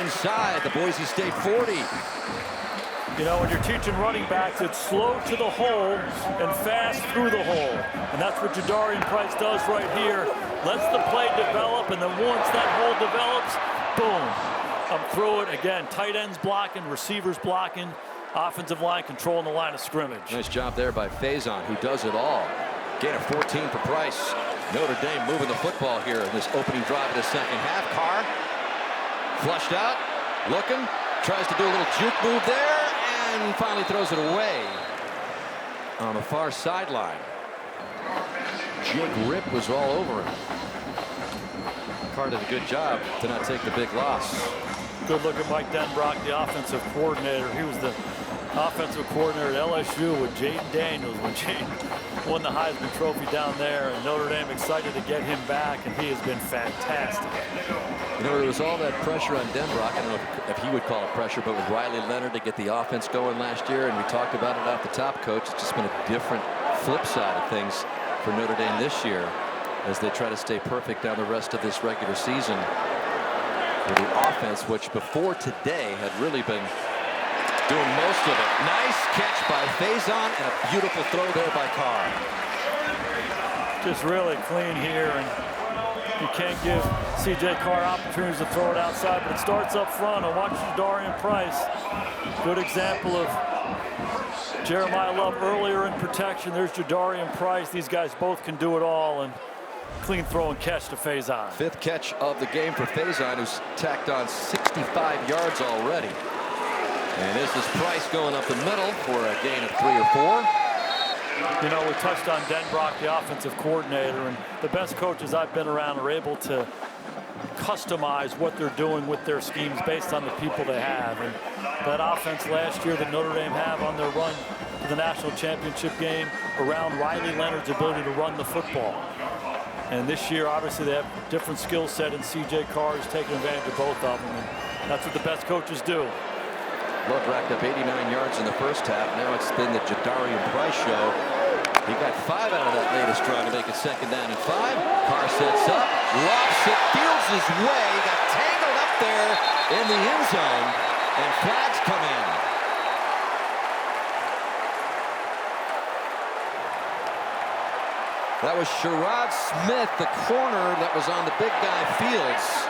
Inside the Boise State 40. You know, when you're teaching running backs, it's slow to the hole and fast through the hole. And that's what Jadarian Price does right here. Lets the play develop, and then once that hole develops, boom, I'm through it. Again, tight ends blocking, receivers blocking, offensive line controlling the line of scrimmage. Nice job there by Faison, who does it all. Gain of 14 for Price. Notre Dame moving the football here in this opening drive of the second half. Carr flushed out, looking, tries to do a little juke move there, and finally throws it away on the far sideline. Jake Rip was all over him. Carr did a good job to not take the big loss. Good look at Mike Denbrock, the offensive coordinator. He was the offensive coordinator at LSU with Jaden Daniels when Jaden won the Heisman Trophy down there, and Notre Dame excited to get him back, and he has been fantastic. You know, there was all that pressure on Denbrock. I don't know if he would call it pressure, but with Riley Leonard to get the offense going last year, and we talked about it off the top, Coach. It's just been a different flip side of things for Notre Dame this year as they try to stay perfect down the rest of this regular season with the offense, which before today had really been doing most of it. Nice catch by Faison and a beautiful throw there by Carr. Just really clean here, and you can't give C.J. Carr opportunities to throw it outside, but it starts up front. And watch Jadarian Price. Good example of Jeremiyah Love earlier in protection. There's Jadarian Price. These guys both can do it all, and clean throw and catch to Faison. 5th catch of the game for Faison, who's tacked on 65 yards already. And this is Price going up the middle for a gain of 3 or 4. You know, we touched on Denbrock, the offensive coordinator, and the best coaches I've been around are able to customize what they're doing with their schemes based on the people they have. And that offense last year that Notre Dame have on their run to the national championship game around Riley Leonard's ability to run the football. And this year, obviously, they have a different skill set, and C.J. Carr is taking advantage of both of them. And that's what the best coaches do. Love racked up 89 yards in the first half. Now it's been the Jadarian Price show. He got 5 out of that latest try to make it 2nd down and 5. Carr sets up, lofts it, fields his way, got tangled up there in the end zone, and flags come in. That was Sherrod Smith, the corner that was on the big guy Fields.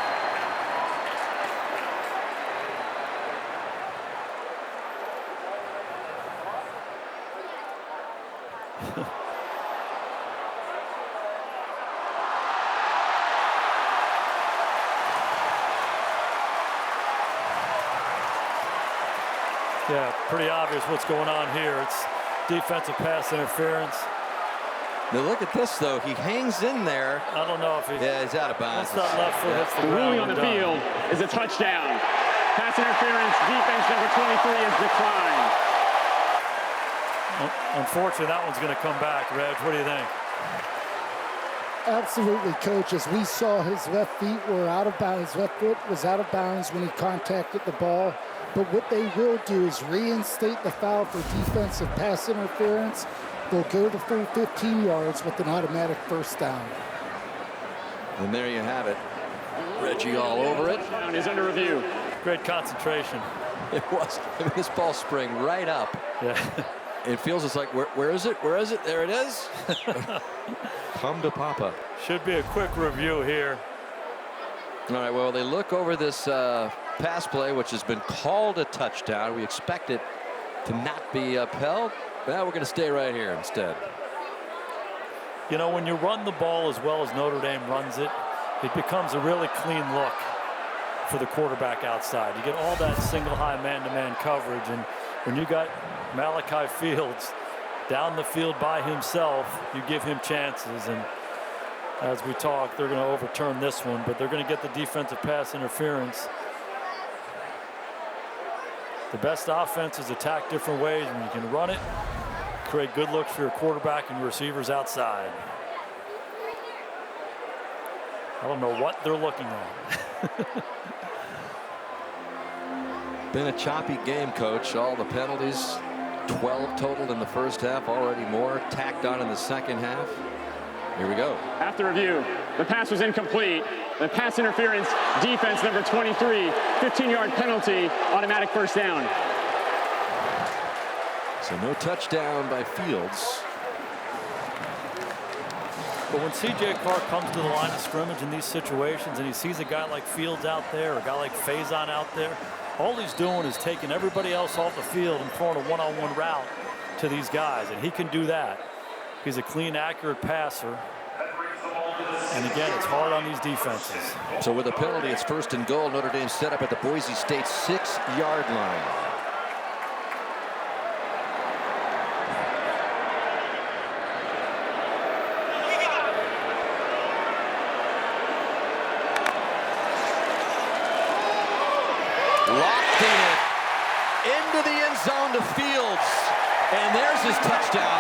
Yeah, pretty obvious what's going on here. It's defensive pass interference. Now look at this, though. He hangs in there. I don't know if he... Yeah, he's out of bounds. Once that left foot hits the The ground, ruling on the field is a touchdown. Pass interference, defense number 23 is declined. Unfortunately, that one's going to come back. Reg, what do you think? Absolutely, Coach. As we saw, his left feet were out of bounds. His left foot was out of bounds when he contacted the ball. But what they will do is reinstate the foul for defensive pass interference. They'll go the full 15 yards with an automatic first down. And there you have it. Reggie all over it. Is under review. Great concentration. It was. I mean, this ball sprang right up. Yeah. It feels it's like, where is it? Where is it? There it is. Come to Papa. Should be a quick review here. All right, well, they look over this pass play, which has been called a touchdown. We expect it to not be upheld. Well, we're going to stay right here instead. You know, when you run the ball as well as Notre Dame runs it, it becomes a really clean look for the quarterback outside. You get all that single high man-to-man coverage, and when you got Malachi Fields down the field by himself, you give him chances. And as we talk, they're going to overturn this one, but they're going to get the defensive pass interference. The best offenses attack different ways. When you can run it, create good looks for your quarterback and your receivers outside. I don't know what they're looking at. Been a choppy game, Coach. All the penalties, 12 total in the first half, already more tacked on in the second half. Here we go. After review, the pass was incomplete. The pass interference, defense number 23, 15-yard penalty, automatic first down. So no touchdown by Fields. But when C.J. Carr comes to the line of scrimmage in these situations and he sees a guy like Fields out there or a guy like Faison out there, all he's doing is taking everybody else off the field and throwing a one-on-one route to these guys, and he can do that. He's a clean, accurate passer. And again, it's hard on these defenses. So with a penalty, it's 1st and goal. Notre Dame set up at the Boise State 6-yard line. Locked in it. Into into the end zone to Fields. And there's his touchdown.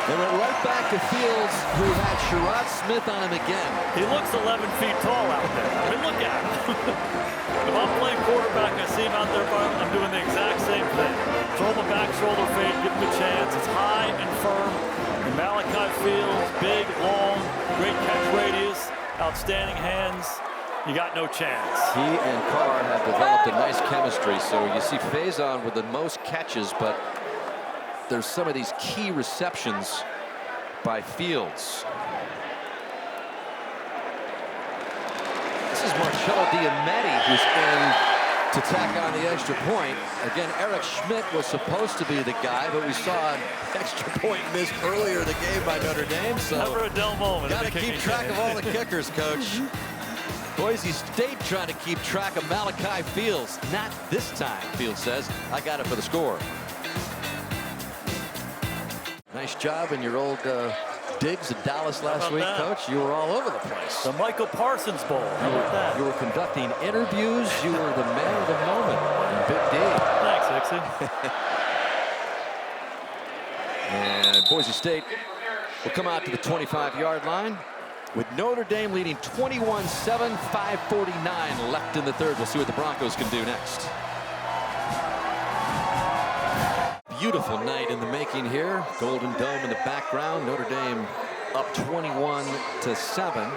They went right back to Fields, who had Sherrod Smith on him again. He looks 11 feet tall out there. I mean, look at him. If I'm playing quarterback, I see him out there, I'm doing the exact same thing. Throw him a back shoulder fade, give him a chance. It's high and firm. And Malachi Fields, big, long, great catch radius, outstanding hands. You got no chance. He and Carr have developed a nice chemistry. So you see Faison with the most catches, but there's some of these key receptions by Fields. This is Marcello Diametti who's in to tack on the extra point. Again, Eric Schmidt was supposed to be the guy, but we saw an extra point missed earlier in the game by Notre Dame. So never a dull moment. Got to keep track of all the kickers, Coach. Boise State trying to keep track of Malachi Fields. Not this time, Fields says. I got it for the score. Nice job in your old digs at Dallas last week, Coach. You were all over the place. The Michael Parsons Bowl. How about that? You were conducting interviews. You were the man of the moment in Big D. Thanks, Ixie. And Boise State will come out to the 25-yard line with Notre Dame leading 21-7, 5:49 left in the third. We'll see what the Broncos can do next. Beautiful night in the making here. Golden Dome in the background. Notre Dame up 21-7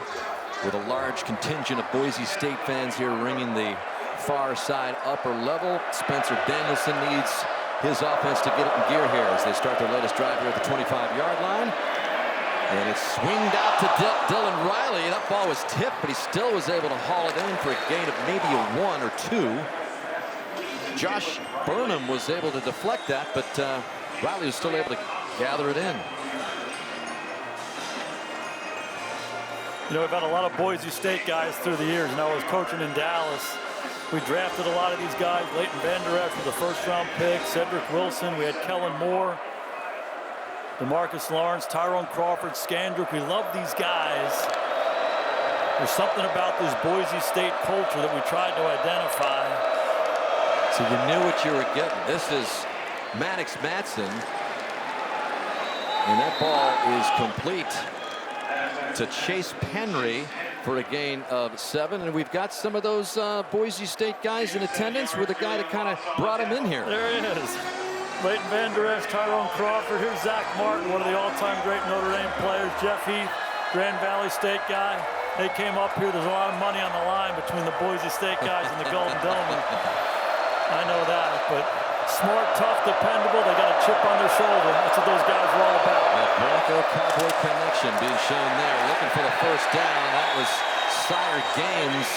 with a large contingent of Boise State fans here ringing the far side upper level. Spencer Danielson needs his offense to get it in gear here as they start their latest drive here at the 25-yard line. And it's swinged out to Dylan Riley. That ball was tipped, but he still was able to haul it in for a gain of maybe a 1 or 2. Josh Burnham was able to deflect that, but Riley was still able to gather it in. You know, we've had a lot of Boise State guys through the years. You know, I was coaching in Dallas. We drafted a lot of these guys. Leighton Vander Esch was the first-round pick. Cedric Wilson. We had Kellen Moore. DeMarcus Lawrence, Tyrone Crawford, Scandrick. We love these guys. There's something about this Boise State culture that we tried to identify. So you knew what you were getting. This is Maddox Matson. And that ball is complete to Chase Penry for a gain of 7. And we've got some of those Boise State guys in attendance with a guy that kind of brought him in here. There he is. Leighton Vander Esch, Tyrone Crawford. Here's Zach Martin, one of the all-time great Notre Dame players. Jeff Heath, Grand Valley State guy. They came up here. There's a lot of money on the line between the Boise State guys and the Golden Dome. I know that, but smart, tough, dependable. They got a chip on their shoulder. That's what those guys are all about. That Bronco-Cowboy connection being shown there. Looking for the first down. That was Sire Gaines.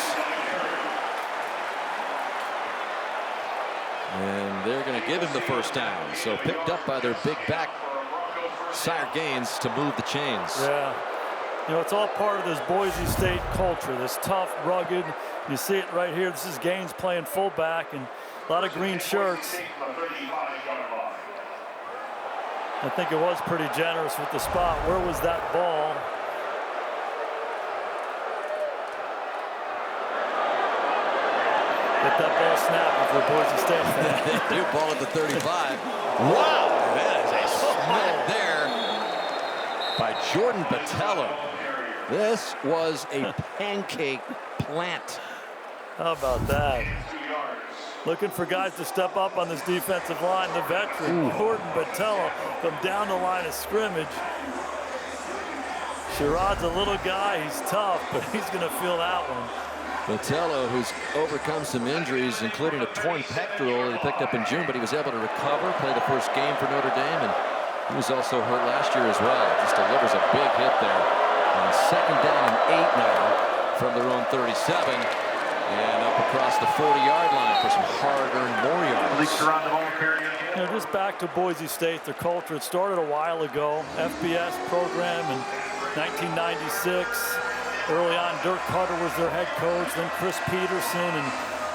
And they're going to give him the first down. So picked up by their big back, Sire Gaines, to move the chains. Yeah. You know, it's all part of this Boise State culture, this tough, rugged. You see it right here. This is Gaines playing fullback and a lot of green shirts. I think it was pretty generous with the spot. Where was that ball? Get that ball snapping for Boise State fan. New ball at the 35. Wow, that is a smack there by Jordan Botello. This was a pancake plant. How about that? Looking for guys to step up on this defensive line. The veteran, Jordan Botello, from down the line of scrimmage. Sherrod's a little guy. He's tough, but he's going to feel that one. Botello, who's overcome some injuries, including a torn pectoral that he picked up in June, but he was able to recover, play the first game for Notre Dame, and he was also hurt last year as well. Just delivers a big hit there. And second down and 8 now from their own 37. And up across the 40-yard line for some hard-earned more yards. You know, just back to Boise State, their culture. It started a while ago. FBS program in 1996. Early on, Dirk Cutter was their head coach, then Chris Peterson. And,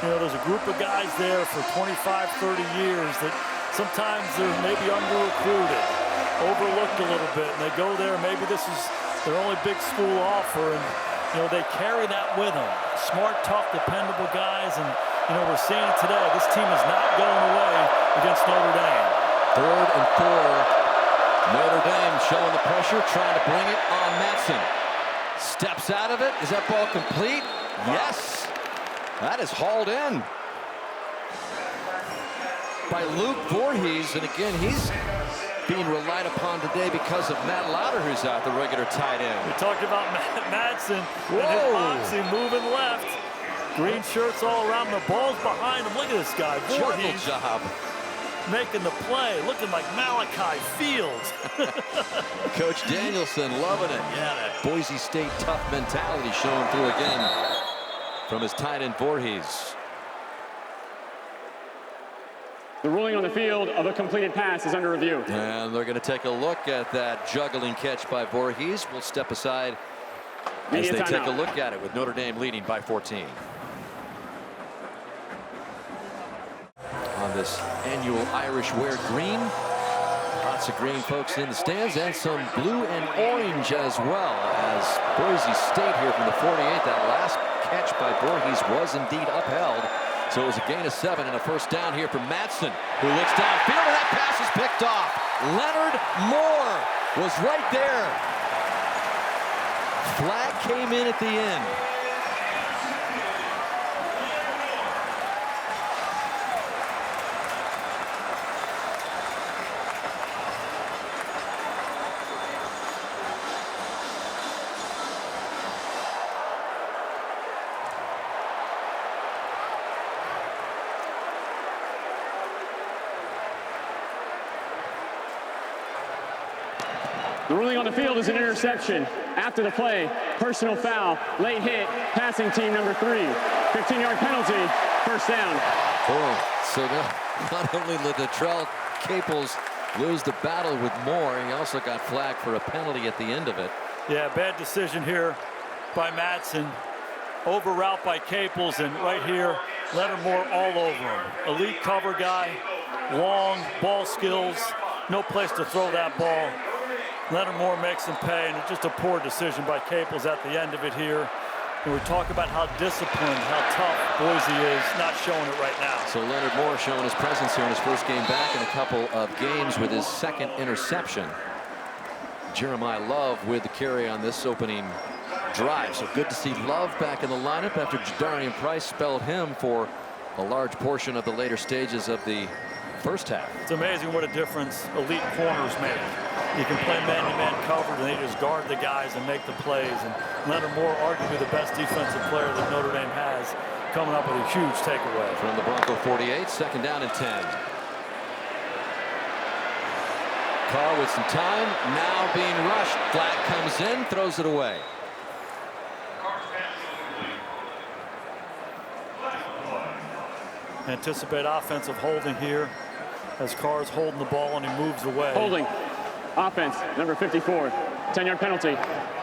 you know, there's a group of guys there for 25, 30 years that sometimes they're maybe under-recruited, overlooked a little bit. And they go there, maybe this is their only big school offer. And, you know, they carry that with them. smart, tough, dependable guys, and you know, we're seeing it today. This team is not going away against Notre Dame. 3rd and 4. Notre Dame showing the pressure, trying to bring it on Matson. Steps out of it. Is that ball complete? Yes. That is hauled in by Luke Voorhees, and again, he's being relied upon today because of Matt Lauder, who's out, the regular tight end. We talked about Matson and his boxing moving left. Green shirts all around, the ball's behind him. Look at this guy. Juggle job. Making the play, looking like Malachi Fields. Coach Danielson loving it. Yeah, that Boise State tough mentality showing through again from his tight end Voorhees. The ruling on the field of a completed pass is under review. And they're going to take a look at that juggling catch by Voorhees. We'll step aside as they take a look at it with Notre Dame leading by 14. On this annual Irish wear green. Lots of green folks in the stands and some blue and orange as well, as Boise State here from the 48. That last catch by Voorhees was indeed upheld. So it was a gain of 7 and a first down here from Matson, who looks downfield, and that pass is picked off. Leonard Moore was right there. Flag came in at the end. The ruling on the field is an interception. After the play, personal foul, late hit, passing team number 3. 15-yard penalty, first down. Oh, so not only did Latrell Caples lose the battle with Moore, he also got flagged for a penalty at the end of it. Yeah, bad decision here by Matson. Over route by Caples, and right here, Leonard Moore all over him. Elite cover guy, long ball skills, no place to throw that ball. Leonard Moore makes him pay, and it's just a poor decision by Caples at the end of it here. And we talk about how disciplined, how tough Boise is, not showing it right now. So Leonard Moore showing his presence here in his first game back in a couple of games with his second interception. Jeremiyah Love with the carry on this opening drive. So good to see Love back in the lineup after Jadarian Price spelled him for a large portion of the later stages of the first half. It's amazing what a difference elite corners make. You can play man-to-man coverage, and they just guard the guys and make the plays. And Leonard Moore, arguably the best defensive player that Notre Dame has, coming up with a huge takeaway. From the Bronco 48, second down and 10. Carr with some time, now being rushed. Flag comes in, throws it away. Anticipate offensive holding here as Carr's holding the ball and he moves away. Holding. Offense, number 54. 10-yard penalty.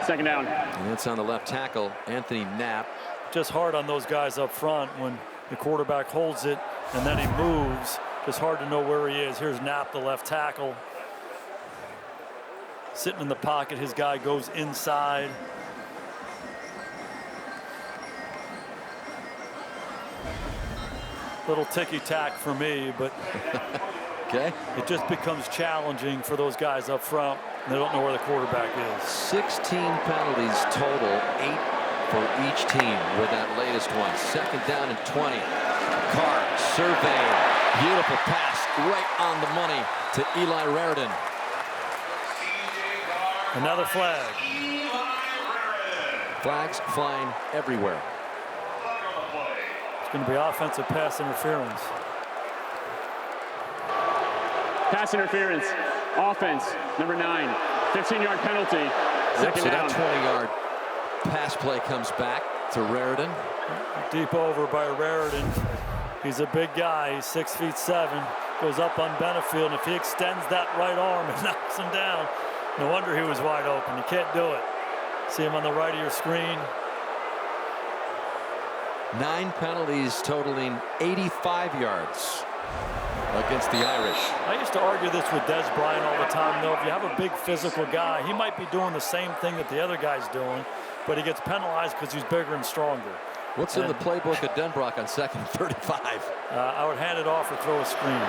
Second down. And it's on the left tackle, Anthony Knapp. Just hard on those guys up front when the quarterback holds it and then he moves. Just hard to know where he is. Here's Knapp, the left tackle. Sitting in the pocket, his guy goes inside. Little ticky-tack for me, but okay. It just becomes challenging for those guys up front. They don't know where the quarterback is. 16 penalties total, 8 for each team with that latest one. Second down and 20. Carr surveying. Beautiful pass right on the money to Eli Raridan. Another flag. Flags flying everywhere. It's going to be offensive pass interference. Pass interference. Offense, number 9. 15-yard penalty. Second down. That 20-yard pass play comes back to Raridan. Deep over by Raridan. He's a big guy. He's 6'7". Goes up on Benefield. And if he extends that right arm, it knocks him down. No wonder he was wide open. You can't do it. See him on the right of your screen. 9 penalties totaling 85 yards against the Irish. I used to argue this with Des Bryant all the time, though. If you have a big physical guy, he might be doing the same thing that the other guy's doing, but he gets penalized because he's bigger and stronger. What's in the playbook at Denbrock on 2nd and 35? I would hand it off or throw a screen.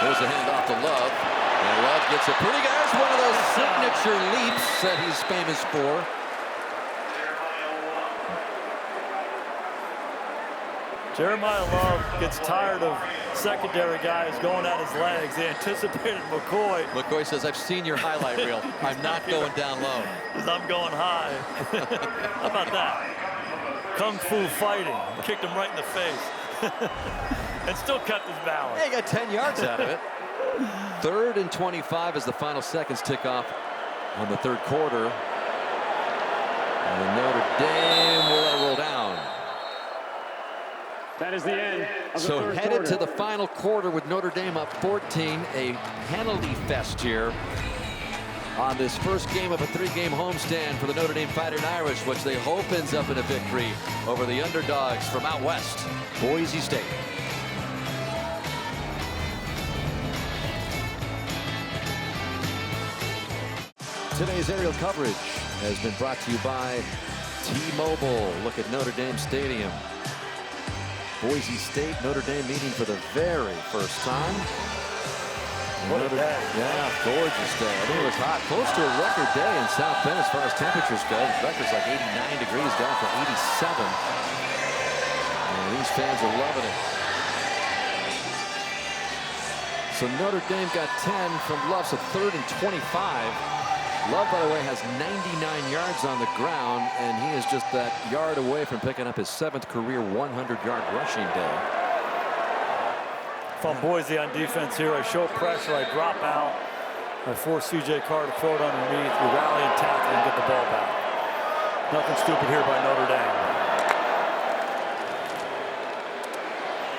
There's a handoff to Love. And Love gets it pretty good. There's one of those signature leaps that he's famous for. Jeremiyah Love gets tired of secondary guys going at his legs. They anticipated McCoy. McCoy says, I've seen your highlight reel. I'm not going down low. Because I'm going high. How about that? Kung Fu fighting. Kicked him right in the face. And still kept his balance. Yeah, he got 10 yards out of it. 3rd and 25 as the final seconds tick off on the 3rd quarter. And Notre Dame will roll down. That is the end of the So third headed quarter. to the final quarter with Notre Dame up 14. A penalty fest here on this first game of a 3-game homestand for the Notre Dame Fighting Irish, which they hope ends up in a victory over the underdogs from out west, Boise State. Today's aerial coverage has been brought to you by T-Mobile. Look at Notre Dame Stadium. Boise State, Notre Dame meeting for the very first time. What a day. Yeah, gorgeous day. I think it was hot. Close to a record day in South Bend as far as temperatures go. The record's like 89 degrees down from 87. And these fans are loving it. So Notre Dame got 10 from Love, so 3rd and 25. Love, by the way, has 99 yards on the ground, and he is just that yard away from picking up his 7th career 100-yard rushing day. If I'm Boise on defense here, I show pressure, I drop out, I force C.J. Carr to throw it underneath, we rally and tackle and get the ball back. Nothing stupid here by Notre Dame.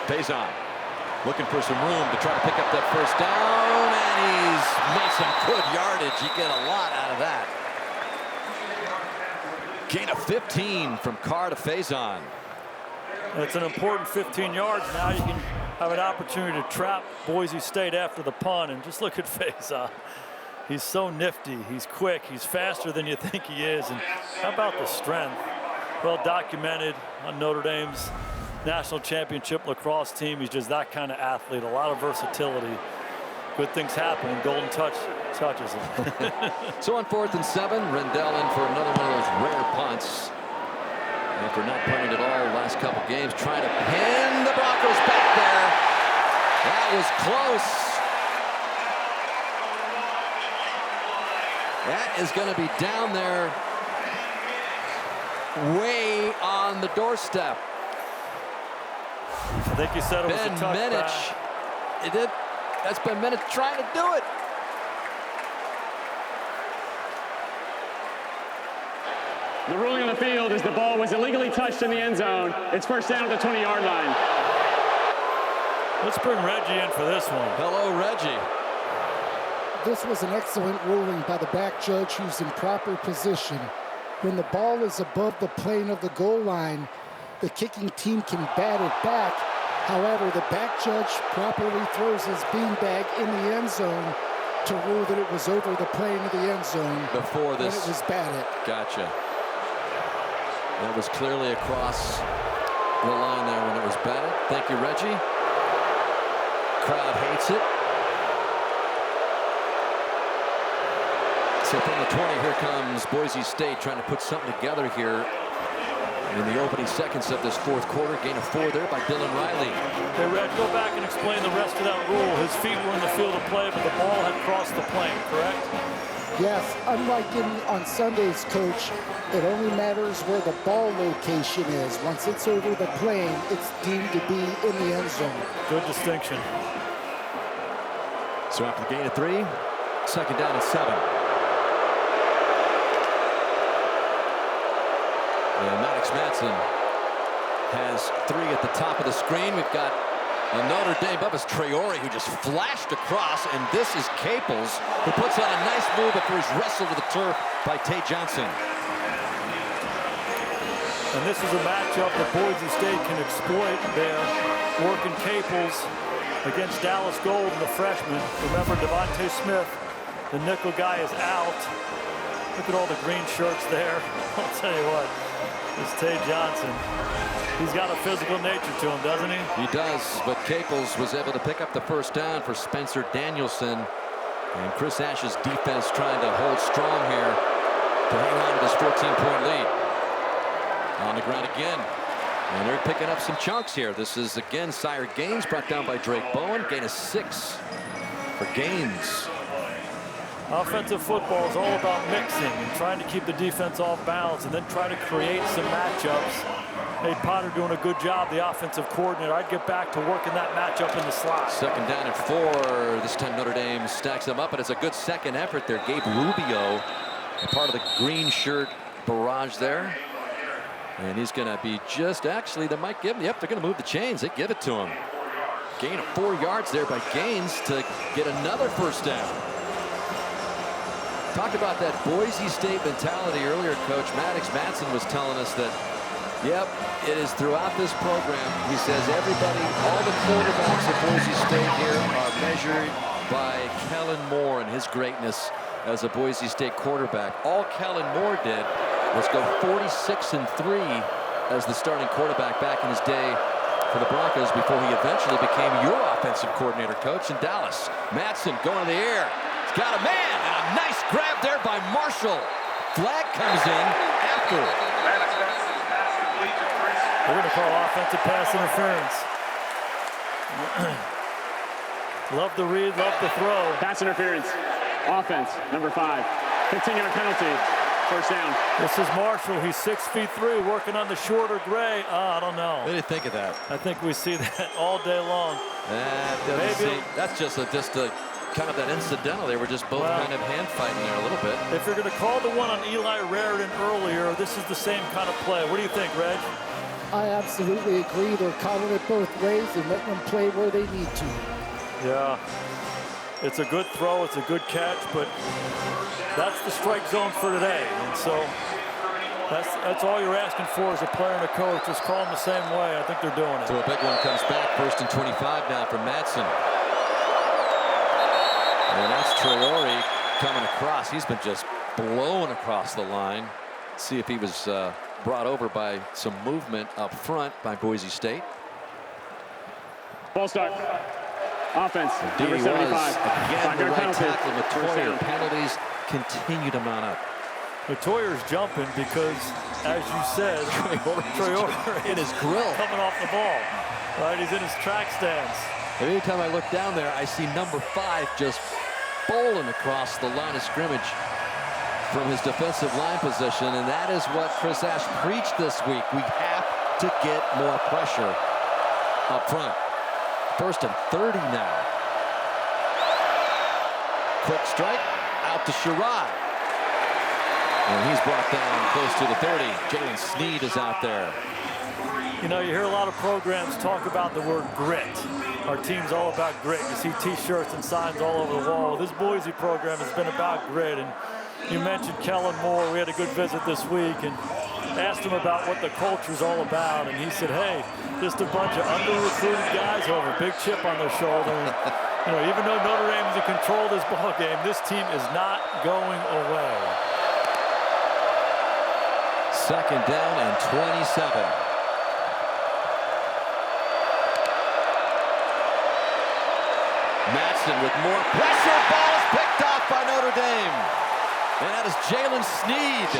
Faison looking for some room to try to pick up that first down, and he's made some good yardage. You get a lot out of that. Gain of 15 from Carr to Faison. It's an important 15 yards. Now you can have an opportunity to trap Boise State after the punt, and just look at Faison. He's so nifty. He's quick. He's faster than you think he is. And how about the strength? Well documented on Notre Dame's national championship lacrosse team. He's just that kind of athlete. A lot of versatility. Good things happen when Golden touches him. So on 4th and 7, Rendell in for another one of those rare punts. After not punting at all the last couple games, trying to pin the Broncos back there. That was close. That is going to be down there, way on the doorstep. I think you said it was a touchback. It did. That's Ben Minich trying to do it. The ruling on the field is the ball was illegally touched in the end zone. It's first down at the 20-yard line. Let's bring Reggie in for this one. Hello, Reggie. This was an excellent ruling by the back judge, who's in proper position. When the ball is above the plane of the goal line, the kicking team can bat it back. However, the back judge properly throws his beanbag in the end zone to rule that it was over the plane of the end zone before this. When it was batted. Gotcha. That was clearly across the line there when it was batted. Thank you, Reggie. Crowd hates it. So from the 20, here comes Boise State trying to put something together here in the opening seconds of this 4th quarter. Gain of 4 there by Dylan Riley. Hey, Red, go back and explain the rest of that rule. His feet were in the field of play, but the ball had crossed the plane, correct? Yes, unlike on Sundays, Coach, it only matters where the ball location is. Once it's over the plane, it's deemed to be in the end zone. Good distinction. So after the gain of 3, 2nd down and 7. And Maddox Madsen has 3 at the top of the screen. We've got Notre Dame Bubba's Traore, who just flashed across, and this is Caples, who puts on a nice move before he's wrestled to the turf by Tae Johnson. And this is a matchup that Boise State can exploit. They're working Caples against Dallas Gold, the freshman. Remember, Devontae Smith, the nickel guy, is out. Look at all the green shirts there. I'll tell you what, this Tae Johnson, he's got a physical nature to him, doesn't he? He does, but Caples was able to pick up the first down for Spencer Danielson. And Chris Ash's defense trying to hold strong here to hang on to this 14-point lead. On the ground again. And they're picking up some chunks here. This is again Sire Gaines brought down by Drake Bowen. Gain of 6 for Gaines. Offensive football is all about mixing and trying to keep the defense off balance and then try to create some matchups. Nate Potter doing a good job, the offensive coordinator. I'd get back to working that matchup in the slot. 2nd down and 4. This time Notre Dame stacks them up, and it's a good second effort there. Gabe Rubio, a part of the green shirt barrage there. And he's going to be just, actually, they might give him, yep, they're going to move the chains. They give it to him. Gain of 4 yards there by Gaines to get another first down. Talked about that Boise State mentality earlier. Coach Maddox Matson was telling us that, yep, it is throughout this program. He says everybody, all the quarterbacks at Boise State here are measured by Kellen Moore and his greatness as a Boise State quarterback. All Kellen Moore did was go 46-3 as the starting quarterback back in his day for the Broncos before he eventually became your offensive coordinator, coach, in Dallas. Matson going in the air. He's got a man, and a nice grab there by Marshall. Flag comes in after it. We're going to call offensive pass interference. Love the read, love the throw. Pass interference. Offense, number 5. 15-yard penalty. First down. This is Marshall. He's 6'3", working on the shorter gray. I don't know. What do you think of that? I think we see that all day long. That's just a kind of that incidental. They were just both kind of hand fighting there a little bit. If you're going to call the one on Eli Raritan earlier, this is the same kind of play. What do you think, Reg? I absolutely agree. They're calling it both ways and letting them play where they need to. Yeah. It's a good throw. It's a good catch, but that's the strike zone for today. And so that's all you're asking for as a player and a coach. Just call them the same way. I think they're doing it. So a big one comes back. 1st and 25 now for Matson. And that's Traore coming across. He's been just blown across the line. Let's see if he was brought over by some movement up front by Boise State. Ball start. Offense, number 75. Again, the right tackle, Matoyer. Penalties continue to mount up. Matoyer's jumping because, as you said, Traore in his grill coming off the ball. Right, he's in his track stance. Every time I look down there, I see number 5 just bowling across the line of scrimmage from his defensive line position, and that is what Chris Ash preached this week. We have to get more pressure up front. 1st and 30 now. Quick strike out to Sherrod. And he's brought down close to the 30. Jalen Sneed is out there. You know, you hear a lot of programs talk about the word grit. Our team's all about grit. You see T-shirts and signs all over the wall. This Boise program has been about grit. And you mentioned Kellen Moore. We had a good visit this week and asked him about what the culture's all about. And he said, hey, just a bunch of under-recruited guys who have a big chip on their shoulder. You know, even though Notre Dame is in control of this ball game, this team is not going away. 2nd down and 27. Matson with more pressure. Ball is picked off by Notre Dame. And that is Jalen Sneed.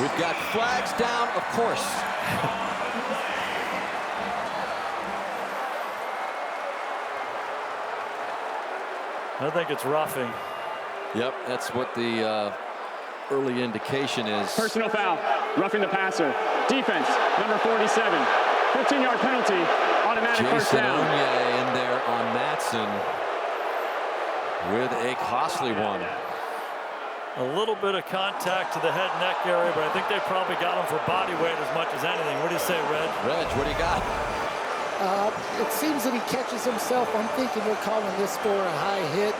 We've got flags down, of course. I think it's roughing. Yep, that's what the early indication is. Personal foul, roughing the passer. Defense, number 47. 15-yard penalty, automatic first down. Jason Onye in there on Matson with a costly one. A little bit of contact to the head neck area, but I think they probably got him for body weight as much as anything. What do you say, Reg? Reg, what do you got? It seems that he catches himself. I'm thinking they're calling this for a high hit.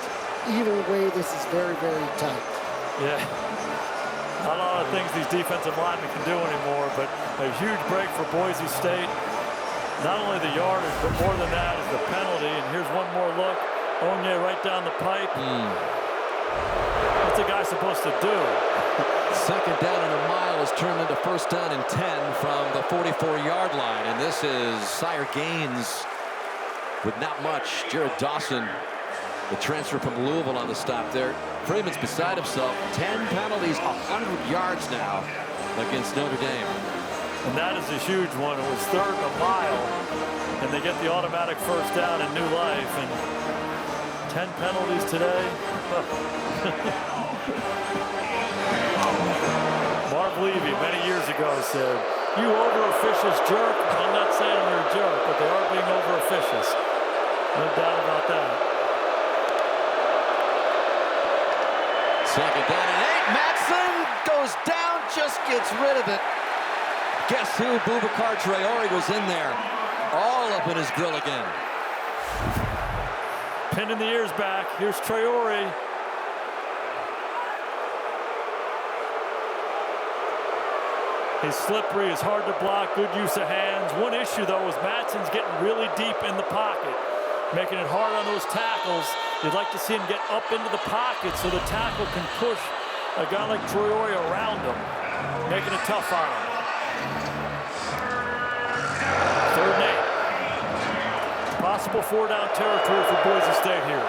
Either way, this is very, very tight. Yeah. Not a lot of things these defensive linemen can do anymore, but a huge break for Boise State. Not only the yardage, but more than that is the penalty. And here's one more look. Onye right down the pipe. What's a guy supposed to do? Second down and a mile is turned into first down and 10 from the 44-yard line. And this is Sire Gaines with not much. Jared Dawson, the transfer from Louisville, on the stop there. Freeman's beside himself. 10 penalties, 100 yards now against Notre Dame. And that is a huge one. It was third and a mile, and they get the automatic first down in New Life. And 10 penalties today. Marv Levy many years ago said, "You over-officials jerk." I'm not saying they're a jerk, but they are being over-officials. No doubt about that. Second down and 8. Matson goes down, just gets rid of it. Guess who? Boubacar Traore was in there. All up in his grill again. Pinning the ears back. Here's Traore. He's slippery, he's hard to block, good use of hands. One issue, though, is Matson's getting really deep in the pocket, making it hard on those tackles. You'd like to see him get up into the pocket so the tackle can push a guy like Traore around him, making it tough on him. Third and 8. Possible 4-down territory for Boise State here.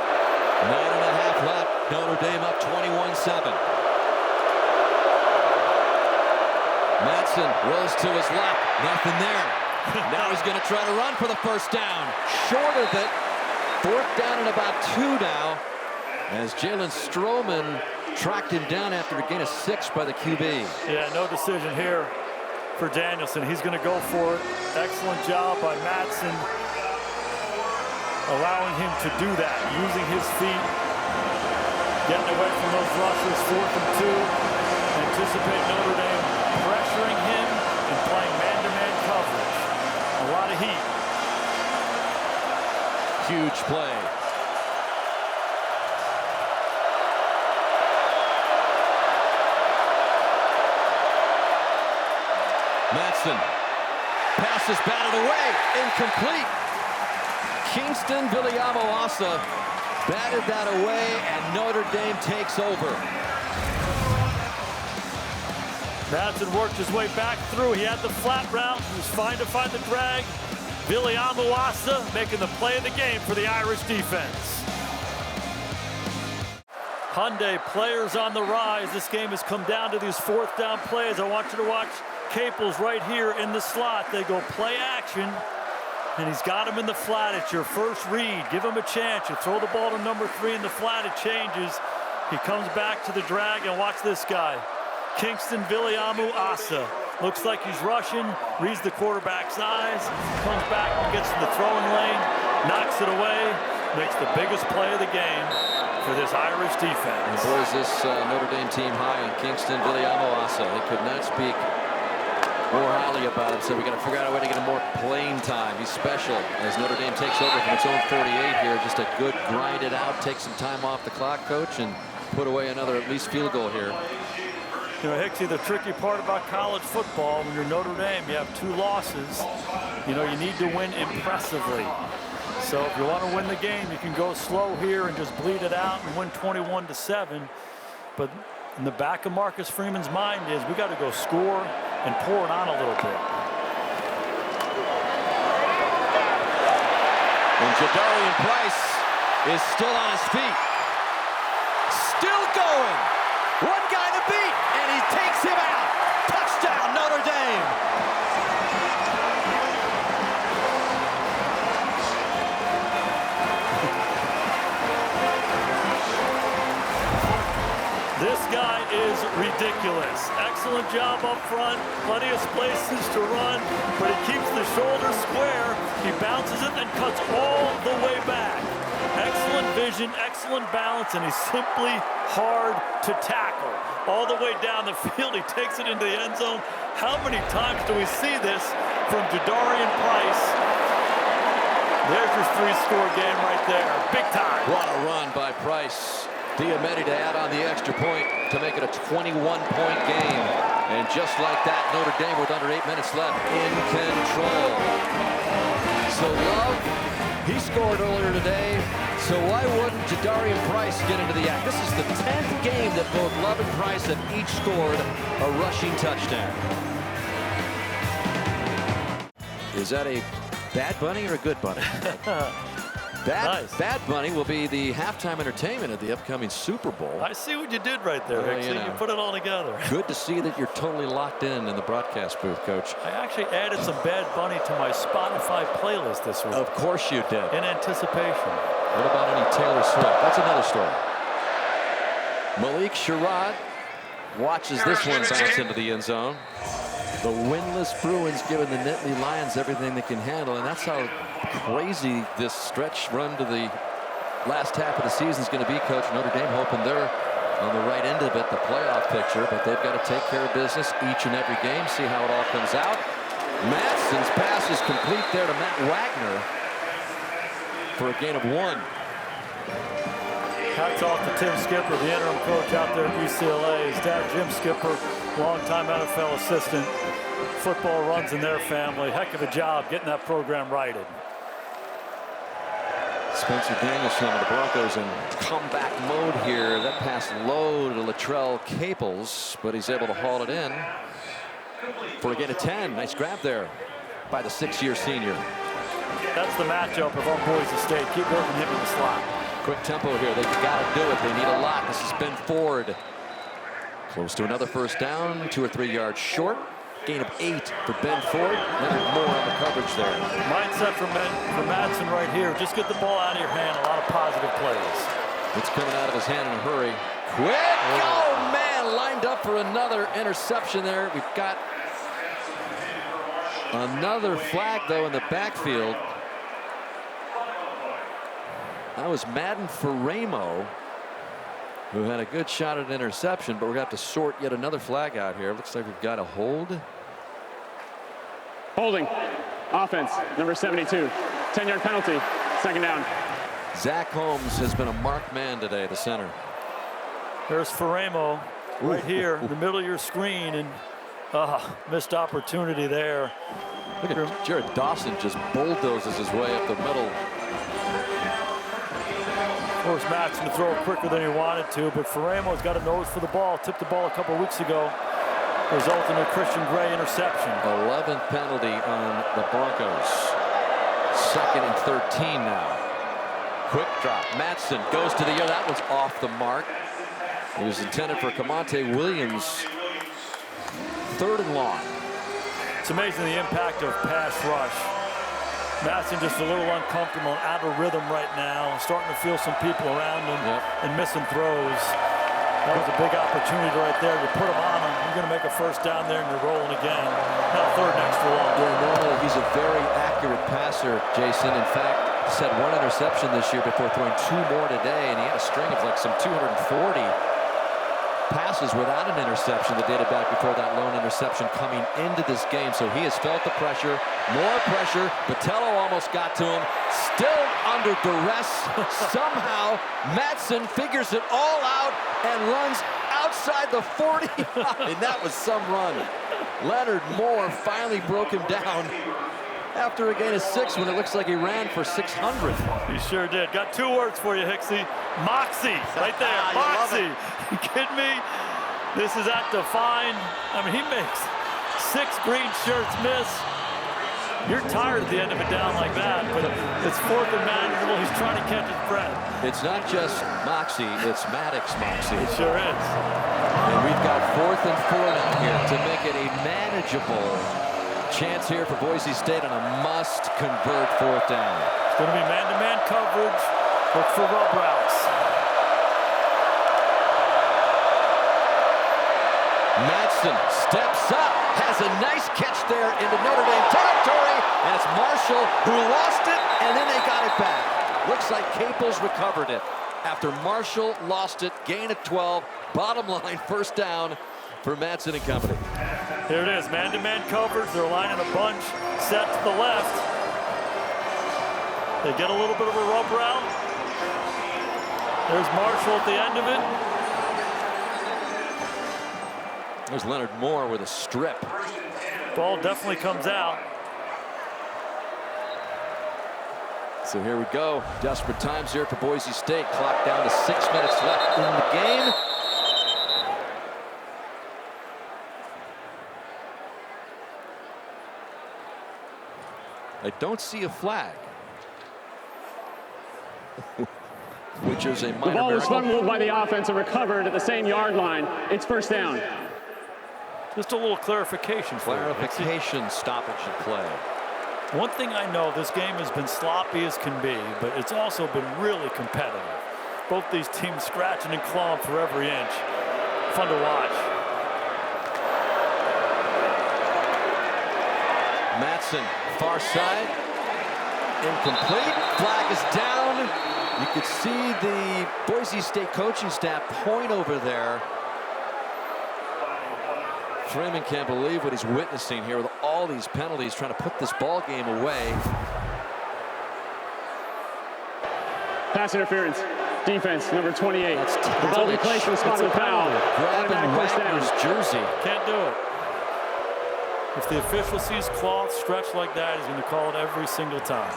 9.5 left. Notre Dame up 21-7. Matson rolls to his left. Nothing there. Now he's going to try to run for the first down. Short of it. Fourth down and about 2 now, as Jalen Stroman tracked him down after a gain of 6 by the QB. Yeah, no decision here for Danielson. He's going to go for it. Excellent job by Matson, allowing him to do that, using his feet, getting away from those rushers. 4th and 2. Anticipate Notre Dame pressuring him and playing man-to-man coverage. A lot of heat. Huge play. Matson. Pass is batted away. Incomplete. Kyngstonn Viliamu-Asa batted that away, and Notre Dame takes over. Matson worked his way back through. He had the flat route. He was fine to find the drag. Viliamu-Asa making the play of the game for the Irish defense. Hyundai players on the rise. This game has come down to these 4th down plays. I want you to watch Caples right here in the slot. They go play action, and he's got him in the flat. It's your first read. Give him a chance. You throw the ball to number 3 in the flat, it changes. He comes back to the drag, and watch this guy. Kyngstonn Viliamu-Asa. Looks like he's rushing, reads the quarterback's eyes, comes back and gets to the throwing lane, knocks it away, makes the biggest play of the game for this Irish defense. And boy, is this Notre Dame team high on Kyngstonn Viliamu-Asa. They could not speak more highly about him, so we got to figure out a way to get him more playing time. He's special as Notre Dame takes over from its own 48 here. Just a good grind it out, take some time off the clock, coach, and put away another at least field goal here. You know, Hicksy, the tricky part about college football, when you're Notre Dame, you have 2 losses. You know, you need to win impressively. So if you want to win the game, you can go slow here and just bleed it out and win 21-7. But in the back of Marcus Freeman's mind is we got to go score and pour it on a little bit. And Jadarian Price is still on his feet. Still going. One guy to beat, and he takes him out. Touchdown, Notre Dame. This guy is ridiculous. Excellent job up front, plenty of places to run, but he keeps the shoulder square. He bounces it and cuts all the way back. Excellent vision, excellent balance, and he's simply hard to tackle. All the way down the field, he takes it into the end zone. How many times do we see this from Jadarian Price? There's your 3-score game right there, big time. What a run by Price. Diameti to add on the extra point to make it a 21-point game. And just like that, Notre Dame with under 8 minutes left in control. So Love He scored earlier today, so why wouldn't Jadarian Price get into the act? This is the 10th game that both Love and Price have each scored a rushing touchdown. Is that a bad bunny or a good bunny? Nice. Bad Bunny will be the halftime entertainment at the upcoming Super Bowl. I see what you did right there, Hicksy. You put it all together. Good to see that you're totally locked in the broadcast booth, Coach. I actually added some Bad Bunny to my Spotify playlist this week. Of course you did. In anticipation. What about any Taylor Swift? That's another story. Malik Sherrod watches this one bounce into the end zone. The winless Bruins giving the Nittany Lions everything they can handle, and that's how crazy this stretch run to the last half of the season is going to be, Coach. Notre Dame hoping they're on the right end of it, the playoff picture, but they've got to take care of business each and every game, see how it all comes out. Madsen's pass is complete there to Matt Wagner for a gain of 1. Hats off to Tim Skipper, the interim coach out there at UCLA. His dad, Jim Skipper, longtime NFL assistant. Football runs in their family. Heck of a job getting that program righted. Spencer Danielson of the Broncos in comeback mode here. That pass low to Latrell Caples, but he's able to haul it in for a gain of 10. Nice grab there by the 6-year senior. That's the matchup of our Boise State. Keep working him in the slot. Quick tempo here. They've got to do it. They need a lot. This is Ben Ford. Close to another first down. 2 or 3 yards short. Gain of 8 for Ben Ford. Leonard Moore on the coverage there. Mindset for Madsen right here. Just get the ball out of your hand. A lot of positive plays. It's coming out of his hand in a hurry. Quick! Oh, man! Lined up for another interception there. We've got another flag, though, in the backfield. That was Madden Ferramo, who had a good shot at an interception, but we're going to have to sort yet another flag out here. Looks like we've got a hold. Holding. Offense, number 72. 10-yard penalty. Second down. Zach Holmes has been a marked man today, the center. There's Ferramo right here in the middle of your screen, and missed opportunity there. Look at Jared Dawson just bulldozes his way up the middle. Of course, Madsen to throw it quicker than he wanted to, but Ferramo's got a nose for the ball. Tipped the ball a couple weeks ago, resulting in a Christian Gray interception. 11th penalty on the Broncos. 2nd and 13 now. Quick drop. Madsen goes to the air. That was off the mark. It was intended for Camonte Williams. 3rd and long. It's amazing the impact of pass rush. Madsen just a little uncomfortable, out of rhythm right now, starting to feel some people around him and missing throws. That was a big opportunity right there. You put him on him, you're going to make a first down there, and you're rolling again. Now 3rd and extra long. Yeah, normally he's a very accurate passer, Jason. In fact, he's had 1 interception this year before throwing 2 more today, and he had a string of like some 240 passes without an interception that dated back before that lone interception coming into this game. So he has felt the pressure, more pressure. Botello almost got to him, still under duress. Somehow Madsen figures it all out and runs outside the 40. And that was some run. Leonard Moore finally broke him down after a gain of 6 when it looks like he ran for 600. He sure did. Got 2 words for you, Hicksy. Moxie, right there. Moxie. You kidding me? This is at Define. I mean, he makes 6 green shirts miss. You're tired at the end of it down like that, but it's 4th and manageable. He's trying to catch his breath. It's not just Moxie, it's Maddox Moxie. It sure is. And we've got 4th and 4 now here to make it a manageable chance here for Boise State on a must-convert 4th down. It's going to be man-to-man coverage. Look for rub routes. Madsen steps up, has a nice catch there into Notre Dame territory, and it's Marshall who lost it, and then they got it back. Looks like Caples recovered it after Marshall lost it. Gain of 12. Bottom line, 1st down for Madsen and company. Here it is, man-to-man coverage. They're lining a bunch, set to the left. They get a little bit of a rub route. There's Marshall at the end of it. There's Leonard Moore with a strip. Ball definitely comes out. So here we go. Desperate times here for Boise State. Clock down to 6 minutes left in the game. I don't see a flag. Which is a minor The ball was miracle. fumbled by the offense and recovered at the same yard line. It's first down. Just a little clarification for you. Clarification stoppage at play. One thing I know, this game has been sloppy as can be, but it's also been really competitive. Both these teams scratching and clawing for every inch. Fun to watch. Matson, far side. Incomplete. Flag is down. You could see the Boise State coaching staff point over there. Freeman can't believe what he's witnessing here with all these penalties, trying to put this ball game away. Pass interference. Defense, number 28. That's the ball be placed in the spot of the foul. Grabbing Wagner's jersey. Can't do it. If the official sees cloth stretched like that, he's going to call it every single time.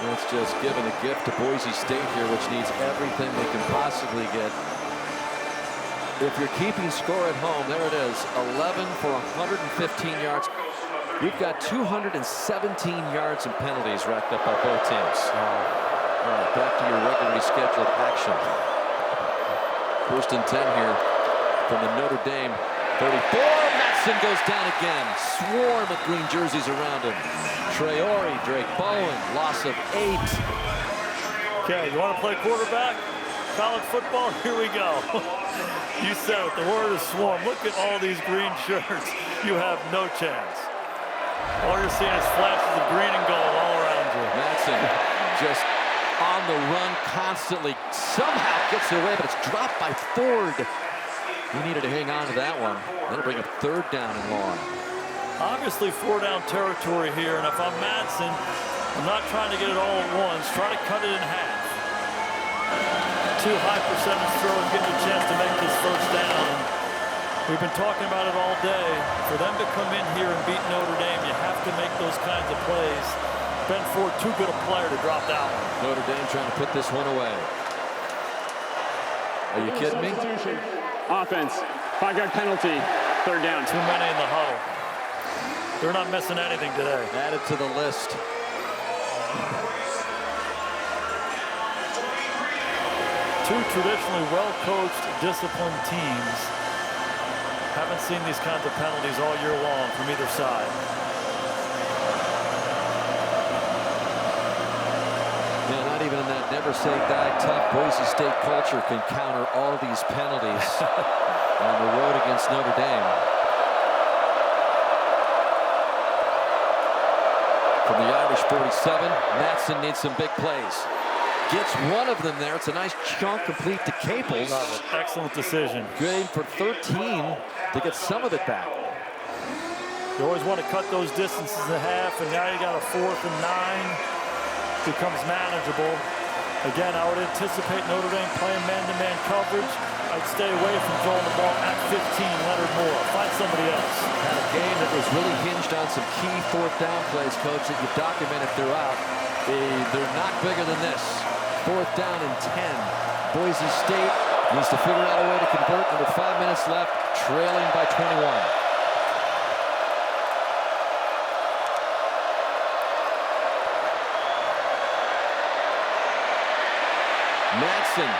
That's just giving a gift to Boise State here, which needs everything they can possibly get. If you're keeping score at home, there it is, 11 for 115 yards. We've got 217 yards and penalties racked up by both teams. All right, back to your regularly scheduled action. 1st and 10 here from the Notre Dame 34. Matson goes down again. Swarm of green jerseys around him. Traore, Drake Bowen, loss of 8. Okay, you want to play quarterback? College football? Here we go. You said it, the word is swarm. Look at all these green shirts. You have no chance. All you're seeing is flashes of green and gold all around you. Matson just on the run constantly. Somehow gets it away, but it's dropped by Ford. He needed to hang on to that one. That'll bring up 3rd down and long. Obviously 4-down territory here, and if I'm Matson, I'm not trying to get it all at once. Try to cut it in half. 2 high percentage throws, getting a chance to make this 1st down. We've been talking about it all day. For them to come in here and beat Notre Dame, you have to make those kinds of plays. Ben Ford, too good a player to drop that one. Notre Dame trying to put this one away. Are you kidding me? Offense, 5-yard penalty, 3rd down. Too many in the huddle. They're not missing anything today. Added to the list. Two traditionally well-coached, disciplined teams. Haven't seen these kinds of penalties all year long from either side. Yeah, not even in that never say die tough Boise State culture can counter all these penalties on the road against Notre Dame. From the Irish 47, Matson needs some big plays. Gets one of them there. It's a nice chunk complete to Caples. Love it. Excellent decision. Good for 13 to get some of it back. You always want to cut those distances in half, and now you got a 4th and 9. Becomes manageable. Again, I would anticipate Notre Dame playing man-to-man coverage. I'd stay away from throwing the ball at 15, Leonard Moore. Find somebody else. Had a game that was really hinged on some key 4th down plays, Coach, that you've documented throughout. They're not bigger than this. 4th down and 10. Boise State needs to figure out a way to convert under 5 minutes left, trailing by 21. Matson.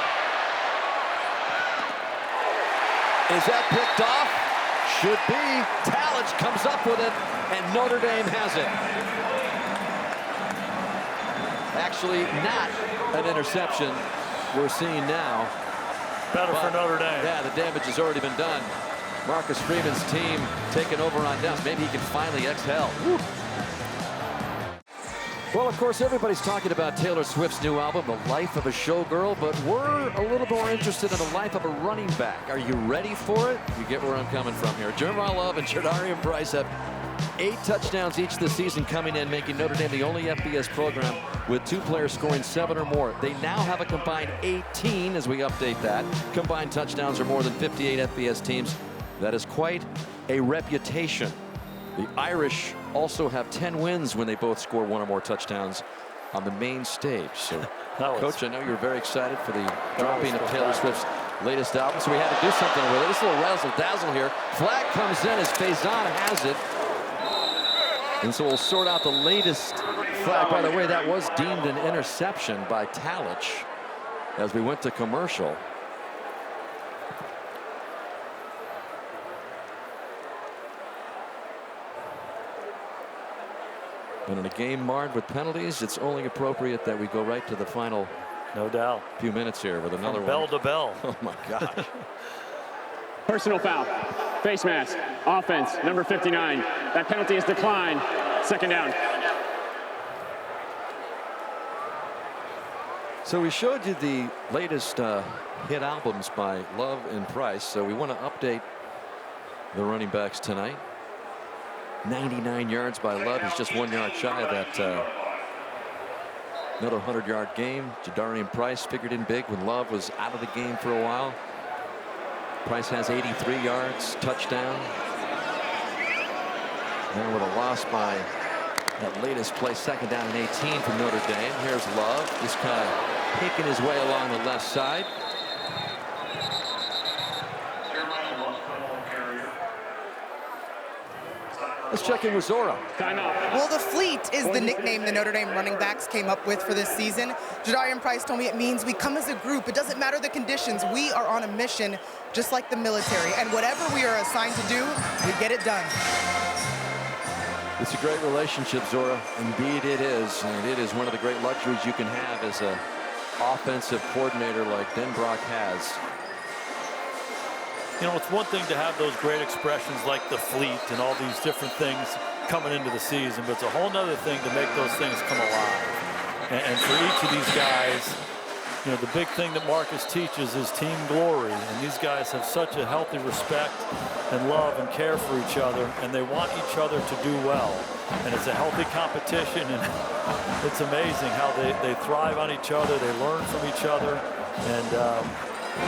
Is that picked off? Should be. Talich comes up with it, and Notre Dame has it. Actually, not an interception we're seeing now. Better for Notre Dame. Yeah, the damage has already been done. Marcus Freeman's team taking over on downs. Maybe he can finally exhale. Woo. Well, of course, everybody's talking about Taylor Swift's new album, The Life of a Showgirl, but we're a little more interested in the life of a running back. Are you ready for it? You get where I'm coming from here. Jeremiyah Love and Jadarian Price have 8 touchdowns each this season coming in, making Notre Dame the only FBS program with 2 players scoring 7 or more. They now have a combined 18 as we update that. Combined touchdowns are more than 58 FBS teams. That is quite a reputation. The Irish also have 10 wins when they both score one or more touchdowns on the main stage. So, Coach, I know you're very excited for the dropping of Taylor Swift's latest album, so we had to do something with it. This little razzle-dazzle here. Flag comes in as Faison has it. And so we'll sort out the latest flag. By the way, that was deemed an interception by Talich as we went to commercial. And in a game marred with penalties, it's only appropriate that we go right to the final. No doubt. Few minutes here with another one. Bell to bell. Oh my gosh. Personal foul. Face mask. Offense. Number 59. That penalty is declined. Second down. So we showed you the latest hit albums by Love and Price. So we want to update the running backs tonight. 99 yards by Love. He's just 1 yard shy of that another 100-yard game. Jadarian Price figured in big when Love was out of the game for a while. Price has 83 yards, touchdown. Now with a loss by that latest play, second down and 18 from Notre Dame. Here's Love, just kind of picking his way along the left side. Let's check in with Zora. Well, the Fleet is the nickname the Notre Dame running backs came up with for this season. Jadarian Price told me it means we come as a group. It doesn't matter the conditions. We are on a mission, just like the military. And whatever we are assigned to do, we get it done. It's a great relationship, Zora. Indeed it is. And it is one of the great luxuries you can have as an offensive coordinator like Denbrock has. You know, it's one thing to have those great expressions like the Fleet and all these different things coming into the season, but it's a whole nother thing to make those things come alive. And for each of these guys, you know, the big thing that Marcus teaches is team glory. And these guys have such a healthy respect and love and care for each other, and they want each other to do well. And it's a healthy competition, and it's amazing how they thrive on each other. They learn from each other. And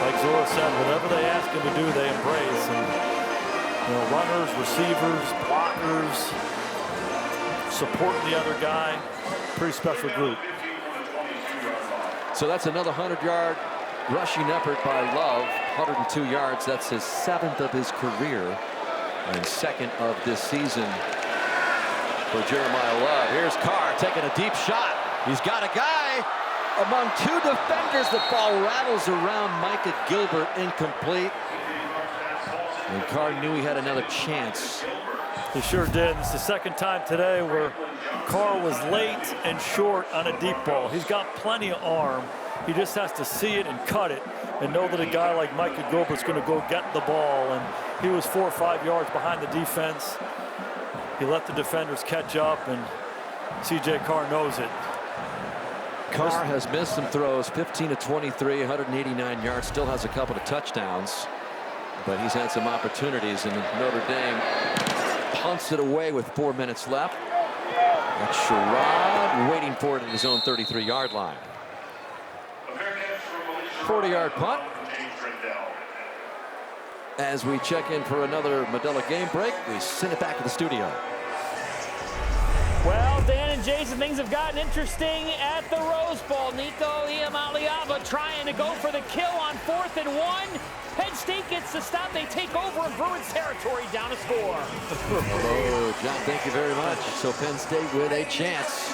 like Zora said, whatever they ask him to do, they embrace. And, you know, runners, receivers, blockers, supporting the other guy. Pretty special group. So that's another 100-yard rushing effort by Love. 102 yards. That's his 7th of his career and 2nd of this season for Jeremiyah Love. Here's Carr taking a deep shot. He's got a guy among 2 defenders. The ball rattles around Micah Gilbert, incomplete. And Carr knew he had another chance. He sure did. It's the second time today where Carr was late and short on a deep ball. He's got plenty of arm. He just has to see it and cut it and know that a guy like Micah Gilbert's going to go get the ball. And he was 4 or 5 yards behind the defense. He let the defenders catch up, and C.J. Carr knows it. Carr has missed some throws, 15 of 23, 189 yards, still has a couple of touchdowns, but he's had some opportunities, and Notre Dame punts it away with 4 minutes left. That's Sherrod waiting for it at his own 33-yard line. 40-yard punt. As we check in for another Medela game break, we send it back to the studio. Well, Dan and Jason, things have gotten interesting at the Rose Bowl. Nico Iamaleava trying to go for the kill on 4th and 1. Penn State gets the stop. They take over in Bruins territory, down a score. Oh, John, thank you very much. So Penn State with a chance.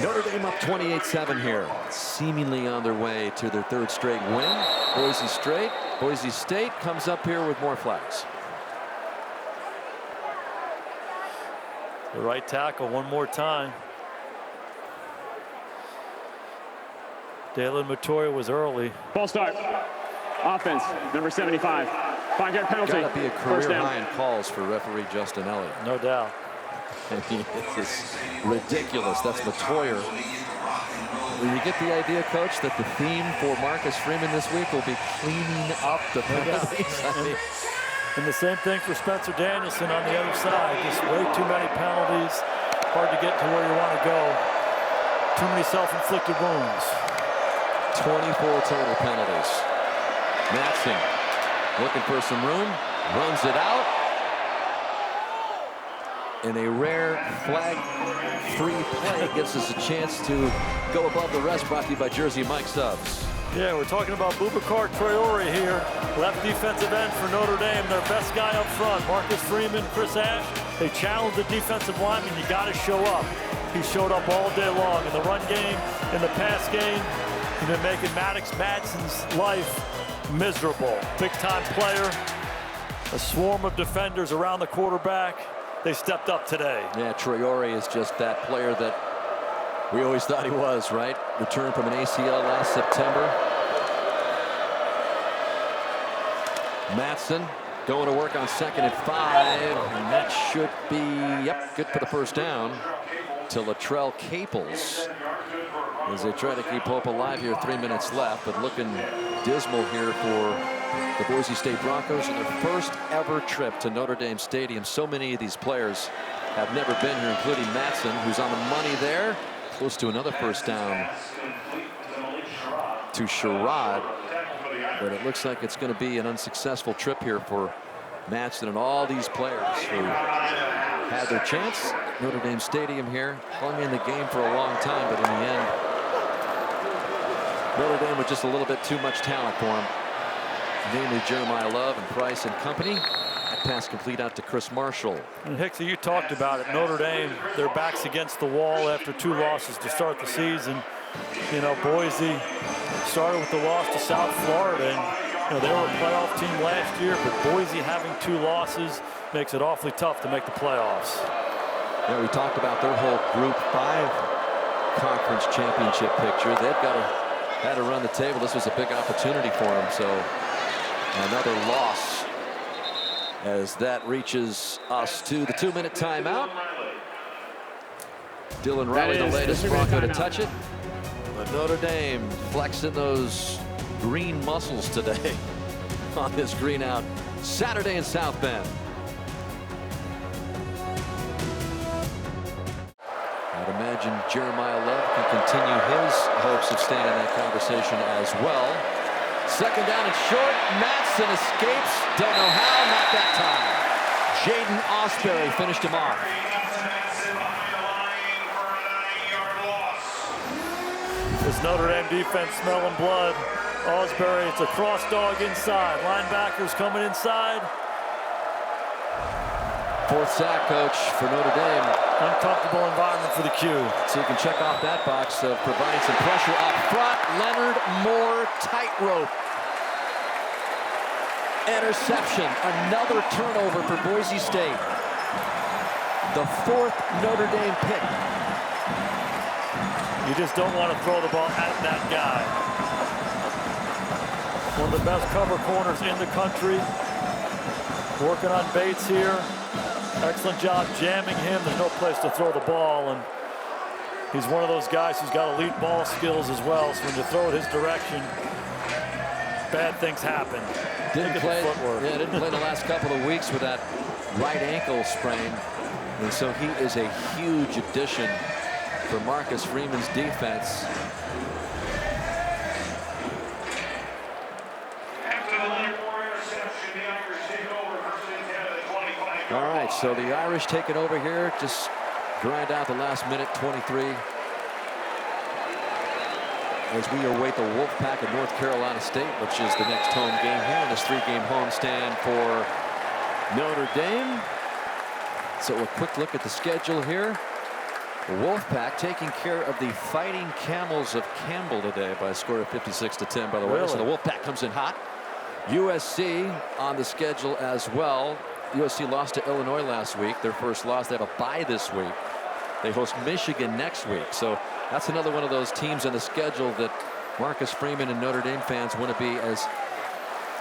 Notre Dame up 28-7 here, seemingly on their way to their 3rd straight win. Boise State comes up here with more flags. The right tackle one more time. Dalen Matoya was early. Ball start. Offense, number 75. 5-yard penalty. Got to be a career high in calls for referee Justin Elliott. No doubt. I mean, it's ridiculous. That's Matoya. Will you get the idea, Coach, that the theme for Marcus Freeman this week will be cleaning up the penalties? And the same thing for Spencer Danielson on the other side. Just way too many penalties. Hard to get to where you want to go. Too many self-inflicted wounds. 24 total penalties. Matson looking for some room. Runs it out. And a rare flag-free play gives us a chance to go above the rest, brought to you by Jersey Mike Subs. Yeah, we're talking about Boubacar Traore here, left defensive end for Notre Dame, their best guy up front. Marcus Freeman, Chris Ash, they challenged the defensive lineman. You got to show up. He showed up all day long in the run game, in the pass game. He's been making Maddox Madsen's life miserable. Big-time player, a swarm of defenders around the quarterback. They stepped up today. Yeah, Traore is just that player that we always thought he was, right? Returned from an ACL last September. Madsen going to work on 2nd and 5, and that should be, yep, good for the first down to Latrell Caples as they try to keep hope alive here. 3 minutes left, but looking dismal here for the Boise State Broncos in their first ever trip to Notre Dame Stadium. So many of these players have never been here, including Madsen, who's on the money there. Close to another first down to Sherrod. But it looks like it's going to be an unsuccessful trip here for Madsen and all these players who had their chance. Notre Dame Stadium here, hung in the game for a long time, but in the end, Notre Dame with just a little bit too much talent for them. Namely Jeremiyah Love and Price and company. That pass complete out to Chris Marshall. And Hicksy, you talked about it. Notre Dame, their backs against the wall after 2 losses to start the season. You know, Boise started with the loss to South Florida, and you know, they were a playoff team last year, but Boise having 2 losses makes it awfully tough to make the playoffs. Yeah, we talked about their whole Group 5 conference championship picture. They've had to run the table. This was a big opportunity for them. So another loss as that reaches us to the 2-minute timeout. Dylan Riley, the latest Bronco to touch it. But Notre Dame flexing those green muscles today on this green out Saturday in South Bend. I'd imagine Jeremiyah Love can continue his hopes of staying in that conversation as well. 2nd down and short. Madsen escapes. Don't know how. Not that time. Jaden Osbury finished him off. This Notre Dame defense smelling blood. Osbury, it's a cross dog inside. Linebackers coming inside. 4th sack, coach, for Notre Dame. Uncomfortable environment for the Q. So you can check off that box of providing some pressure up front. Leonard Moore, tightrope. Interception. Another turnover for Boise State. The 4th Notre Dame pick. You just don't want to throw the ball at that guy. One of the best cover corners in the country. Working on Bates here. Excellent job jamming him. There's no place to throw the ball, and he's one of those guys who's got elite ball skills as well. So when you throw it his direction, bad things happen. Didn't play the last couple of weeks with that right ankle sprain, and so he is a huge addition for Marcus Freeman's defense. All right, so the Irish take it over here. Just grind out the last minute 23 as we await the Wolfpack of North Carolina State, which is the next home game here in this 3-game homestand for Notre Dame. So a quick look at the schedule here. The Wolfpack taking care of the Fighting Camels of Campbell today by a score of 56-10, by the way. Really? So the Wolfpack comes in hot. USC on the schedule as well. USC lost to Illinois last week, their first loss. They have a bye this week. They host Michigan next week. So that's another one of those teams on the schedule that Marcus Freeman and Notre Dame fans want to be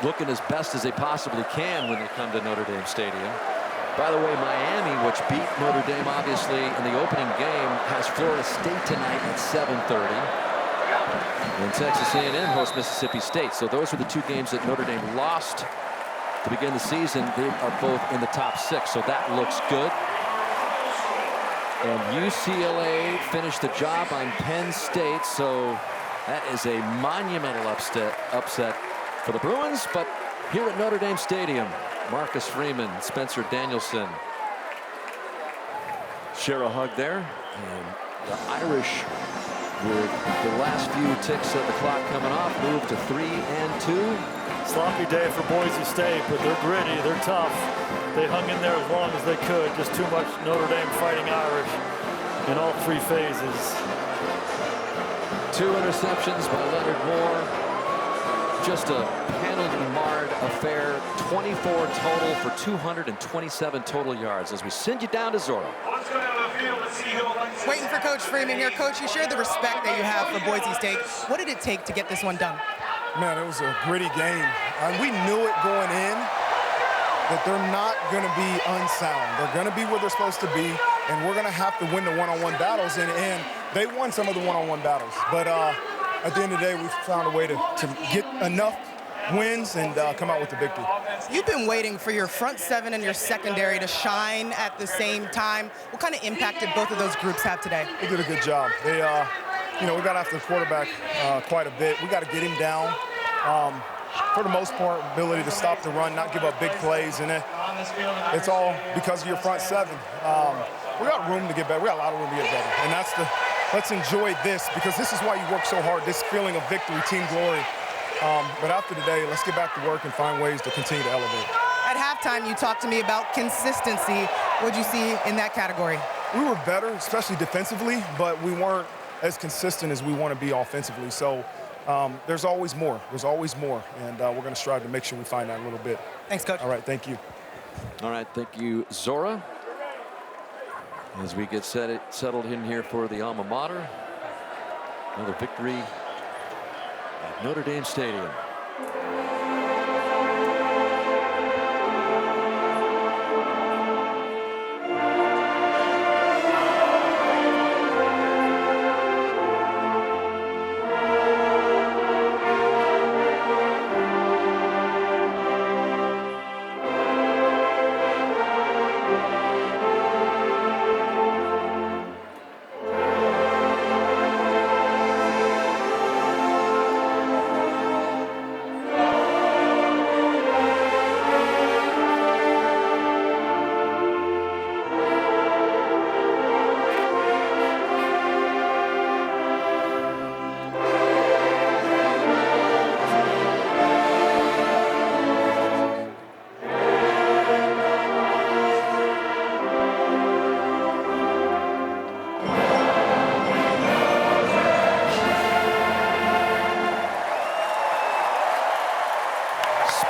looking as best as they possibly can when they come to Notre Dame Stadium. By the way, Miami, which beat Notre Dame obviously in the opening game, has Florida State tonight at 7:30. And Texas A&M hosts Mississippi State. So those are the 2 games that Notre Dame lost to begin the season. They are both in the top 6, so that looks good. And UCLA finished the job on Penn State, so that is a monumental upset for the Bruins. But here at Notre Dame Stadium, Marcus Freeman, Spencer Danielson, share a hug there. And the Irish, with the last few ticks of the clock coming off, move to 3-2. Sloppy day for Boise State, but they're gritty, they're tough. They hung in there as long as they could. Just too much Notre Dame fighting Irish in all three phases. 2 interceptions by Leonard Moore. Just a penalty-marred affair. 24 total for 227 total yards as we send you down to Zora. Waiting for Coach Freeman here. Coach, you shared the respect that you have for Boise State. What did it take to get this one done? Man, it was a gritty game. We knew it going in that they're not going to be unsound. They're going to be where they're supposed to be, and we're going to have to win the one-on-one battles. And they won some of the one-on-one battles. But at the end of the day, we found a way to get enough wins and come out with the victory. You've been waiting for your front seven and your secondary to shine at the same time. What kind of impact did both of those groups have today? They did a good job. They, we got after the quarterback quite a bit. We got to get him down. For the most part, ability to stop the run, not give up big plays, and it's all because of your front seven. We got room to get better. We got a lot of room to get better, and that's let's enjoy this, because this is why you work so hard, this feeling of victory, team glory. But after today, let's get back to work and find ways to continue to elevate. At halftime, you talked to me about consistency. What'd you see in that category? We were better, especially defensively, but we weren't as consistent as we want to be offensively. So there's always more. There's always more, and we're going to strive to make sure we find that a little bit. Thanks, Coach. All right, thank you. All right, thank you, Zora. As we get settled in here for the alma mater. Another victory at Notre Dame Stadium.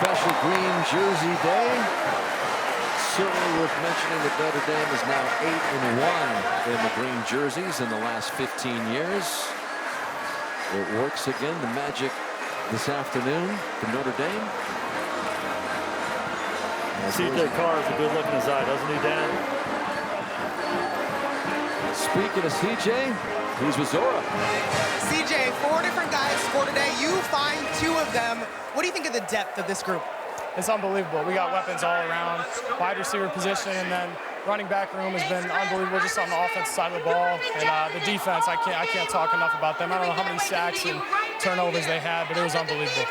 Special green jersey day. Certainly worth mentioning that Notre Dame is now 8-1 in the green jerseys in the last 15 years. It works again, the magic this afternoon for Notre Dame. C.J. Carr is a good look in his eye, doesn't he, Dan? Speaking of C.J., he's with Zora. CJ, 4 different guys scored today. You find 2 of them. What do you think of the depth of this group? It's unbelievable. We got weapons all around, wide receiver position, and then running back room has been unbelievable just on the offensive side of the ball. And the defense, I can't talk enough about them. I don't know how many sacks and turnovers they had, but it was unbelievable.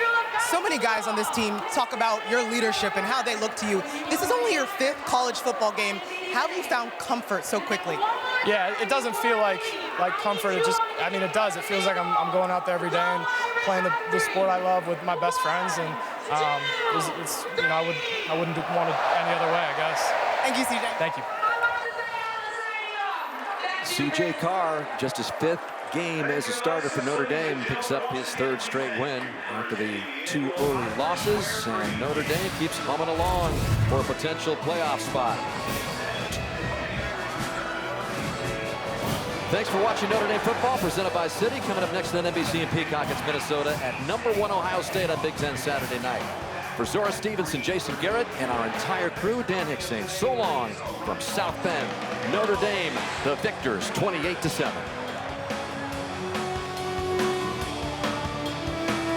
So many guys on this team talk about your leadership and how they look to you. This is only your 5th college football game. How have you found comfort so quickly? Yeah, it doesn't feel like comfort. It does. It feels like I'm going out there every day and playing the sport I love with my best friends, and I wouldn't want it any other way, I guess. Thank you, CJ. Thank you. C.J. Carr, just his 5th game as a starter for Notre Dame, picks up his 3rd straight win after the 2 early losses, and Notre Dame keeps humming along for a potential playoff spot. Thanks for watching Notre Dame football, presented by Citi. Coming up next on NBC and Peacock, it's Minnesota at #1 Ohio State on Big Ten Saturday night. For Zora Stevenson, Jason Garrett, and our entire crew, Dan Hicks saying so long from South Bend, Notre Dame, the victors, 28-7.